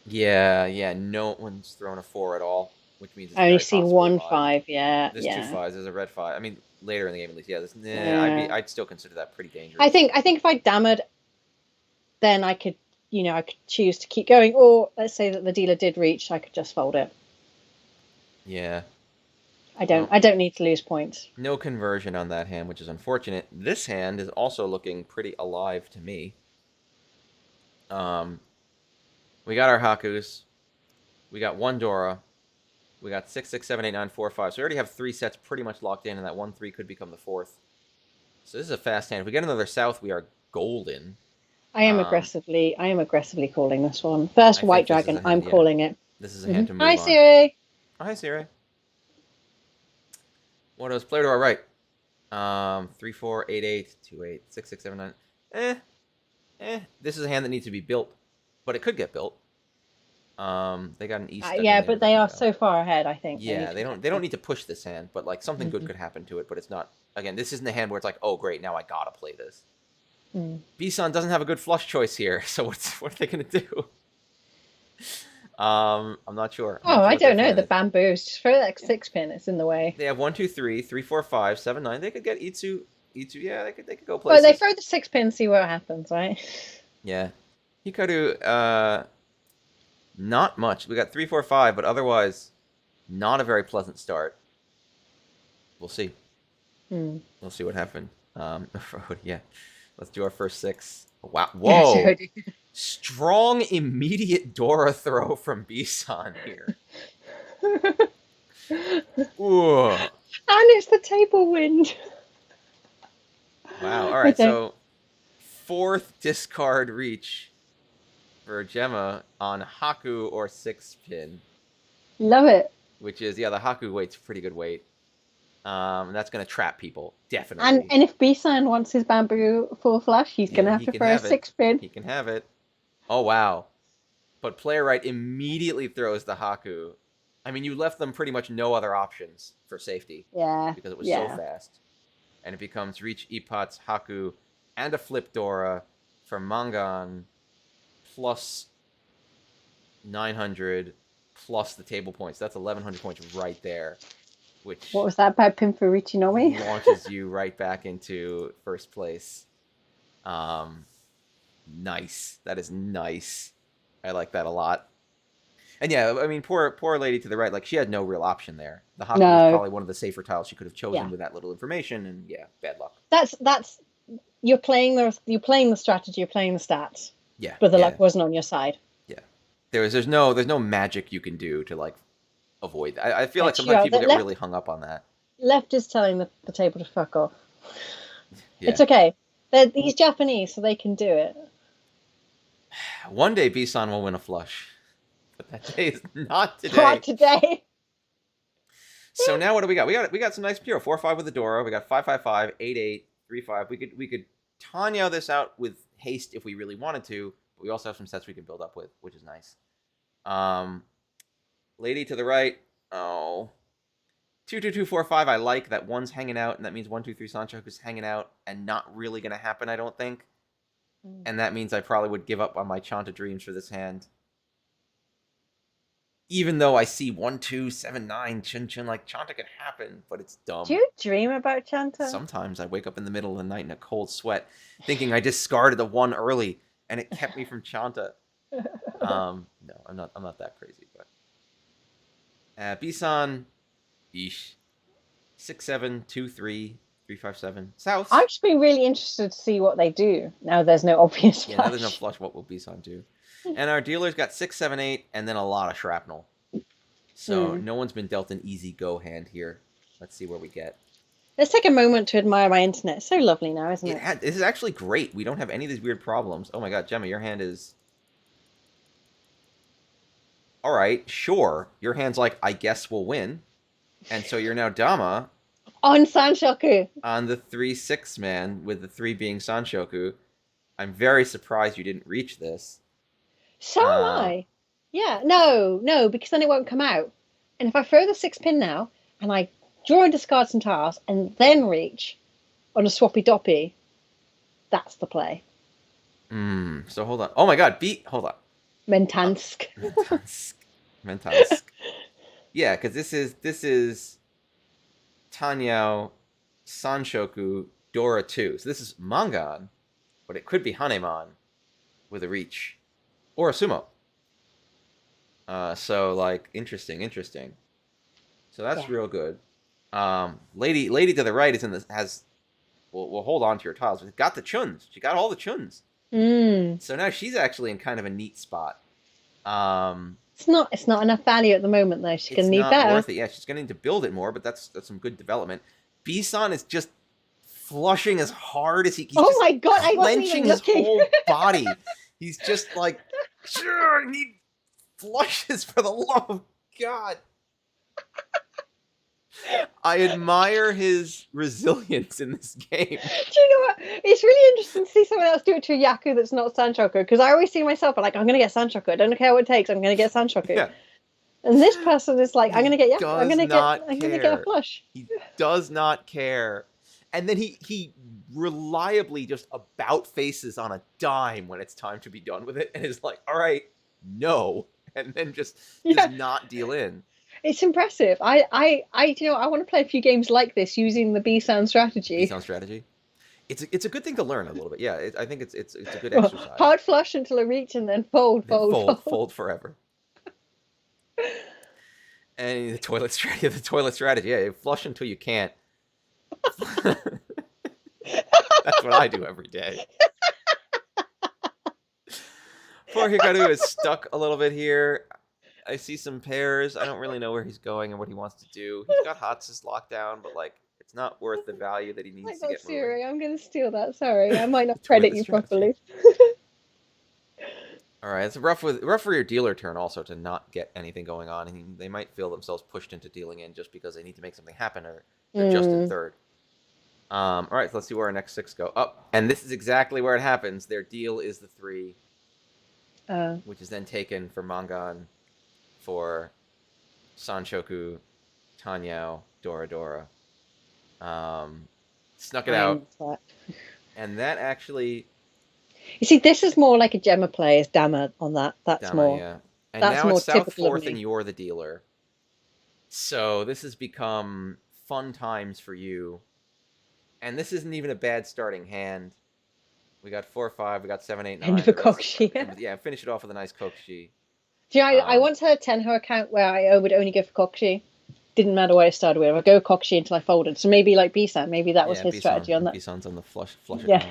Yeah, no one's thrown a 4 at all, which means it's I only very see possibly one 5. 5, yeah. There's Yeah. 2 5s, there's a red 5. I mean, later in the game at least, yeah. Yeah. I'd still consider that pretty dangerous. I think if I damaged, then I could choose to keep going, or let's say that the dealer did reach, I could just fold it. Yeah. I don't need to lose points. No conversion on that hand, which is unfortunate. This hand is also looking pretty alive to me. We got our Hakus. We got 1 Dora. We got 6, 6, 7, 8, 9, 4, 5. So we already have 3 sets pretty much locked in, and that 1, 3 could become the 4th. So this is a fast hand. If we get another South, we are golden. I am aggressively calling this one. First I White think this is Dragon, a hand, I'm yeah. calling it. This is a hand to move Hi, on. Siri. Oh, hi, Siri. What else? Player to our right. 3, 4, 8, 8, 2, 8, 6, 6, 7, 9. This is a hand that needs to be built, but it could get built. They got an East. Yeah, but they are so far ahead, I think. Yeah, they don't need to push this hand, but like something good could happen to it. But it's not. Again, this isn't the hand where it's like, oh great, now I gotta play this. B-san doesn't have a good flush choice here, so what are they gonna do? I'm not sure. I don't know. The bamboos. Just throw that 6-pin. It's in the way. They have 1, 2, 3, 3, 4, 5, 7, 9. They could get Itsu Yeah, they could go Well, they places. throw the 6 pin, see what happens, right? Yeah. Hikaru, not much. We got 3, 4, 5, but otherwise, not a very pleasant start. We'll see. Hmm. We'll see what happened. Yeah. Let's do our first 6. Wow. Yeah, so Whoa. Strong immediate Dora throw from Bisan here. Ooh. And it's the table wind. Wow. All right. Okay. So 4th discard reach for Gemma on Haku or 6 pin, Love it. which is, yeah, the Haku weight's pretty good weight. That's going to trap people, And definitely. if B-San wants his bamboo full flush, he's going Yeah, to have he to can throw a have it. 6 pin. He can have it. Oh, wow. But player right immediately throws the Haku. I mean, you left them pretty much no other options for safety Yeah. because it was so fast. And it becomes reach Ipat's Haku and a flip Dora for Mangan plus 900 plus the table points. That's 1,100 points right there, which What was that bad pin for Richinomi? launches you right back into first place. Nice. That is nice. I like that a lot. And yeah, I mean, poor lady to the right, like she had no real option there. The Haku was probably one of the safer tiles she could have chosen with that little information, and yeah, bad luck. That's you're playing the strategy, you're playing the stats. Yeah. But the luck wasn't on your side. Yeah. There's no magic you can do to like avoid that. I feel like sometimes people get really hung up on that. Left is telling the table to fuck off. Yeah. It's okay. He's Japanese, so they can do it. One day B-san will win a flush. But that day is not today. Not today. So now what do we got? We got some nice pure 4-5 with the Dora. We got 5-5-5, 8-8, 3-5. We could Tanya this out with haste if we really wanted to, but we also have some sets we can build up with, which is nice. Lady to the right. Oh. 2-2-2-4-5. I like that one's hanging out, and that means 1-2-3 Sanchoku's hanging out and not really gonna happen, I don't think. And that means I probably would give up on my Chanta dreams for this hand. Even though I see 1-2-7-9 Chun like Chanta could happen, but it's dumb. Do you dream about Chanta? Sometimes I wake up in the middle of the night in a cold sweat, thinking I discarded the 1 early, and it kept me from Chanta. No, I'm not that crazy, but B-san, 6-7-2-3. 3-5-7 south. I'm just being really interested to see what they do. Now there's no obvious flush. Yeah, now there's no flush. What will B-san do? And our dealer's got 6-7-8 and then a lot of shrapnel. So no one's been dealt an easy go hand here. Let's see where we get. Let's take a moment to admire my internet. It's so lovely now, isn't it? This is actually great. We don't have any of these weird problems. Oh my god, Gemma, your hand is... Alright, sure. Your hand's like, I guess we'll win. And so you're now Dama... On Sanshoku. On the 3-6 man, with the 3 being Sanshoku. I'm very surprised you didn't reach this. So am I. Yeah, no, because then it won't come out. And if I throw the 6 pin now, and I draw and discard some tiles, and then reach on a swappy doppy, that's the play. So hold on. Oh my god, hold on. Mentansk. Mentansk. Yeah, because this is Tanyao, Sanshoku, Dora 2. So this is Mangan, but it could be Hanemon with a reach. Or a Sumo. So, like, interesting. So that's real good. Lady to the right is in this, we'll hold on to your tiles. We've got the Chuns. She got all the Chuns. So now she's actually in kind of a neat spot. It's not enough value at the moment though. She's gonna need better. It's not worth it. Yeah, she's gonna need to build it more, but that's some good development. B-san is just flushing as hard as he's oh my god, I wasn't clenching even looking. his whole body. He's just like, sure, I need flushes for the love of God. I admire his resilience in this game. Do you know what? It's really interesting to see someone else do it to a Yaku that's not Sanshoku, because I always see myself like, I'm going to get Sanshoku. I don't care what it takes. I'm going to get Sanshoku. Yeah. And this person is like, I'm going to get Yaku. I'm going to get a flush. He does not care. And then he reliably just about faces on a dime when it's time to be done with it, and is like, all right, no, and then just does not deal in. It's impressive. I want to play a few games like this using the B-Sound strategy. B-Sound strategy? it's a good thing to learn a little bit. Yeah, I think it's a good exercise. Hard flush until I reach, and then fold, Then fold, fold. fold forever. And the toilet strategy. The toilet strategy. Yeah, you flush until you can't. That's what I do every day. Poor Hikaru is stuck a little bit here. I see some pairs. I don't really know where he's going and what he wants to do. He's got Hats's locked down, but like it's not worth the value that he needs to get Siri, moving. I'm going to steal that. Sorry, I might not Toilet credit you strategy. properly. All right, it's rough for your dealer turn also to not get anything going on, and they might feel themselves pushed into dealing in just because they need to make something happen, or they're just in third. All right, so let's see where our next 6 go. Up, and this is exactly where it happens. Their deal is the 3, which is then taken for Mangan, for Sanshoku, Tanyao, Dora. Snuck it out, and that actually. You see, this is more like a Gemma play as Dama on that. That's Dama, more. Yeah. And that's now more it's South typical of 4th me. and you're the dealer. So this has become fun times for you. And this isn't even a bad starting hand. We got 4-5, we got 7-8-9. End of a Kokshi. Yeah, finish it off with a nice Kokshi. Do you know, I once had a Tenho account where I would only go for Kokshi. Didn't matter what I started with. I'd go Kokshi until I folded. So maybe like Bisan, maybe that was his strategy on that. Bisan's on the flush account.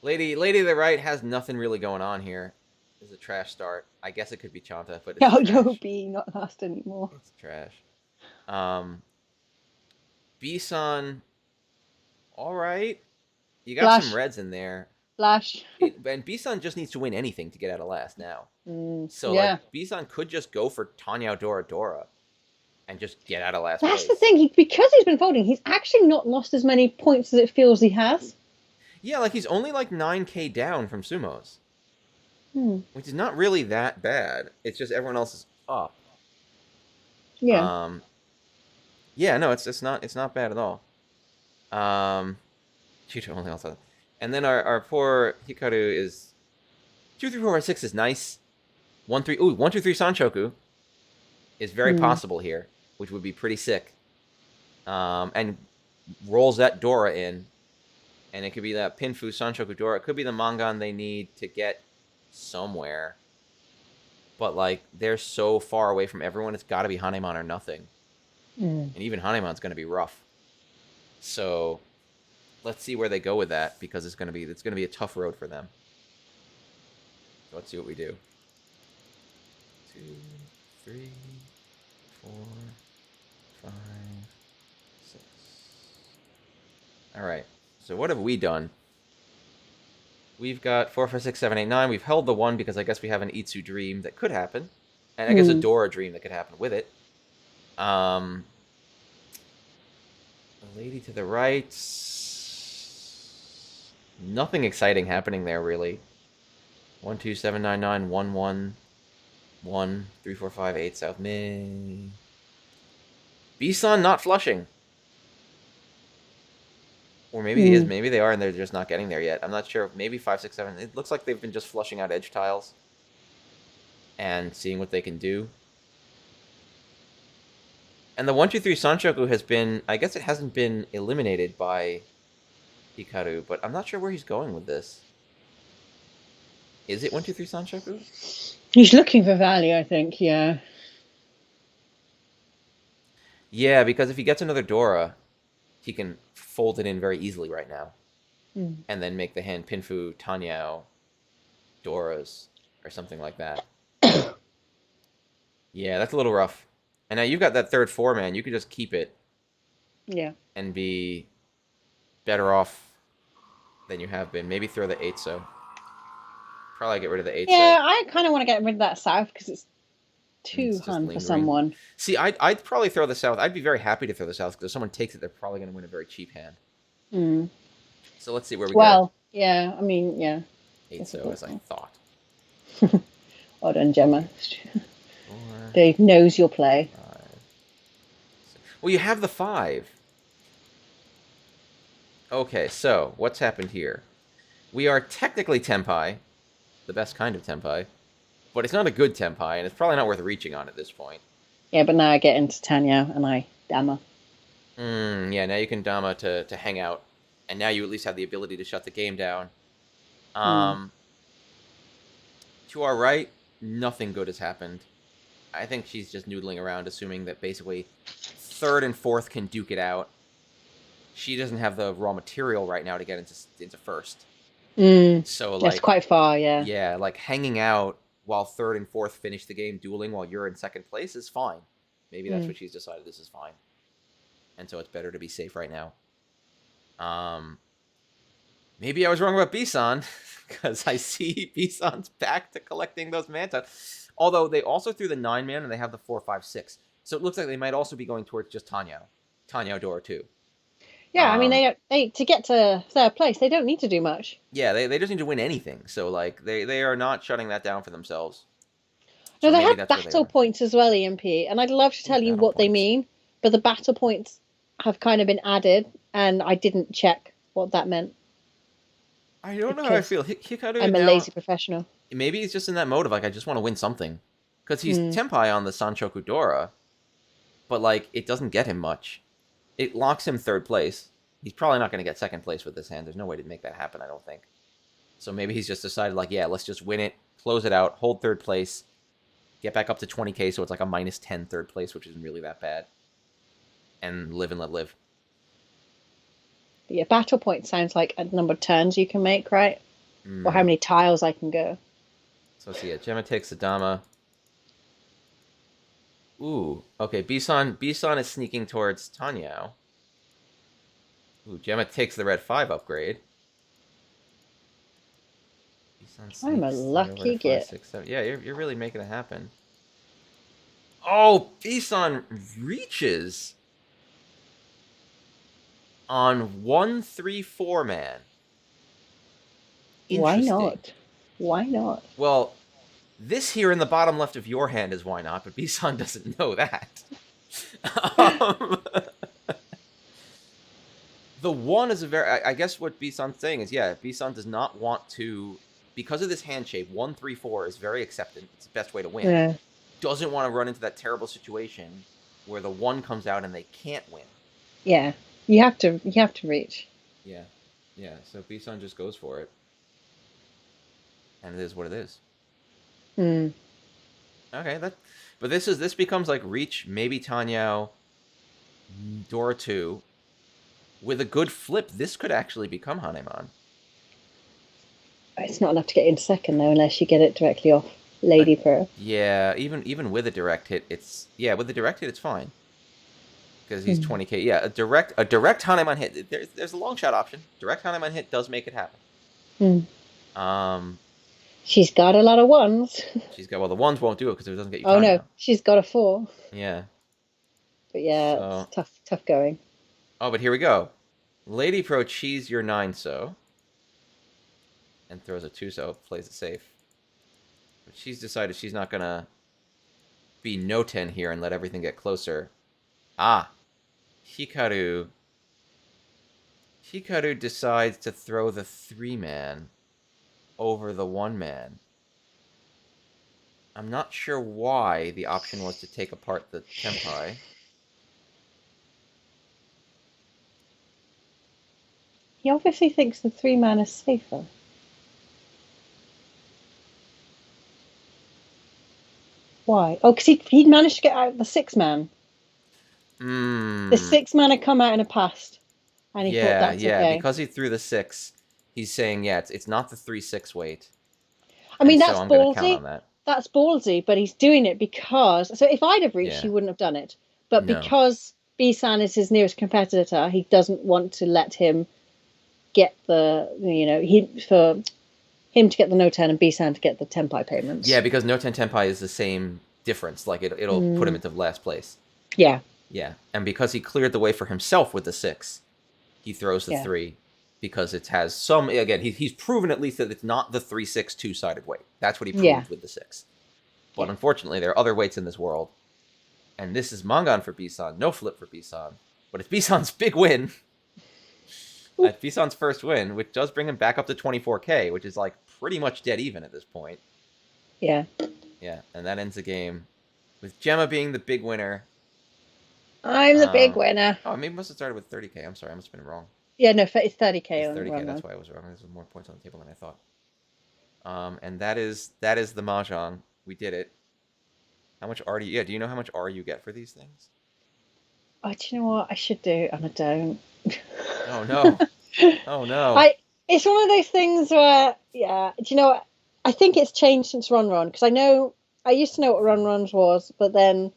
Lady to the right has nothing really going on here. It's a trash start. I guess it could be Chanta, but it's Yobi, not last anymore. It's trash. Bisan, all right. You got Flash. some reds in there. Flash. And Bisan just needs to win anything to get out of last now. So like, Bisan could just go for Tanyao Dora and just get out of last place. That's the thing. Because he's been folding, he's actually not lost as many points as it feels he has. Yeah, like he's only like 9k down from Sumos. Which is not really that bad. It's just everyone else is up. Yeah. Yeah, no, it's not bad at all. Chucho only also. And then our poor Hikaru is 2, 3, 4, 5, 6 is nice. 1, 3. Ooh, 1, 2, 3 Sanshoku is very possible here, which would be pretty sick. And rolls that Dora in. And it could be that Pinfu Sanshoku Dora. It could be the Mangan they need to get somewhere. But, like, they're so far away from everyone, it's got to be Hanemon or nothing. And even Hanemon's going to be rough. So, let's see where they go with that, because it's going to be a tough road for them. So let's see what we do. 2, 3, 4, 5, 6. All right. So what have we done? We've got 4, 5, 6, 7, 8, 9. We've held the 1 because I guess we have an Itsu dream that could happen. And I guess a Dora dream that could happen with it. The lady to the right. Nothing exciting happening there, really. 1, 2, 7, 9, 9, 1, 1, 1, 3, 4, 5, 8, south mid. Bisan not flushing. Or maybe he is, maybe they are, and they're just not getting there yet. I'm not sure. Maybe 5, 6, 7. It looks like they've been just flushing out edge tiles and seeing what they can do. And the 1, 2, 3 Sanshoku has been, I guess it hasn't been eliminated by Hikaru, but I'm not sure where he's going with this. Is it 1, 2, 3 Sanshoku? He's looking for value, I think, yeah. Yeah, because if he gets another Dora, he can fold it in very easily right now. And then make the hand Pinfu, Tanyao, Doras, or something like that. Yeah, that's a little rough. And now you've got that third 4-man. You could just keep it. Yeah. And be better off than you have been. Maybe throw the 8-so. Probably get rid of the 8-so. Yeah, I kind of want to get rid of that south because it's too hun for someone. See, I'd probably throw the south. I'd be very happy to throw the south because if someone takes it, they're probably going to win a very cheap hand. So let's see where we go. Well, yeah, I mean, yeah. 8-so, as I thought. Well done, Gemma. Dave knows your play. 5, 6. Well, you have the 5. Okay, so what's happened here? We are technically Tenpai, the best kind of Tenpai, but it's not a good Tenpai, and it's probably not worth reaching on at this point. Yeah, but now I get into Tanya and I Dama. Yeah, now you can Dama to hang out. And now you at least have the ability to shut the game down. Mm. To our right, nothing good has happened. I think she's just noodling around, assuming that basically third and fourth can duke it out. She doesn't have the raw material right now to get into first. So, That's like, quite far, yeah. yeah, like hanging out while third and fourth finish the game dueling while you're in second place is fine. Maybe that's Mm. what she's decided. This is fine. And so it's better to be safe right now. Maybe I was wrong about Bisan, because I see Bisan's back to collecting those Manta. Although they also threw the 9-man and they have the 4-5-6. So it looks like they might also be going towards just Tanyao Dora too. Yeah, I mean, they to get to third place, they don't need to do much. Yeah, they just need to win anything. So, like, they are not shutting that down for themselves. No, So they maybe have that's where they battle are. points as well, EMP, and I'd love to tell you Battle what they points. mean, but the battle points have kind of been added, and I didn't check what that meant I don't know how I because feel. Hikaru I'm a now, lazy professional. maybe he's just in that mode of, like, I just want to win something. Because he's Mm. Tenpai on the Sanchoku Dora, but, like, it doesn't get him much. It locks him third place. He's probably not going to get second place with this hand. There's no way to make that happen, I don't think. So maybe he's just decided, like, yeah, let's just win it, close it out, hold third place, get back up to 20k, so it's like a minus 10 third place, which isn't really that bad. And live and let live. But yeah, battle point sounds like a number of turns you can make, right? Or how Mm. many tiles I can go. So let's see it. Gemma takes Sadama. Ooh, okay. Bisan is sneaking towards Tanyao. Ooh, Gemma takes the red 5 upgrade. Bisan I'm a sneaks over lucky to 5, git. 6, 7. Yeah, you're really making it happen. Oh, Bisan reaches on 1-3-4 man. Why Interesting. not? Why not? Well, this here in the bottom left of your hand is why not, but Bisan doesn't know that. um, the 1 is a very... I guess what Bisan's saying is, yeah, Bisan does not want to... Because of this hand shape, 1-3-4 is very accepted. It's the best way to win. Yeah. Doesn't want to run into that terrible situation where the 1 comes out and they can't win. Yeah. You have to reach. Yeah. Yeah, so Bisan just goes for it. And it is what it is. Mm. Okay, but this becomes like reach, maybe Tanyao, Dora 2. With a good flip, this could actually become Hanemon. It's not enough to get in second though, unless you get it directly off Lady Pro. Yeah, even with a direct hit, it's fine. Because he's 20k. Yeah, a direct Hanemon hit. There's a long shot option. Direct Hanemon hit does make it happen. She's got a lot of ones. She's got, well, the ones won't do it because it doesn't get you. Oh no, she's got a 4. Yeah. But yeah, So, it's tough going. Oh, but here we go. Lady Pro cheese your 9 so. And throws a 2 so, plays it safe. But she's decided she's not gonna be no 10 here and let everything get closer. Ah. Hikaru decides to throw the 3-man over the 1-man. I'm not sure why the option was to take apart the Tenpai. He obviously thinks the 3-man is safer. Why? Oh, because he'd managed to get out the 6-man. The 6-man had come out in a past, and he thought that's okay. Because he threw the 6, he's saying, yeah, it's not the 3-6 weight. I mean, so that's I'm gonna count ballsy. on that. That's ballsy, but he's doing it because... So if I'd have reached, he wouldn't have done it. But No. because B-San is his nearest competitor, he doesn't want to let him get the... for him to get the no 10 and B-San to get the Tenpai payments. Yeah, because no 10 Tenpai is the same difference. Like, it'll put him into last place. Yeah. Yeah, and because he cleared the way for himself with the 6, he throws the 3. Because it has some... Again, he's proven at least that it's not the 3-6 two-sided weight. That's what he proved with the 6. But unfortunately, there are other weights in this world. And this is Mangan for Bisan. No flip for Bisan. But it's Bisan's big win. That's Bisan's first win, which does bring him back up to 24k, which is like pretty much dead even at this point. Yeah. Yeah, and that ends the game with Gemma being the big winner. I'm the big winner. Oh, maybe it must have started with 30k. I'm sorry, I must have been wrong. Yeah, no, it's 30K It's on 30K. Run That's Run. why I was wrong. There's more points on the table than I thought. And that is the mahjong. We did it. How much R do you? Yeah, do you know how much R you get for these things? Oh, do you know what? I should do, and I don't. Oh no! Oh no! I it's one of those things where, yeah, do you know what? I think it's changed since Run Run because I know I used to know what Run Runs was, but then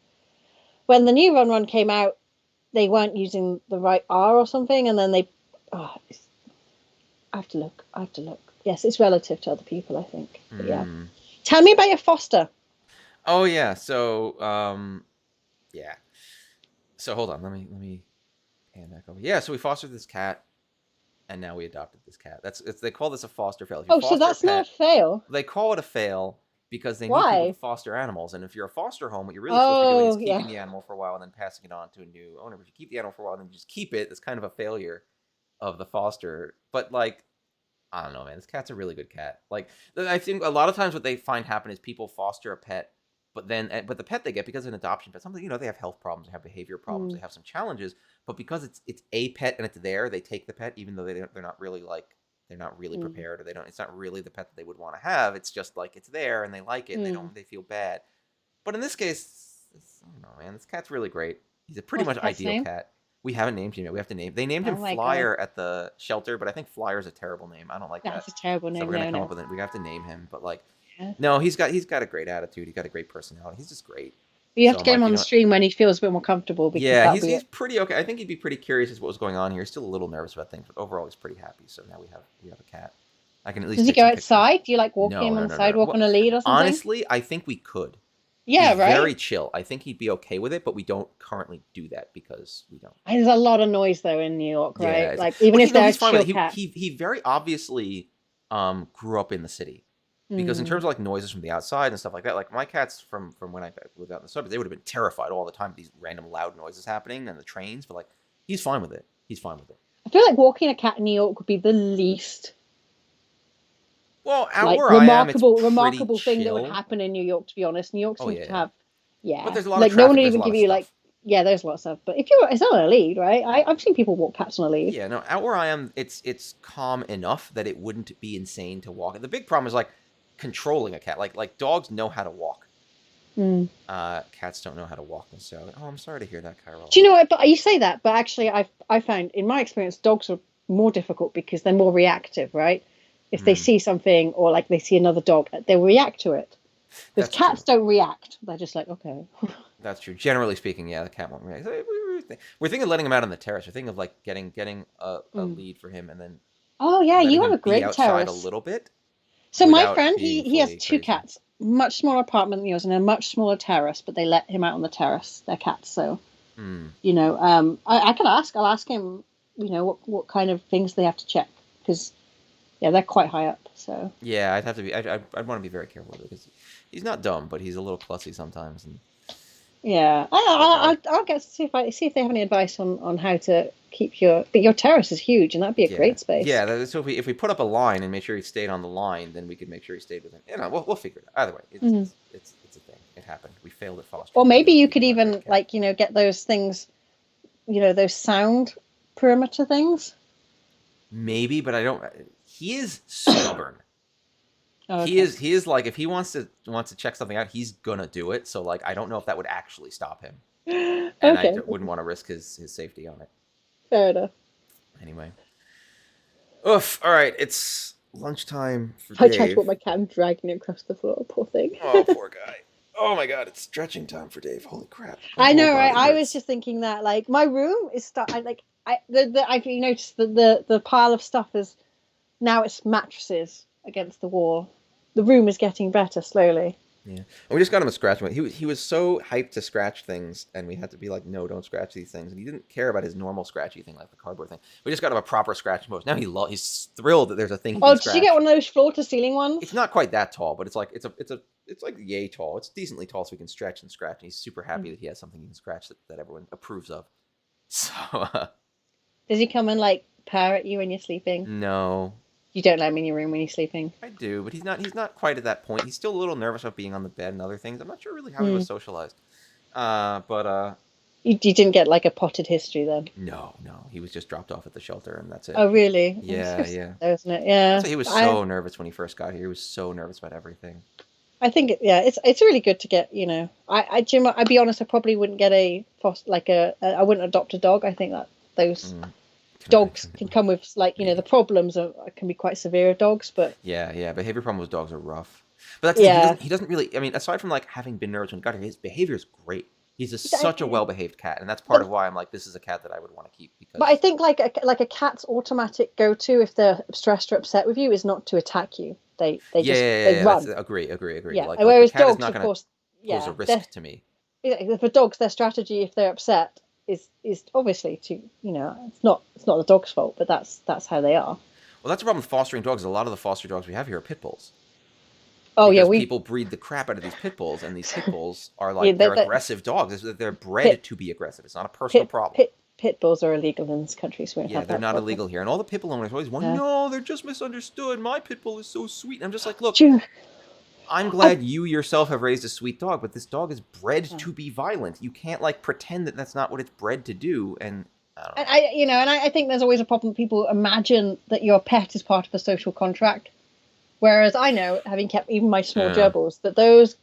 when the new Run Run came out, they weren't using the right R or something, and then they. Oh, I have to look. I have to look. Yes, it's relative to other people, I think. But yeah, Mm. tell me about your foster. Oh yeah. So yeah. So hold on. Let me hand back over. Yeah. So we fostered this cat, and now we adopted this cat. They call this a foster fail. If you Oh, so foster a that's not a pet, fail. they call it a fail because they need people to Why? foster animals. And if you're a foster home, what you're really supposed to be doing is Oh, keeping yeah. the animal for a while and then passing it on to a new owner. But if you keep the animal for a while and then you just keep it, it's kind of a failure of the foster. But like, I don't know, man. This cat's a really good cat. Like, I think a lot of times what they find happen is people foster a pet, but the pet they get because of an adoption pet, something they have health problems, they have behavior problems, Mm, they have some challenges. But because it's a pet and it's there, they take the pet even though they're not really they're not really mm, prepared or they don't. It's not really the pet that they would want to have. It's just like it's there and they like it and mm. they feel bad. But in this case, I don't know, man. This cat's really great. He's a pretty What's much the cat's ideal name? cat. We haven't named him yet. We have to name. They named him Oh my God. Flyer at the shelter, but I think Flyer is a terrible name. I don't like that. That's a terrible So name. we're gonna No, come up no. with it. We have to name him, but like, Yeah. no, he's got a great attitude. He's got a great personality. He's just great. You have So to I'm get him like, on the stream when he feels a bit more comfortable because yeah, that'll he's be he's it. pretty okay. I think he'd be pretty curious as what was going on here. He's still a little nervous about things, but overall he's pretty happy. So now we have a cat. I can at least Does he take go some pictures. outside? Do you like walking No, him no, on the no, no, no. sidewalk Well, on a lead or something? honestly, I think we could. He's Yeah, very right? chill. I think he'd be okay with it, but we don't currently do that because we don't. And there's a lot of noise though in New York, Yeah, right? Like even well, if no, they're a he's fine with chill it. He cat. he he very obviously grew up in the city because in Mm, terms of like noises from the outside and stuff like that, like my cats from when I lived out in the suburbs, they would have been terrified all the time with these random loud noises happening and the trains. But like, he's fine with it. He's fine with it. I feel like walking a cat in New York would be the least Well, out like where I am, it's pretty remarkable thing that would chill. happen in New York, to be honest. New York Oh seems yeah, to yeah. have, But yeah, there's a lot of like no one traffic. would There's a even lot give of you like, stuff. yeah, there's lots of, but if you're, it's not a lead, right? I've seen people walk cats on a lead. Yeah, no, out where I am, it's calm enough that it wouldn't be insane to walk. The big problem is like controlling a cat. Like dogs know how to walk. Mm. Cats don't know how to walk necessarily. Oh, I'm sorry to hear that, Cairo. Do you know what? But you say that, but actually, I found in my experience, dogs are more difficult because they're more reactive, right? If they Hmm, see something or like they see another dog, they react to it. Because that's true. cats don't react; they're just like, okay. That's true. Generally speaking, yeah, the cat won't react. We're thinking of letting him out on the terrace. We're thinking of like getting a Mm. lead for him and then Oh yeah, letting you have him a be great outside a terrace. little bit So my without friend, being he has fully two crazy. cats, much smaller apartment than yours, and a much smaller terrace. But they let him out on the terrace. They're cats, so Hmm. I can ask. I'll ask him. What kind of things they have to check because yeah, they're quite high up. So Yeah, I'd have to be. I'd want to be very careful with it because he's not dumb, but he's a little klutzy sometimes. And yeah, poor guy. I'll get to see if they have any advice on how to keep your. But your terrace is huge, and that'd be a Yeah, great space. yeah. So if we put up a line and make sure he stayed on the line, then we could make sure he stayed within. We'll figure it out. Either way, Mhm. it's a thing. It happened. We failed at Or fostering. maybe you We could did not get a even cat. like get those things, those sound perimeter things. Maybe, but I don't. He is stubborn. Oh, He okay. is he is like if he wants to check something out, he's gonna do it. So like I don't know if that would actually stop him, and I Okay, wouldn't want to risk his safety on it. fair enough. Anyway, oof. All right, it's lunchtime for I tried to Dave. put my cat and dragging it across the floor. Poor thing. Oh, poor guy. Oh my God, it's stretching time for Dave. Holy crap, my I whole know, right? body I was hurts. just thinking that, like, my room is stuff. I've noticed that the pile of stuff is now it's mattresses against the wall. The room is getting better slowly. Yeah, and we just got him a scratch. He was so hyped to scratch things, and we had to be like, no, don't scratch these things. And he didn't care about his normal scratchy thing, like the cardboard thing. We just got him a proper scratch post. Now he's thrilled that there's a thing he Oh, can did you get scratch. one of those floor to ceiling It's ones? not quite that tall, but it's like yay tall. It's decently tall, so we can stretch and scratch. And he's super happy Mm. that he has something he can scratch that everyone approves of. So Does he come and like purr at you when you're sleeping? no, You don't let him in your room when you're sleeping. I do, but he's not quite at that point. He's still a little nervous about being on the bed and other things. I'm not sure really how he Mm. was socialized. But You didn't get like a potted history then? No, he was just dropped off at the shelter, and that's it. Oh, really? Yeah, yeah. Isn't it? Yeah. So he was so nervous when he first got here. He was so nervous about everything. I think it's really good to get, Jim, I'd be honest, I probably wouldn't get I wouldn't adopt a dog. I think that those dogs can come with the problems can be quite severe, dogs, but yeah, behavior problems with dogs are rough. But that's he doesn't really, I mean, aside from like having been nervous when he got here, his behavior is great. He's such a well-behaved cat, and that's part of why I'm like, this is a cat that I would want to keep. Because... But I think like a cat's automatic go-to if they're stressed or upset with you is not to attack you. They run. Agree. Yeah. Like, whereas the cat dogs, is not of course, pose a risk to me. For dogs, their strategy if they're upset is obviously to it's not the dog's fault, but that's how they are. Well, that's the problem with fostering dogs. A lot of the foster dogs we have here are pit bulls. Oh because people breed the crap out of these pit bulls, and these pit bulls are like they're aggressive dogs. They're bred to be aggressive. It's not a personal problem. Pit bulls are illegal in this country, so they're not illegal here. And all the pit bull owners always want, no, they're just misunderstood. My pit bull is so sweet. And I'm just like, look, I'm glad you yourself have raised a sweet dog, but this dog is bred to be violent. You can't like pretend that that's not what it's bred to do. And I don't know. And I think there's always a problem. People imagine that your pet is part of a social contract. Whereas I know, having kept even my small gerbils, that those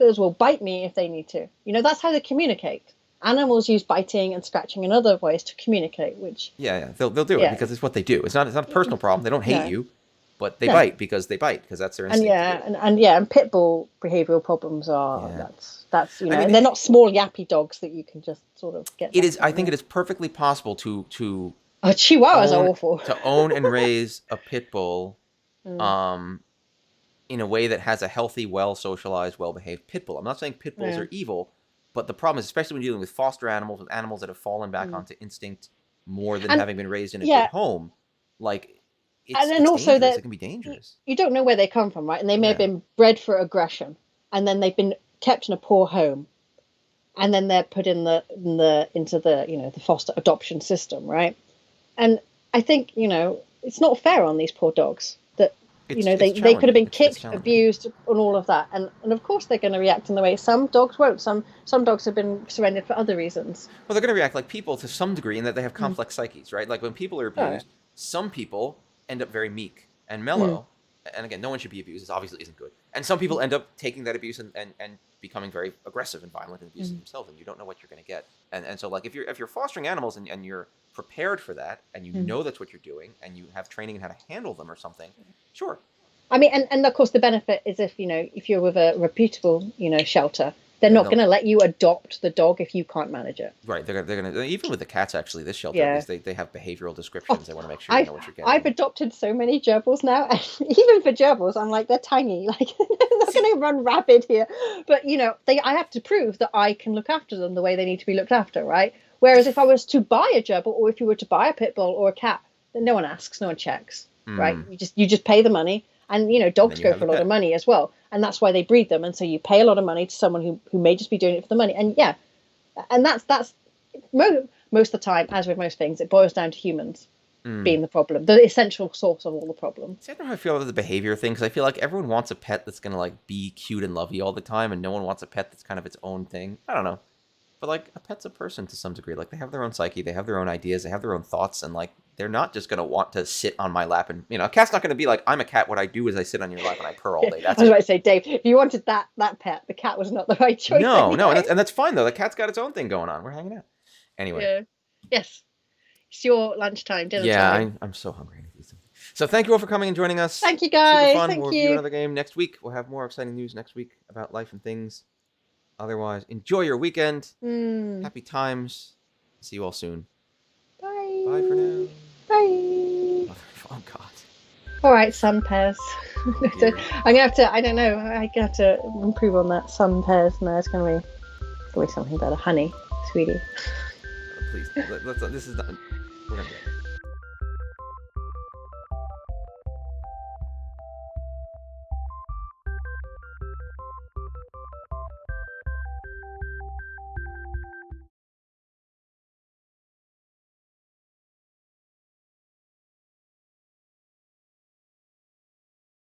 will bite me if they need to. That's how they communicate. Animals use biting and scratching and other ways to communicate, which... Yeah, they'll do it because it's what they do. It's not a personal problem. They don't hate you, but they bite because that's their instinct. And pit bull behavioural problems are... That's and they're not small yappy dogs that you can just sort of get... It is. I think it is perfectly possible to Chihuahuas are awful. To own and raise a pit bull... in a way that has a healthy, well-socialized, well-behaved pit bull. I'm not saying pit bulls are evil, but the problem is, especially when you're dealing with foster animals, with animals that have fallen back onto instinct more than having been raised in a good home, like, it's also dangerous. It can be dangerous. You don't know where they come from, right? And they may have been bred for aggression, and then they've been kept in a poor home, and then they're put into the foster adoption system, right? And I think, it's not fair on these poor dogs. They could have been kicked, abused, and all of that, and of course they're going to react in the way some dogs won't. Some dogs have been surrendered for other reasons. Well, they're going to react like people to some degree in that they have complex psyches, right? Like when people are abused, some people end up very meek and mellow, and again, no one should be abused. This obviously isn't good. And some people end up taking that abuse and becoming very aggressive and violent and abusive themselves, and you don't know what you're going to get. And so like if you're fostering animals and you're prepared for that, and you know that's what you're doing, and you have training in how to handle them or something, sure. I mean, and of course the benefit is if you're with a reputable shelter, they're not going to let you adopt the dog if you can't manage it. Right. They're going to, even with the cats, actually, this shelter, they have behavioral descriptions. They want to make sure you know what you're getting. I've adopted so many gerbils now, and even for gerbils, I'm like, they're tiny. Like, they're not going to run rapid here. But, I have to prove that I can look after them the way they need to be looked after, right? Whereas if I was to buy a gerbil, or if you were to buy a pit bull or a cat, then no one asks, no one checks, right? You just pay the money. And, dogs go for a lot of money as well. And that's why they breed them. And so you pay a lot of money to someone who may just be doing it for the money. And and that's most of the time, as with most things, it boils down to humans being the problem, the essential source of all the problems. See, I don't know how I feel about the behavior thing, because I feel like everyone wants a pet that's going to like be cute and lovey all the time. And no one wants a pet that's kind of its own thing. I don't know. But like a pet's a person to some degree. Like they have their own psyche, they have their own ideas, they have their own thoughts, and like they're not just gonna want to sit on my lap. And a cat's not gonna be like, I'm a cat. What I do is I sit on your lap and I purr all day. That's I was about to say, Dave, if you wanted that pet, the cat was not the right choice. No, and that's fine though. The cat's got its own thing going on. We're hanging out. Anyway. Yeah. Yes. It's your lunchtime, dinner time. Yeah, I'm so hungry. So thank you all for coming and joining us. Thank you, guys. Super fun. Thank We'll you. review another game next week. We'll have more exciting news next week about life and things. Otherwise, enjoy your weekend. Happy times. See you all soon. Bye. Bye for now. Bye. Oh, God. All right, sun pairs. I'm going to have to, I don't know, I'm going to have to improve on that. Sun pairs. No, it's going to be something better. Honey, sweetie. Please, this is not, we're going to